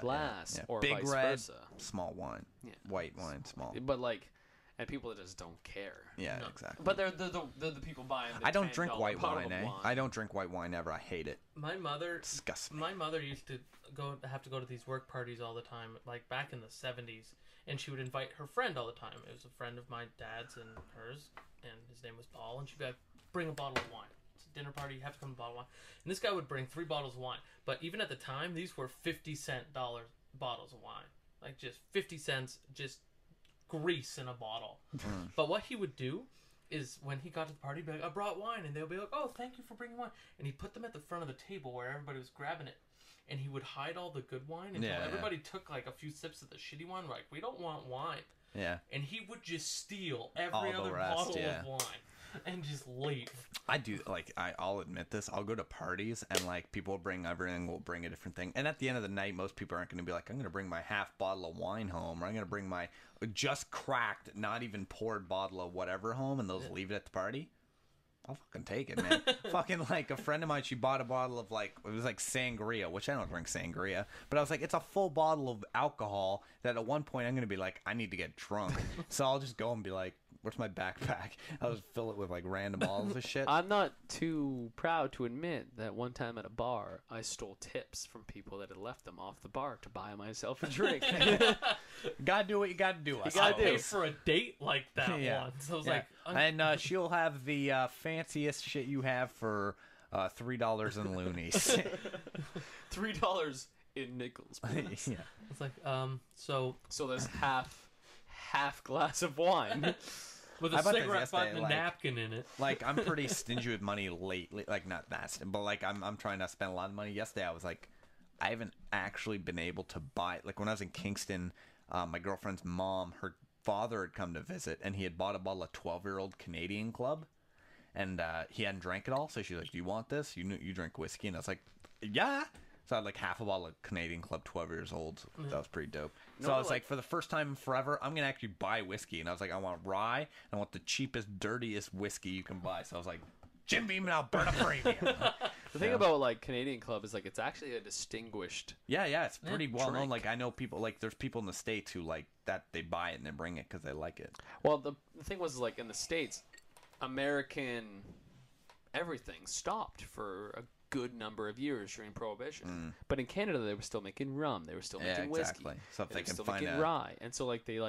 glass, or Big vice red, versa. small wine. Yeah. White wine, small. But like, and people that just don't care. Yeah, No. exactly. But they're the people buying. The I don't drink $10 white bottle wine, of eh? I don't drink white wine ever. I hate it. My mother Disgusts me. My mother used to have to go to these work parties all the time, like back in the 70s, and she would invite her friend all the time. It was a friend of my dad's and hers, and his name was Paul, and she'd be like, bring a bottle of wine. It's a dinner party, you have to come with a bottle of wine. And this guy would bring 3 bottles of wine, but even at the time, these were 50-cent bottles of wine. Like, just 50 cents, just grease in a bottle. But what he would do is when he got to the party, he'd be like, I brought wine, and they'll be like, oh, thank you for bringing wine. And he put them at the front of the table where everybody was grabbing it. And he would hide all the good wine until everybody took like a few sips of the shitty wine. We're like, we don't want wine. Yeah. And he would just steal every All the other rest, bottle yeah. of wine and just leave. I do, like, I'll admit this. I'll go to parties, and, like, people will bring everything, will bring a different thing. And at the end of the night, most people aren't going to be like, I'm going to bring my half bottle of wine home, or I'm going to bring my just cracked, not even poured bottle of whatever home, and those leave it at the party. I'll fucking take it, man. Fucking, like, a friend of mine, she bought a bottle of, like, it was like sangria, which I don't drink sangria, but I was like, it's a full bottle of alcohol that at one point I'm going to be like, I need to get drunk. So I'll just go and be like, where's my backpack? I'll just fill it with, like, random bottles of shit. I'm not too proud to admit that one time at a bar, I stole tips from people that had left them off the bar to buy myself a drink. Gotta do what you gotta do. I paid for a date like that once. I was like, and she'll have the fanciest shit you have for $3 in loonies. $3 in nickels, please. Yeah. it's like, so So there's half glass of wine. with I a bought this cigarette butt and yesterday, a like- napkin in it. Like, I'm pretty stingy with money lately. Like, not that, but like, I'm trying not to spend a lot of money. Yesterday, I was like, I haven't actually been able to buy. Like, when I was in Kingston, my girlfriend's mom, her father had come to visit, and he had bought a bottle of 12-year-old Canadian Club, and he hadn't drank it all. So she's like, "Do you want this? You drink whiskey?" And I was like, "Yeah." So I had like half a bottle of Canadian Club, 12 years old. That was pretty dope. So I was like, for the first time in forever, I'm going to actually buy whiskey. And I was like, I want rye. And I want the cheapest, dirtiest whiskey you can buy. So I was like, Jim Beam and Alberta Premium. The thing about like Canadian Club is like it's actually a distinguished. Yeah, it's pretty well known. Drink. Like, I know people, like, there's people in the States who, like, that they buy it and they bring it because they like it. Well, the thing was like in the States, American everything stopped for a good number of years during Prohibition. But in Canada, they were still making rum. They were still making whiskey. So if They they were can still find making a... rye, and so like they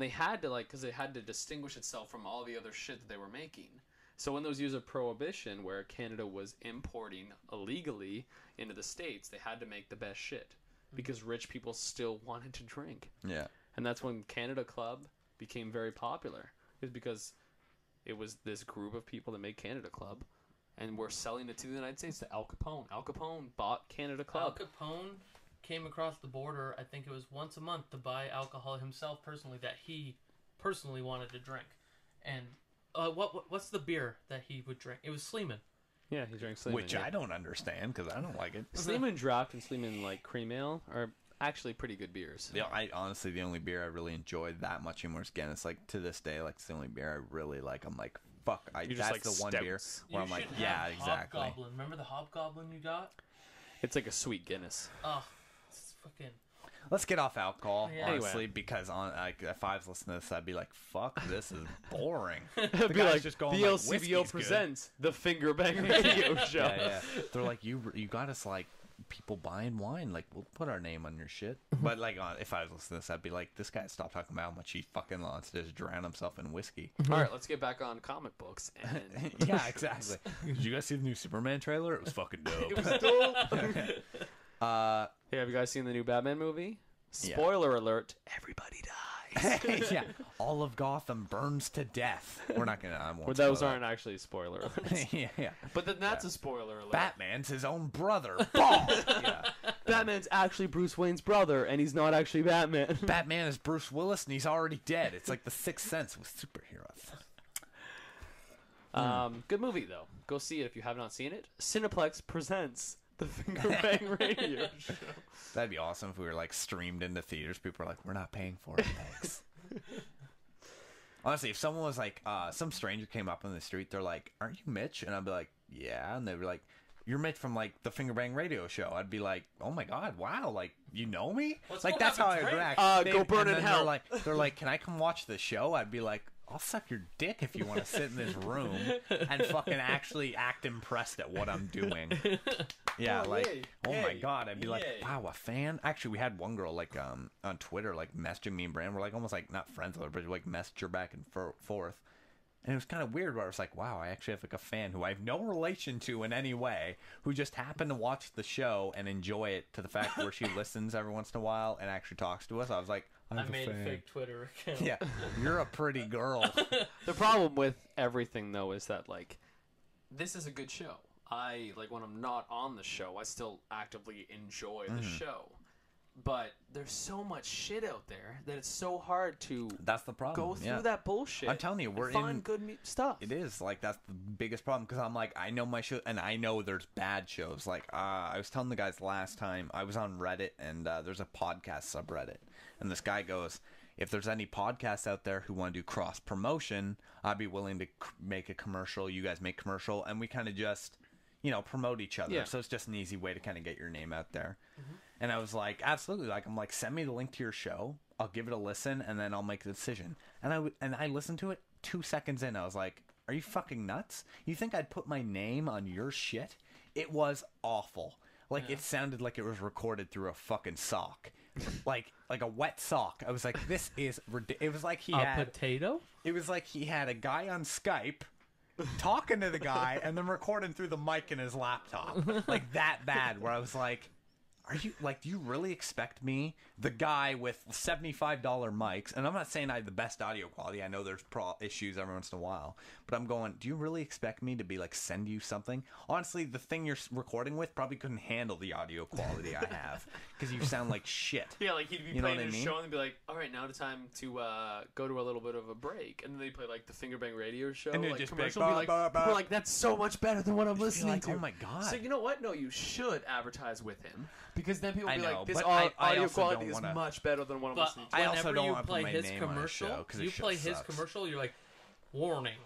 had to because they had to distinguish itself from all the other shit that they were making. So in those years of Prohibition, where Canada was importing illegally into the States, they had to make the best shit because rich people still wanted to drink. Yeah. And that's when Canada Club became very popular. It was because it was this group of people that made Canada Club and were selling it to the United States to Al Capone. Al Capone bought Canada Club. Al Capone came across the border, I think it was once a month, to buy alcohol himself personally that he personally wanted to drink. And what's the beer that he would drink? It was Sleeman. Yeah, he drank Sleeman. Which I don't understand because I don't like it. Sleeman Draft and Sleeman like Cream Ale are actually pretty good beers. Yeah, I honestly, the only beer I really enjoyed that much anymore is Guinness. Like, to this day, like, it's the only beer I really like. I'm like, fuck, You just that's like the one stouts. beer You where I'm like, should yeah, have exactly. Hobgoblin. Remember the Hobgoblin you got? It's like a sweet Guinness. Oh, it's fucking... Let's get off alcohol, Yeah. honestly, Anyway. because if I was listening to this, I'd be like, fuck, this is boring. It'd be guy's like just going the like, LCBO "Whiskey's good." presents the Fingerbang Radio Show. Yeah. They're like, you got us, like, people buying wine. Like, we'll put our name on your shit. But, like, if I was listening to this, I'd be like, this guy stopped talking about how much he fucking wants to just drown himself in whiskey. All right, let's get back on comic books. And Yeah, exactly. Did you guys see the new Superman trailer? It was fucking dope. it was dope. Hey, have you guys seen the new Batman movie? Yeah. Spoiler alert: everybody dies. dies. Yeah, all of Gotham burns to death. We're not gonna. I won't But those spoil aren't actually spoiler alerts. that. Yeah. But then that's a spoiler alert. Batman's his own brother. Ball. Yeah. Batman's actually Bruce Wayne's brother, and he's not actually Batman. Batman is Bruce Willis, and he's already dead. It's like the Sixth Sense with superheroes. Good movie though. Go see it if you have not seen it. Cineplex presents the Fingerbang Radio Show. That'd be awesome if we were like streamed into theaters. People are like, "We're not paying for it, thanks." Honestly, if someone was like, some stranger came up on the street, they're like, "Aren't you Mitch?" And I'd be like, "Yeah," and they'd be like, "You're Mitch from like the Fingerbang Radio Show." I'd be like, "Oh my god, wow! Like you know me?" Let's like go that's have how a I drink. react. Go burn And in then hell. They're like, "Can I come watch the show?" I'd be like, "I'll suck your dick if you want to sit in this room and fucking actually act impressed at what I'm doing." Yeah, Oh, like, yay, oh my yay, god, I'd be like, yay. "Wow, a fan." Actually, we had one girl like on Twitter like messaging me and Brandon. We're like almost like not friends with her, but like messaged her back and forth. And it was kind of weird where I was like, wow, I actually have like a fan who I have no relation to in any way, who just happened to watch the show and enjoy it to the fact where she listens every once in a while and actually talks to us. I was like, I made a fake Twitter account. Yeah, you're a pretty girl. The problem with everything though is that like This is a good show. I like when I'm not on the show, I still actively enjoy the show. But there's so much shit out there that it's so hard to That's the problem. go through yeah. that bullshit. I'm telling you, we're and find in good stuff. It is like that's the biggest problem because I'm like I know my show and I know there's bad shows. Like I was telling the guys last time I was on Reddit and there's a podcast subreddit and this guy goes, if there's any podcasts out there who want to do cross promotion, I'd be willing to make a commercial. You guys make commercial and we kind of just promote each other. Yeah. So it's just an easy way to kind of get your name out there. And I was like, absolutely. Like I'm like, send me the link to your show. I'll give it a listen and then I'll make a decision. And I listened to it 2 seconds in. I was like, are you fucking nuts? You think I'd put my name on your shit? It was awful. Like it sounded like it was recorded through a fucking sock. like a wet sock. I was like, this is ridiculous. It was like he had potato? It was like he had a guy on Skype talking to the guy and then recording through the mic in his laptop. Like that bad where I was like, are you like, do you really expect me, the guy with $75 mics, and I'm not saying I have the best audio quality, I know there's issues every once in a while, but I'm going, do you really expect me to be like, send you something? Honestly, the thing you're recording with probably couldn't handle the audio quality I have, because you sound like shit. Yeah, like he'd be You know playing what I his mean? show and they'd be like, all right, now it's time to go to a little bit of a break. And then they play like the Fingerbang Radio Show. And it'd like just be like, commercial would be bah, like, bah, people bah. are like, that's so much better than what I'm listening like, to. oh my God. So you know what? No, you should advertise with him. Because then people will I be know, like, this but I audio also quality don't is wanna- much better than what I'm But listening to. I also whenever don't you wanna put play my his name on his commercial, show, 'cause you his play shit his sucks. commercial, you're like, warning,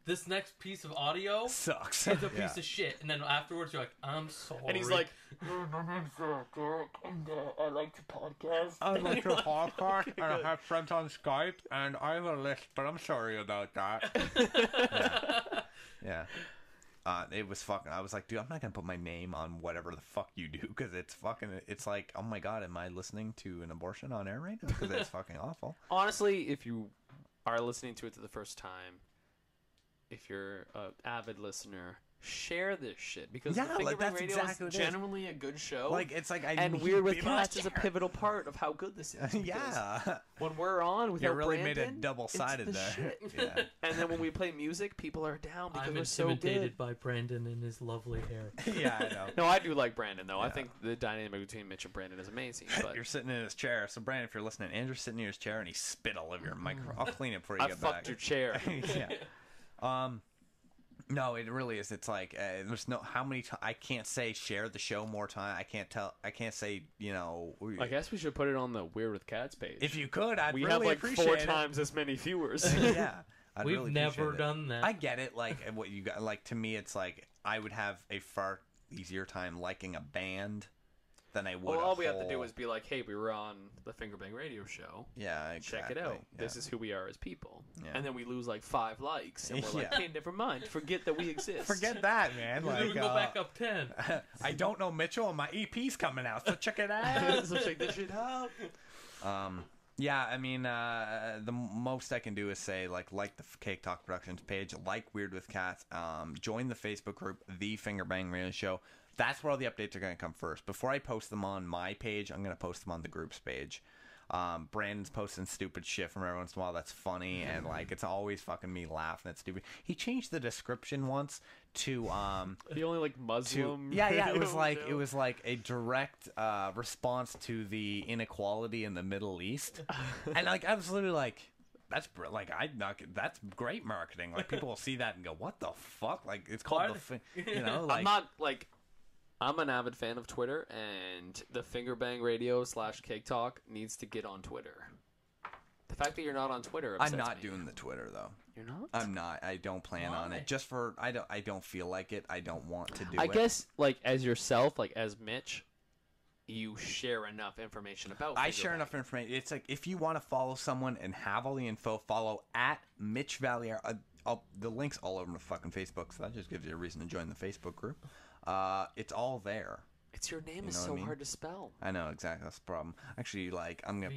this next piece of audio Sucks. is a Yeah. piece of shit. And then afterwards, you're like, I'm sorry. And he's like, My name's Derek, and I like to podcast. I like to podcast, and I have friends on Skype, and I have a list, but I'm sorry about that. Yeah. It was fucking, I was like, dude, I'm not gonna put my name on whatever the fuck you do, because it's fucking, it's like, oh my god, am I listening to an abortion on air right now? Because it's fucking awful. honestly, if you are listening to it for the first time, if you're an avid listener, share this shit because Yeah, the like, Fingerbang that's Radio exactly is what it is. genuinely a good show. Like, it's like, I and need Weird with people to Cats is a share. pivotal part of how good this is. because Yeah. when we're on with You our really Brandon, made it double-sided it's the there. shit. Yeah. And then when we play music, people are down because I'm we're so intimidated good. by Brandon and his lovely hair. Yeah, I know. No, I do like Brandon though. I Yeah. think the dynamic between Mitch and Brandon is amazing. But You're sitting in his chair. So, Brandon, if you're listening, Andrew's sitting in his chair and he spit all over your microphone. I'll clean it before you I get fucked back. your chair. Yeah. No, it really is. It's like there's no how many times I can't say share the show more time. I can't say I guess we should put it on the Weird with Cats page. if you could. I'd we really have like appreciate 4 it. times as many viewers. Yeah, I'd We've really never appreciate it. done that. I get it. Like what you got. Like to me, it's like I would have a far easier time liking a band than I would. Well, a all we have to whole- do is be like, hey, we were on the Fingerbang Radio Show. yeah, exactly. Check it out. Yeah. This is who we are as people. Yeah. And then we lose like 5 likes, and we're like, Yeah. hey, never mind. Forget that we exist. Forget that, man. Then we Like, go back up 10. I don't know Mitchell, and my EP's coming out, so check it out. So check this shit out. Yeah, I mean, the most I can do is say, like the Cake Talk Productions page, like Weird with Cats, join the Facebook group, The Fingerbang Radio Show. That's where all the updates are going to come first. Before I post them on my page, I'm going to post them on the group's page. Brandon's posting stupid shit from every once in a while that's funny, and like it's always fucking me laughing at stupid. He changed the description once to the only like Muslim. Yeah. It was like a direct response to the inequality in the Middle East, and like I was literally like. That's great marketing. Like people will see that and go, "What the fuck?" Like it's called Like, I'm an avid fan of Twitter, and the Fingerbang Radio / Cake Talk needs to get on Twitter. The fact that you're not on Twitter upsets I'm not me. doing the Twitter though. You're not? I'm not. I don't plan on it. Just for I don't feel like it. I don't want to do it. I guess like as yourself, like as Mitch, you share enough information about I share enough information. It's like if you want to follow someone and have all the info, follow at Mitch Valier. The link's all over the fucking Facebook, so that just gives you a reason to join the Facebook group. It's all there. It's your name is so hard to spell. I know, exactly. That's the problem. Actually, like I'm gonna.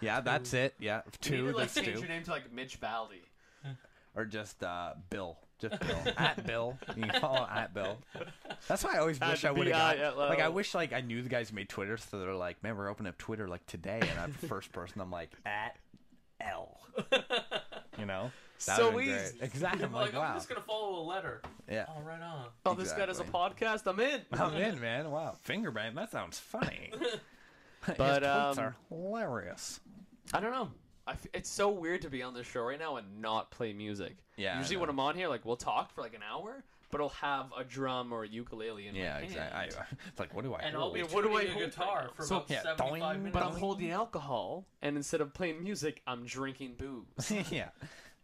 Yeah, that's it. Yeah, You need to that's change two. your name to like Mitch Valley. Or just Bill. Just Bill. At Bill. You can follow at Bill. That's why I always wish I would have got. Like, I wish like I knew the guys who made Twitter, so they're like, man, we're opening up Twitter like today, and I'm the first person. I'm like, at L. You know? So easy. Great. Exactly. I'm like, wow. I'm just gonna follow a letter. Yeah. Oh, right on. Oh, this guy does a podcast. I'm in. I'm in, man. Wow. Fingerbang. That sounds funny. But his quotes are hilarious. I don't know. It's so weird to be on this show right now and not play music. Yeah. Usually when I'm on here, like we'll talk for like an hour, but I'll have a drum or a ukulele in my hand. Exactly. It's like, what do I? And hold? I'll be tuning a guitar for about 75 minutes. But I'm holding alcohol, and instead of playing music, I'm drinking booze. Yeah.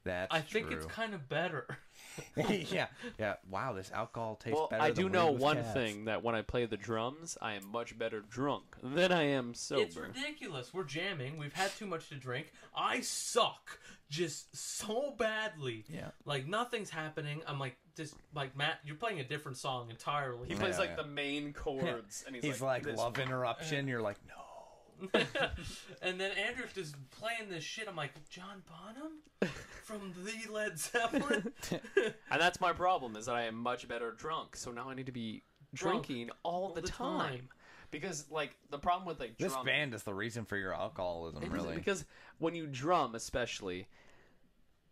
That's I think true. it's kind of better. Yeah. Wow, this alcohol tastes better. I than do weed know with one cats. thing, that when I play the drums, I am much better drunk than I am sober. It's ridiculous. We're jamming. We've had too much to drink. I suck just so badly. Yeah. Like nothing's happening. I'm like Matt, you're playing a different song entirely. He plays like the main chords, and he's like love interruption. You're like, no. And then Andrew's just playing this shit. I'm like, John Bonham from the Led Zeppelin. And that's my problem, is that I am much better drunk. So now I need to be drinking all the time. Because like the problem with like this drumming, band is the reason for your alcoholism, really. Because when you drum, especially,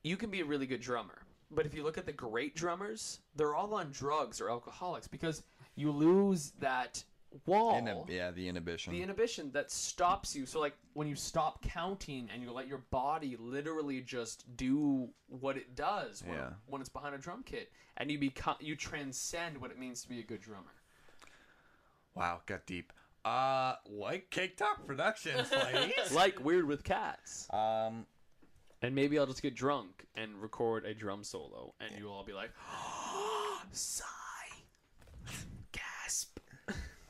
you can be a really good drummer. But if you look at the great drummers, they're all on drugs or alcoholics, because you lose that wall. The inhibition. The inhibition that stops you. So like when you stop counting and you let your body literally just do what it does when it's behind a drum kit, and you transcend what it means to be a good drummer. Wow, got deep. Like Cake Talk Productions, ladies. Like Weird with Cats. And maybe I'll just get drunk and record a drum solo, and you'll all be like, sigh, gasp.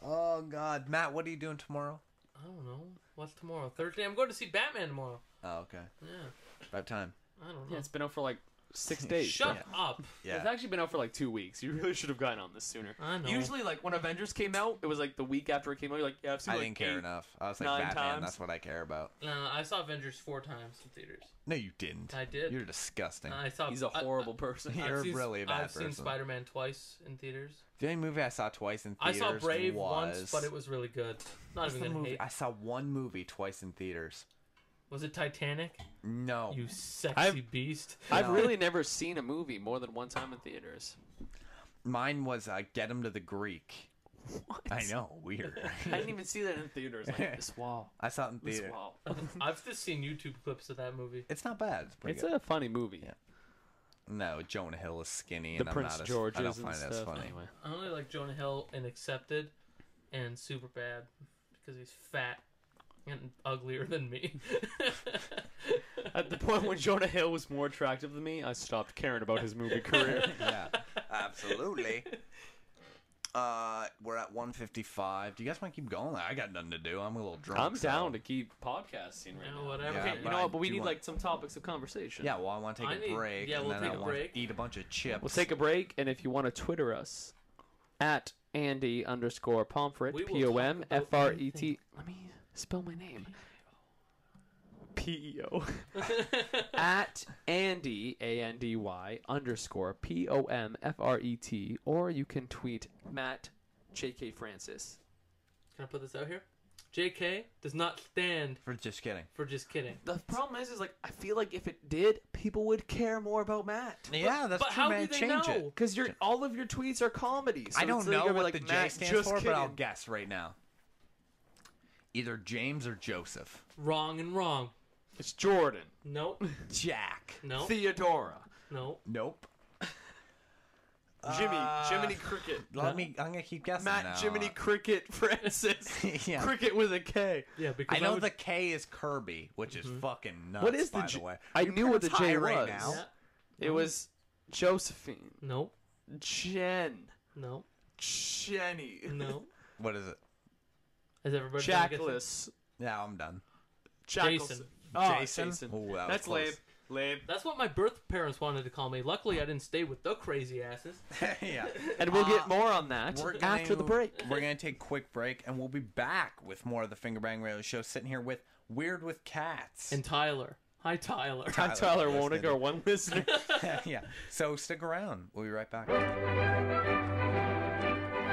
Oh God, Matt, what are you doing tomorrow? I don't know. What's tomorrow? Thursday. I'm going to see Batman tomorrow. Oh, okay. Yeah. About time. I don't know. Yeah, it's been out for like 6 days. Shut up. Yeah. It's actually been out for like 2 weeks. You really should have gotten on this sooner. I know. Usually, like when Avengers came out, it was like the week after it came out. You're like, yeah, I've seen I like didn't care enough. I was like, 9 Batman, times. that's what I care about. I saw Avengers 4 times in theaters. No, you didn't. I did. You're disgusting. He's a horrible person. You're really a bad person. I've seen Spider-Man twice in theaters. The only movie I saw twice in I theaters saw Brave was... once, but it was really good. Not even gonna hate. I saw one movie twice in theaters. Was it Titanic? No. You sexy beast. I've really never seen a movie more than one time in theaters. Mine was Get Him to the Greek. What? I know, weird. I didn't even see that in theaters. Like, this wall. I saw it in This theater. wall. I've just seen YouTube clips of that movie. It's not bad. It's pretty It's good. a funny movie. Yeah. No, Jonah Hill is skinny, The and Prince I'm not Georges I don't and find it as stuff. funny. Anyway. I only like Jonah Hill in Accepted and Superbad because he's fat and uglier than me. At the point when Jonah Hill was more attractive than me, I stopped caring about his movie career. Yeah, absolutely. We're at 1:55. Do you guys want to keep going? I got nothing to do. I'm a little drunk. I'm down to keep podcasting right now. Whatever. Yeah, Okay, you know what? But we do you need want- like some topics of conversation. Yeah, well, I want to take a break. yeah, and we'll then take I a want break. to eat a bunch of chips. We'll take a break, and if you want to Twitter us, at Andy_Pomfret, We will Pomfret. Let me spell my name. PEO. At Andy, ANDY_POMFRET, or you can tweet Matt JK Francis. Can I put this out here? JK does not stand For just kidding. for just kidding. The problem is like I feel like if it did, people would care more about Matt. Yeah, that's but true, how man. do they Change know? it. Because all of your tweets are comedy. So I don't it's like know you're what like, the J Matt, stands just for, but I'll kidding. guess right now. Either James or Joseph. Wrong and wrong. It's Jordan. Nope. Jack. Nope. Theodora. Nope. Nope. Jiminy Cricket. I'm gonna keep guessing Matt, now. Jiminy Cricket, Francis. Yeah. Cricket with a K. Yeah, because I know would- the K is Kirby, which is fucking nuts. What is the by J- the way? I Your knew what the parents J high right was. now. Yeah. It was Josephine. Nope. Jen. Nope. Jenny. No. What is it? Is everybody done guessing? Jackless. Yeah, I'm done. Jason. Oh, Jason? Jason. Ooh, that was That's close. lame. Lame. That's what my birth parents wanted to call me. Luckily, I didn't stay with the crazy asses. Yeah. And we'll get more on that We're after the break. We're going to take a quick break, and we'll be back with more of the Fingerbang Radio Show, sitting here with Weird with Cats. And Tyler. Hi, Tyler. Hi, Tyler listening. Warnick, our one listener. Yeah. So stick around. We'll be right back.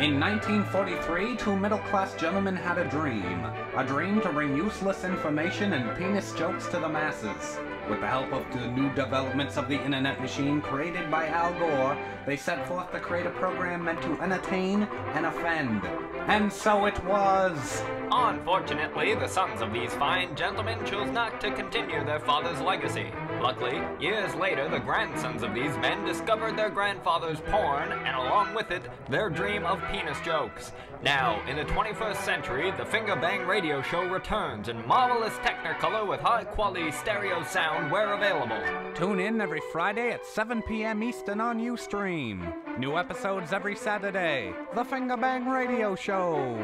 In 1943, two middle-class gentlemen had a dream to bring useless information and penis jokes to the masses. With the help of the new developments of the internet machine created by Al Gore, they set forth to create a program meant to entertain and offend. And so it was. Unfortunately, the sons of these fine gentlemen chose not to continue their father's legacy. Luckily, years later, the grandsons of these men discovered their grandfather's porn, and along with it, their dream of penis jokes. Now, in the 21st century, the Fingerbang Radio Show returns in marvelous Technicolor with high-quality stereo sound where available. Tune in every Friday at 7 p.m. Eastern on uStream. New episodes every Saturday. The Fingerbang Radio Show.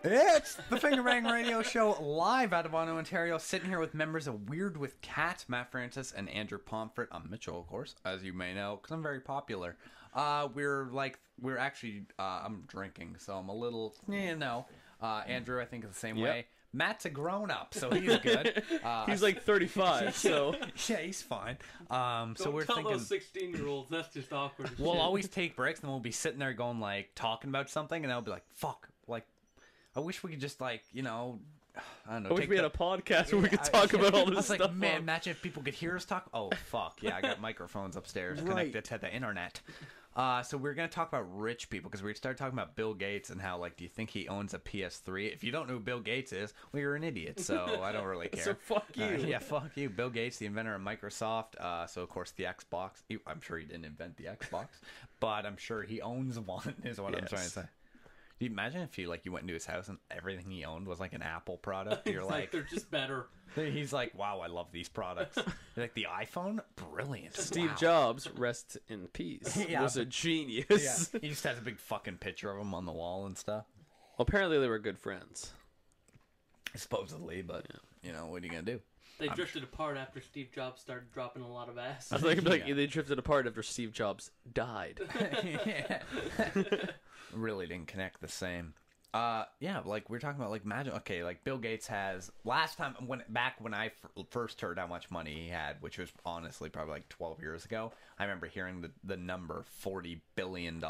It's the Fingerbang Radio Show live out of Ottawa, Ontario, sitting here with members of Weird with Cats, Matt Francis and Andrew Pomfret. I'm Mitchell, of course, as you may know, because I'm very popular. We're actually, I'm drinking, so I'm a little, Andrew, I think, is the same way. Matt's a grown-up, so he's good. He's like 35, so... Yeah, he's fine. Don't so we're tell thinking... those 16-year-olds. That's just awkward as We'll shit. always take breaks, and we'll be sitting there going, like, talking about something, and I'll be like, fuck, like, I wish we could just, like, I don't know. I wish we had a podcast where we could talk about all I this was stuff. like, man, imagine if people could hear us talk. Oh, fuck. Yeah, I got microphones upstairs connected to the internet. So we're going to talk about rich people because we started talking about Bill Gates and how, like, do you think he owns a PS3? If you don't know who Bill Gates is, well, you're an idiot, so I don't really care. So fuck you. Yeah, fuck you. Bill Gates, the inventor of Microsoft. So, of course, the Xbox. I'm sure he didn't invent the Xbox, but I'm sure he owns one is what I'm trying to say. Do you imagine if you went into his house and everything he owned was like an Apple product? You're like, they're just better. he's like, wow, I love these products. You're like, the iPhone, brilliant. Steve Wow. Jobs, rest in peace, was a genius. Yeah, he just has a big fucking picture of him on the wall and stuff. Well, apparently they were good friends. Supposedly, but what are you gonna do? They drifted apart after Steve Jobs started dropping a lot of ass. I was like, they drifted apart after Steve Jobs died. Really didn't connect the same. Like we're talking about, like, imagine, okay, like Bill Gates has, last time, when I first heard how much money he had, which was honestly probably like 12 years ago, I remember hearing the number $40 billion,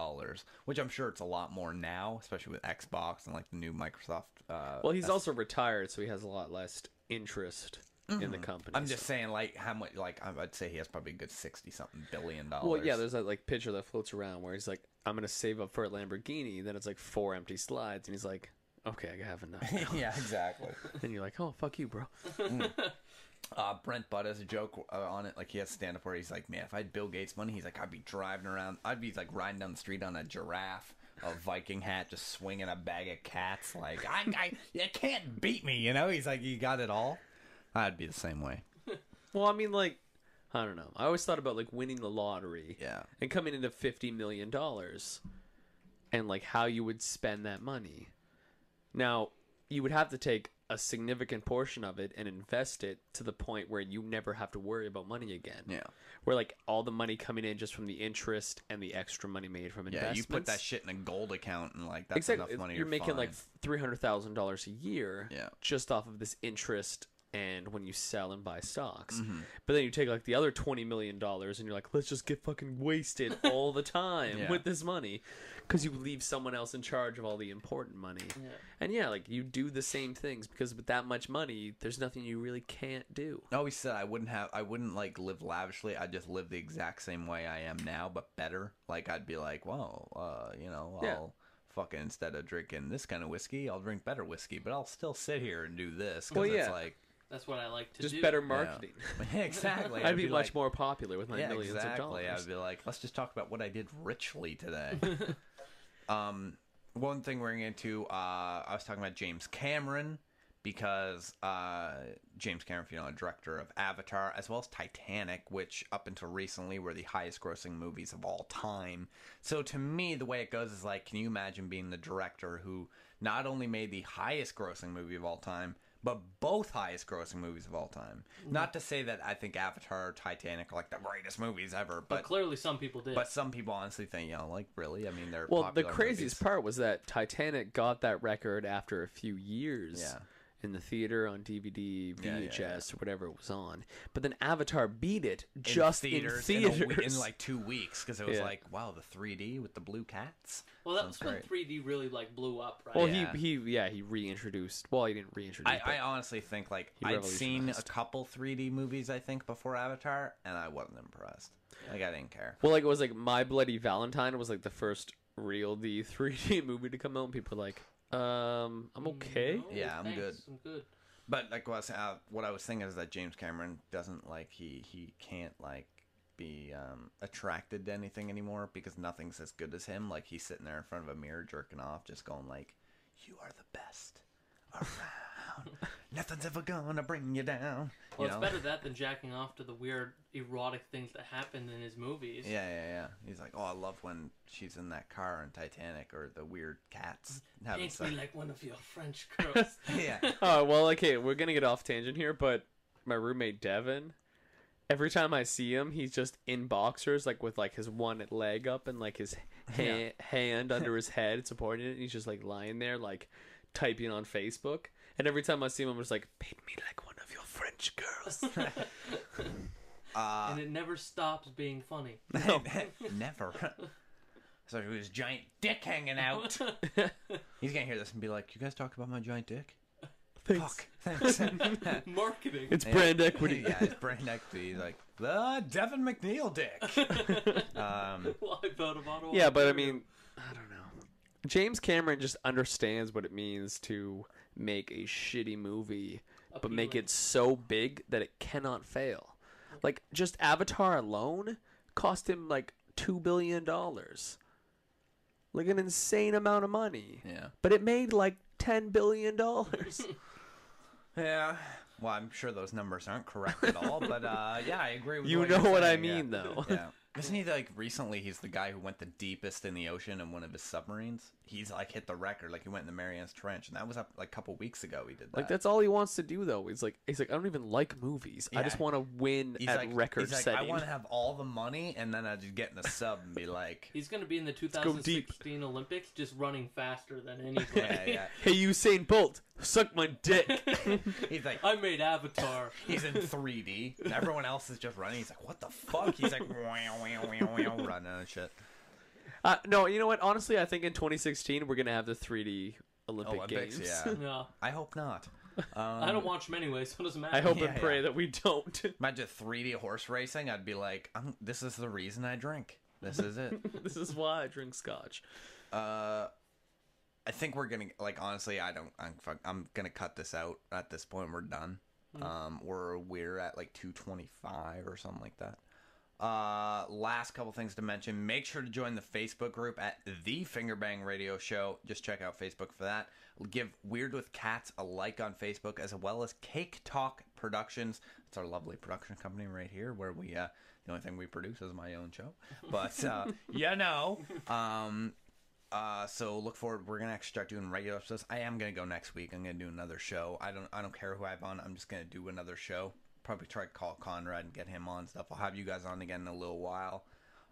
which I'm sure it's a lot more now, especially with Xbox and like the new Microsoft. Well, he's also retired, so he has a lot less interest in the company. I'm just saying, like, how much, like, I'd say he has probably a good 60-something billion dollars. Well, yeah, there's that like picture that floats around where he's like, I'm gonna save up for a Lamborghini. Then it's like 4 empty slides, and he's like, okay, I have enough now. Yeah, exactly. Then you're like, oh, fuck you, bro. Brent Butt has a joke on it. Like, he has stand up where he's like, man, if I had Bill Gates money, he's like, I'd be driving around. I'd be like riding down the street on a giraffe, a Viking hat, just swinging a bag of cats. Like, you can't beat me, He's like, you got it all. I'd be the same way. Well, I mean, like, I don't know. I always thought about like winning the lottery, and coming into $50 million, and like how you would spend that money. Now, you would have to take a significant portion of it and invest it to the point where you never have to worry about money again. Yeah. Where like all the money coming in just from the interest and the extra money made from investments. Yeah, you put that shit in a gold account and like that's enough money. You're making like $300,000 a year, just off of this interest and when you sell and buy stocks. But then you take like the other $20 million and you're like, let's just get fucking wasted all the time with this money, because you leave someone else in charge of all the important money. And like you do the same things, because with that much money, there's nothing you really can't do. I always said I wouldn't like live lavishly. I'd just live the exact same way I am now, but better. Like I'd be like, well, I'll fucking, instead of drinking this kind of whiskey, I'll drink better whiskey, but I'll still sit here and do this, because it's like, that's what I like to just do. better marketing. Yeah. Exactly. I'd be much more popular with my millions exactly. of dollars. I'd be like, let's just talk about what I did richly today. One thing we're going to, I was talking about James Cameron, because James Cameron, if you know, a director of Avatar, as well as Titanic, which up until recently were the highest grossing movies of all time. So to me, the way it goes is like, can you imagine being the director who not only made the highest grossing movie of all time, but both highest grossing movies of all time? Not to say that I think Avatar or Titanic are like the greatest movies ever, but clearly some people did. But some people honestly think, like, really? I mean, they're well, popular the craziest movies. part was that Titanic got that record after a few years in the theater, on DVD, VHS, or whatever it was on. But then Avatar beat it just in theaters. In like 2 weeks, because it was like, wow, the 3D with the blue cats. Well, that was when 3D really like blew up, right? Well, he reintroduced. Well, he didn't reintroduce. I honestly think like I'd seen a couple 3D movies, I think, before Avatar, and I wasn't impressed. Like I didn't care. Well, like it was like My Bloody Valentine was like the first real 3D movie to come out, and people were like, I'm okay. No, yeah, I'm good. But like what I was thinking is that James Cameron doesn't like he can't like be attracted to anything anymore, because nothing's as good as him. Like he's sitting there in front of a mirror jerking off, just going like, "You are the best around. Nothing's ever gonna bring you down." Well, it's better that than jacking off to the weird erotic things that happen in his movies. Yeah. He's like, "Oh, I love when she's in that car in Titanic, or the weird cats having Makes sex." me like one of your French girls. Yeah. Oh, well, okay, we're gonna get off tangent here, but my roommate Devin, every time I see him, he's just in boxers, like with like his one leg up and like his hand under his head supporting it, and he's just like lying there, like typing on Facebook. And every time I see him, I'm just like, "Paint me like one of your French girls." And it never stops being funny. No. Never. So his giant dick hanging out. He's gonna hear this and be like, "You guys talk about my giant dick?" Thanks. Fuck. Thanks. Marketing. It's brand equity. Yeah, it's brand equity. He's like, the Devin McNeil dick. Live out of Ottawa. Yeah, but I mean, I don't know. James Cameron just understands what it means to make a shitty movie, but make it so big that it cannot fail. Like, just Avatar alone cost him like $2 billion. Like an insane amount of money. Yeah. But it made like $10 billion. Yeah. Well, I'm sure those numbers aren't correct at all, but yeah, I agree with You what know you're what I saying, mean, yeah. though. Yeah. Isn't he like recently? He's the guy who went the deepest in the ocean in one of his submarines. He's like hit the record. Like he went in the Marianas Trench, and that was up like a couple weeks ago. He did that. Like that's all he wants to do, though. He's like, I don't even like movies. I just want to win at record setting. I want to have all the money, and then I just get in the sub and be like, he's gonna be in the 2016 Olympics, just running faster than anybody. yeah. Hey, Usain Bolt, suck my dick. He's like, I made Avatar. He's in 3D. And everyone else is just running. He's like, what the fuck? He's like, running and shit. No, you know what? Honestly, I think in 2016 we're gonna have the 3D Olympic Games. Yeah. No. I hope not. I don't watch them anyway, so it doesn't matter. I hope and pray that we don't. Imagine 3D horse racing. I'd be like, this is the reason I drink. This is it. This is why I drink scotch. I think we're gonna honestly. I'm gonna cut this out at this point. We're done. We're at like 2:25 or something like that. Last couple things to mention. Make sure to join the Facebook group at the Fingerbang Radio Show. Just check out Facebook for that. Give Weird with Cats a like on Facebook, as well as Cake Talk Productions. It's our lovely production company right here, where we the only thing we produce is my own show. But so look forward. We're gonna actually start doing regular episodes. I am gonna go next week. I'm gonna do another show. I don't care who I have on. I'm just gonna do another show. Probably try to call Conrad and get him on stuff. I'll have you guys on again in a little while.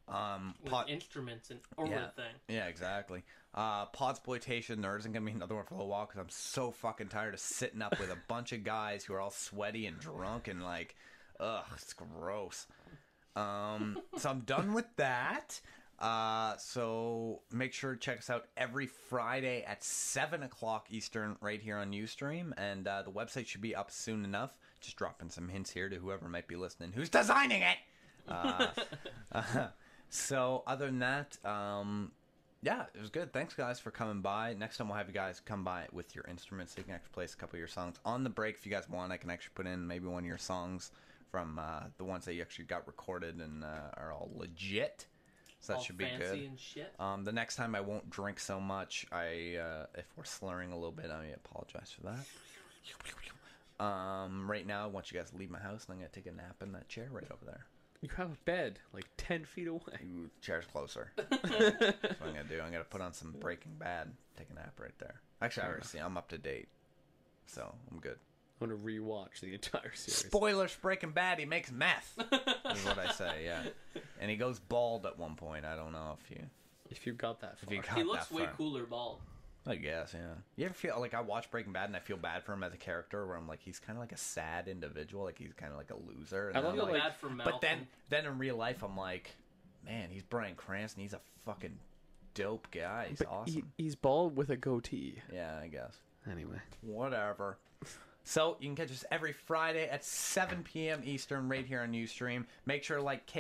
With instruments and everything. Yeah, exactly. Podsploitation, there isn't going to be another one for a while because I'm so fucking tired of sitting up with a bunch of guys who are all sweaty and drunk and like, ugh, it's gross. So I'm done with that. So make sure to check us out every Friday at 7 o'clock Eastern right here on uStream. And the website should be up soon enough. Just dropping some hints here to whoever might be listening who's designing it. So other than that, yeah, it was good. Thanks, guys, for coming by. Next time we'll have you guys come by with your instruments so you can actually play a couple of your songs. On the break, if you guys want, I can actually put in maybe one of your songs from the ones that you actually got recorded and are all legit. So that all should be good. And shit. The next time I won't drink so much. If we're slurring a little bit, I apologize for that. Right now, I want you guys to leave my house, and I'm going to take a nap in that chair right over there. You have a bed like 10 feet away. Ooh, chair's closer. That's what I'm going to do. I'm going to put on some Breaking Bad, take a nap right there. Actually, I already see. I'm up to date. So, I'm good. I'm going to rewatch the entire series. Spoilers, Breaking Bad, he makes meth. Is what I say, yeah. And he goes bald at one point. I don't know if you got that far. He looks way cooler bald. I guess, yeah. You ever feel like I watch Breaking Bad and I feel bad for him as a character, where I'm like, he's kind of like a sad individual, like he's kind of like a loser. And I feel like, bad for Malcolm. But then in real life, I'm like, man, he's Bryan Cranston. He's a fucking dope guy. He's awesome. He's bald with a goatee. Yeah, I guess. Anyway, whatever. So you can catch us every Friday at 7 p.m. Eastern right here on uStream. Make sure to like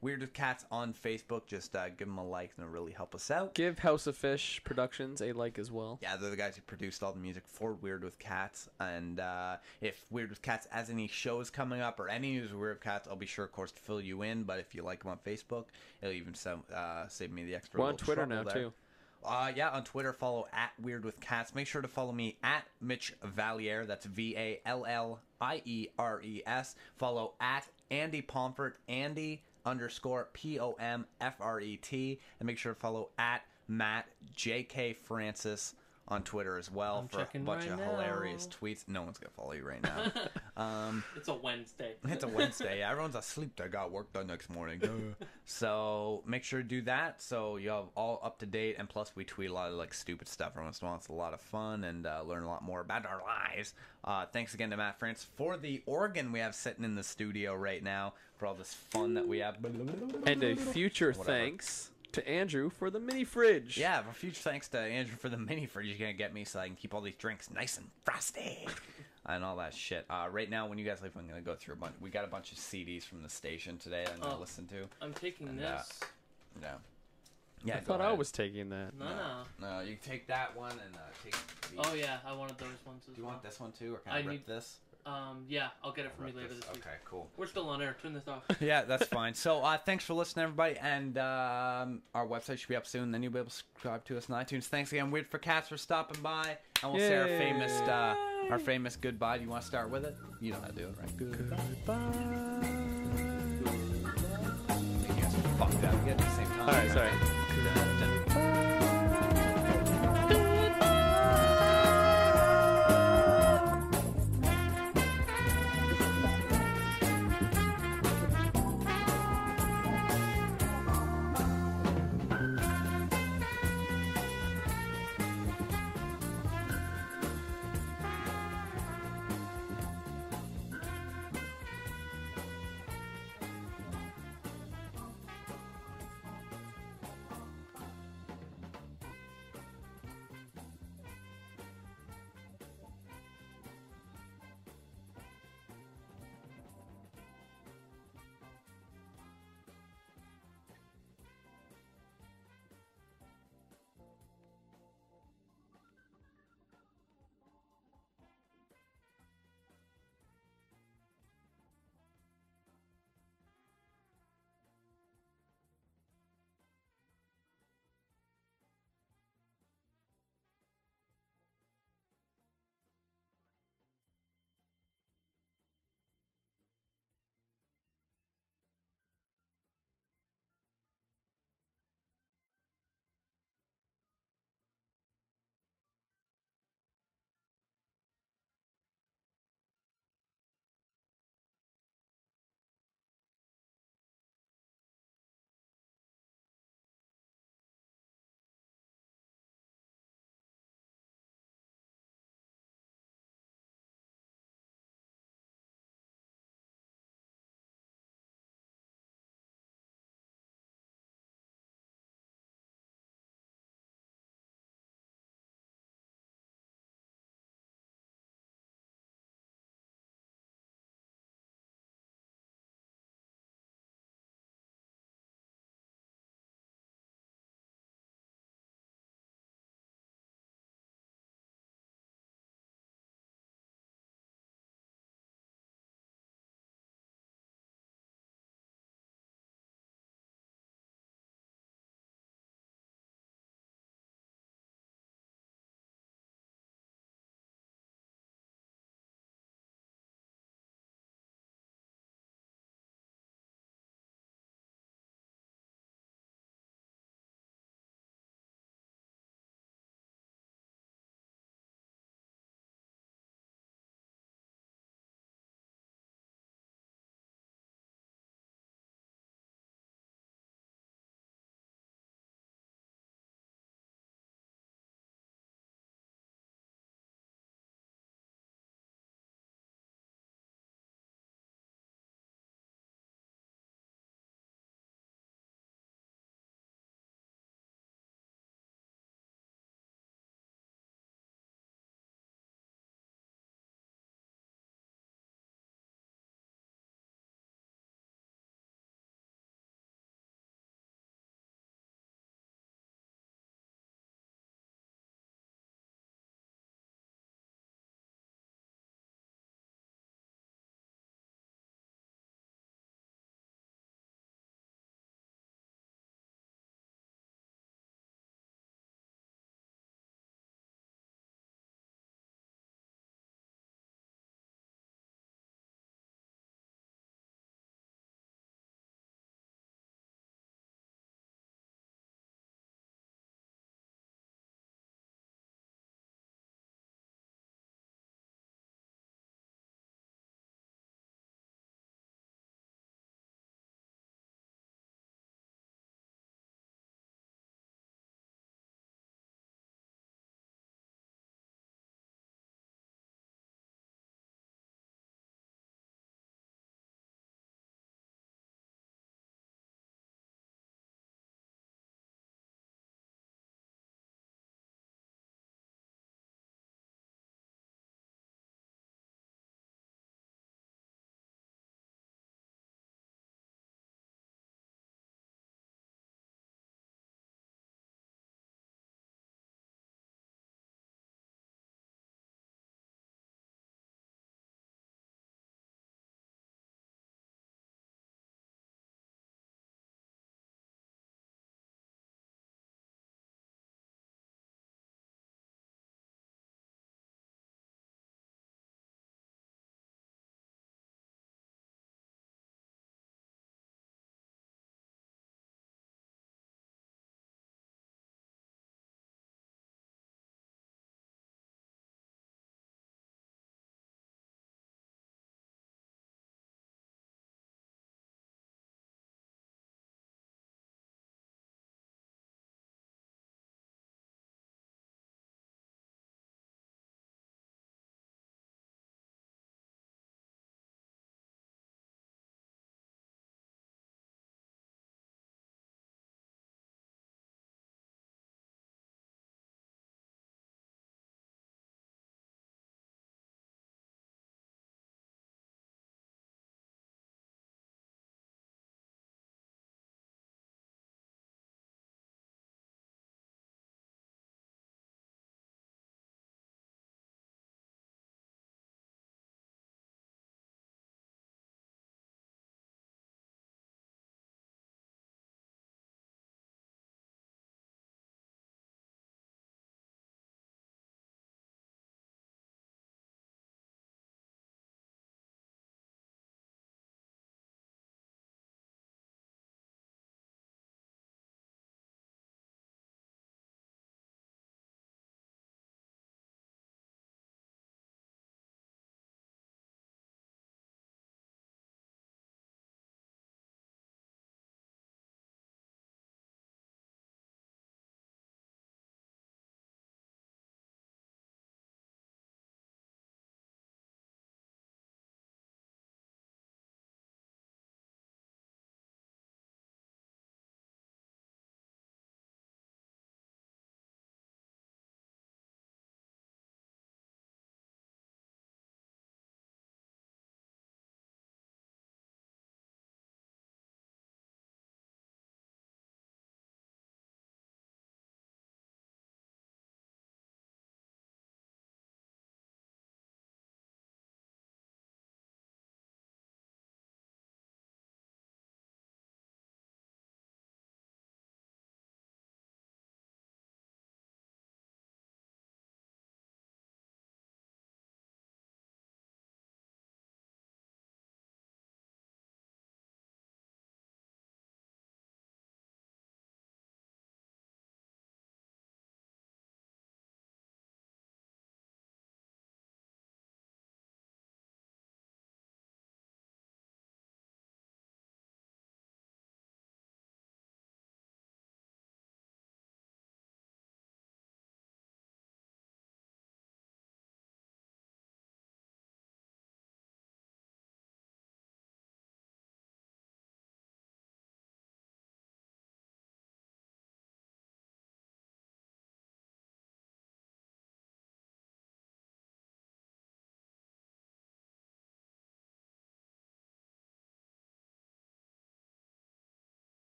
Weird with Cats on Facebook. Just give them a like and it'll really help us out. Give House of Fish Productions a like as well. Yeah, they're the guys who produced all the music for Weird with Cats. And if Weird with Cats has any shows coming up or any news of Weird with Cats, I'll be sure, of course, to fill you in. But if you like them on Facebook, it'll even save me the extra. We're on Twitter now, too. Yeah, on Twitter, follow at Weird with Cats. Make sure to follow me at Mitch Valliere. That's VALLIERES. Follow at Andy Pomfret, Andy_POMFRET. And make sure to follow at Matt JK Francis on Twitter as well for a bunch of hilarious tweets. No one's going to follow you right now. It's a Wednesday. It's a Wednesday. Yeah, everyone's asleep. They got work done next morning. So make sure to do that so you have all up to date. And plus, we tweet a lot of like stupid stuff every once in a while. It's a lot of fun and learn a lot more about our lives. Thanks again to Matt France for the organ we have sitting in the studio right now for all this fun that we have. And a future thanks to Andrew for the mini fridge. Yeah, a huge thanks to Andrew for the mini fridge you're gonna get me so I can keep all these drinks nice and frosty and all that shit. Right now, when you guys leave, I'm gonna go through a bunch. We got a bunch of CDs from the station today I'm gonna listen to. I'm taking this. Yeah, I thought I was taking that. No, you take that one and take these. Oh yeah, I wanted those ones as well. Do you want this one too, or can I rip this? Yeah, I'll get it from you later this week. Okay, cool. We're still on air. Turn this off. Yeah, that's fine. So, thanks for listening, everybody. And our website should be up soon. Then you'll be able to subscribe to us on iTunes. Thanks again, Weird for Cats, for stopping by. And we'll say our famous goodbye. Do you want to start with it? You know how to do it, right? Goodbye. You guys fucked up again at the same time. All right, sorry.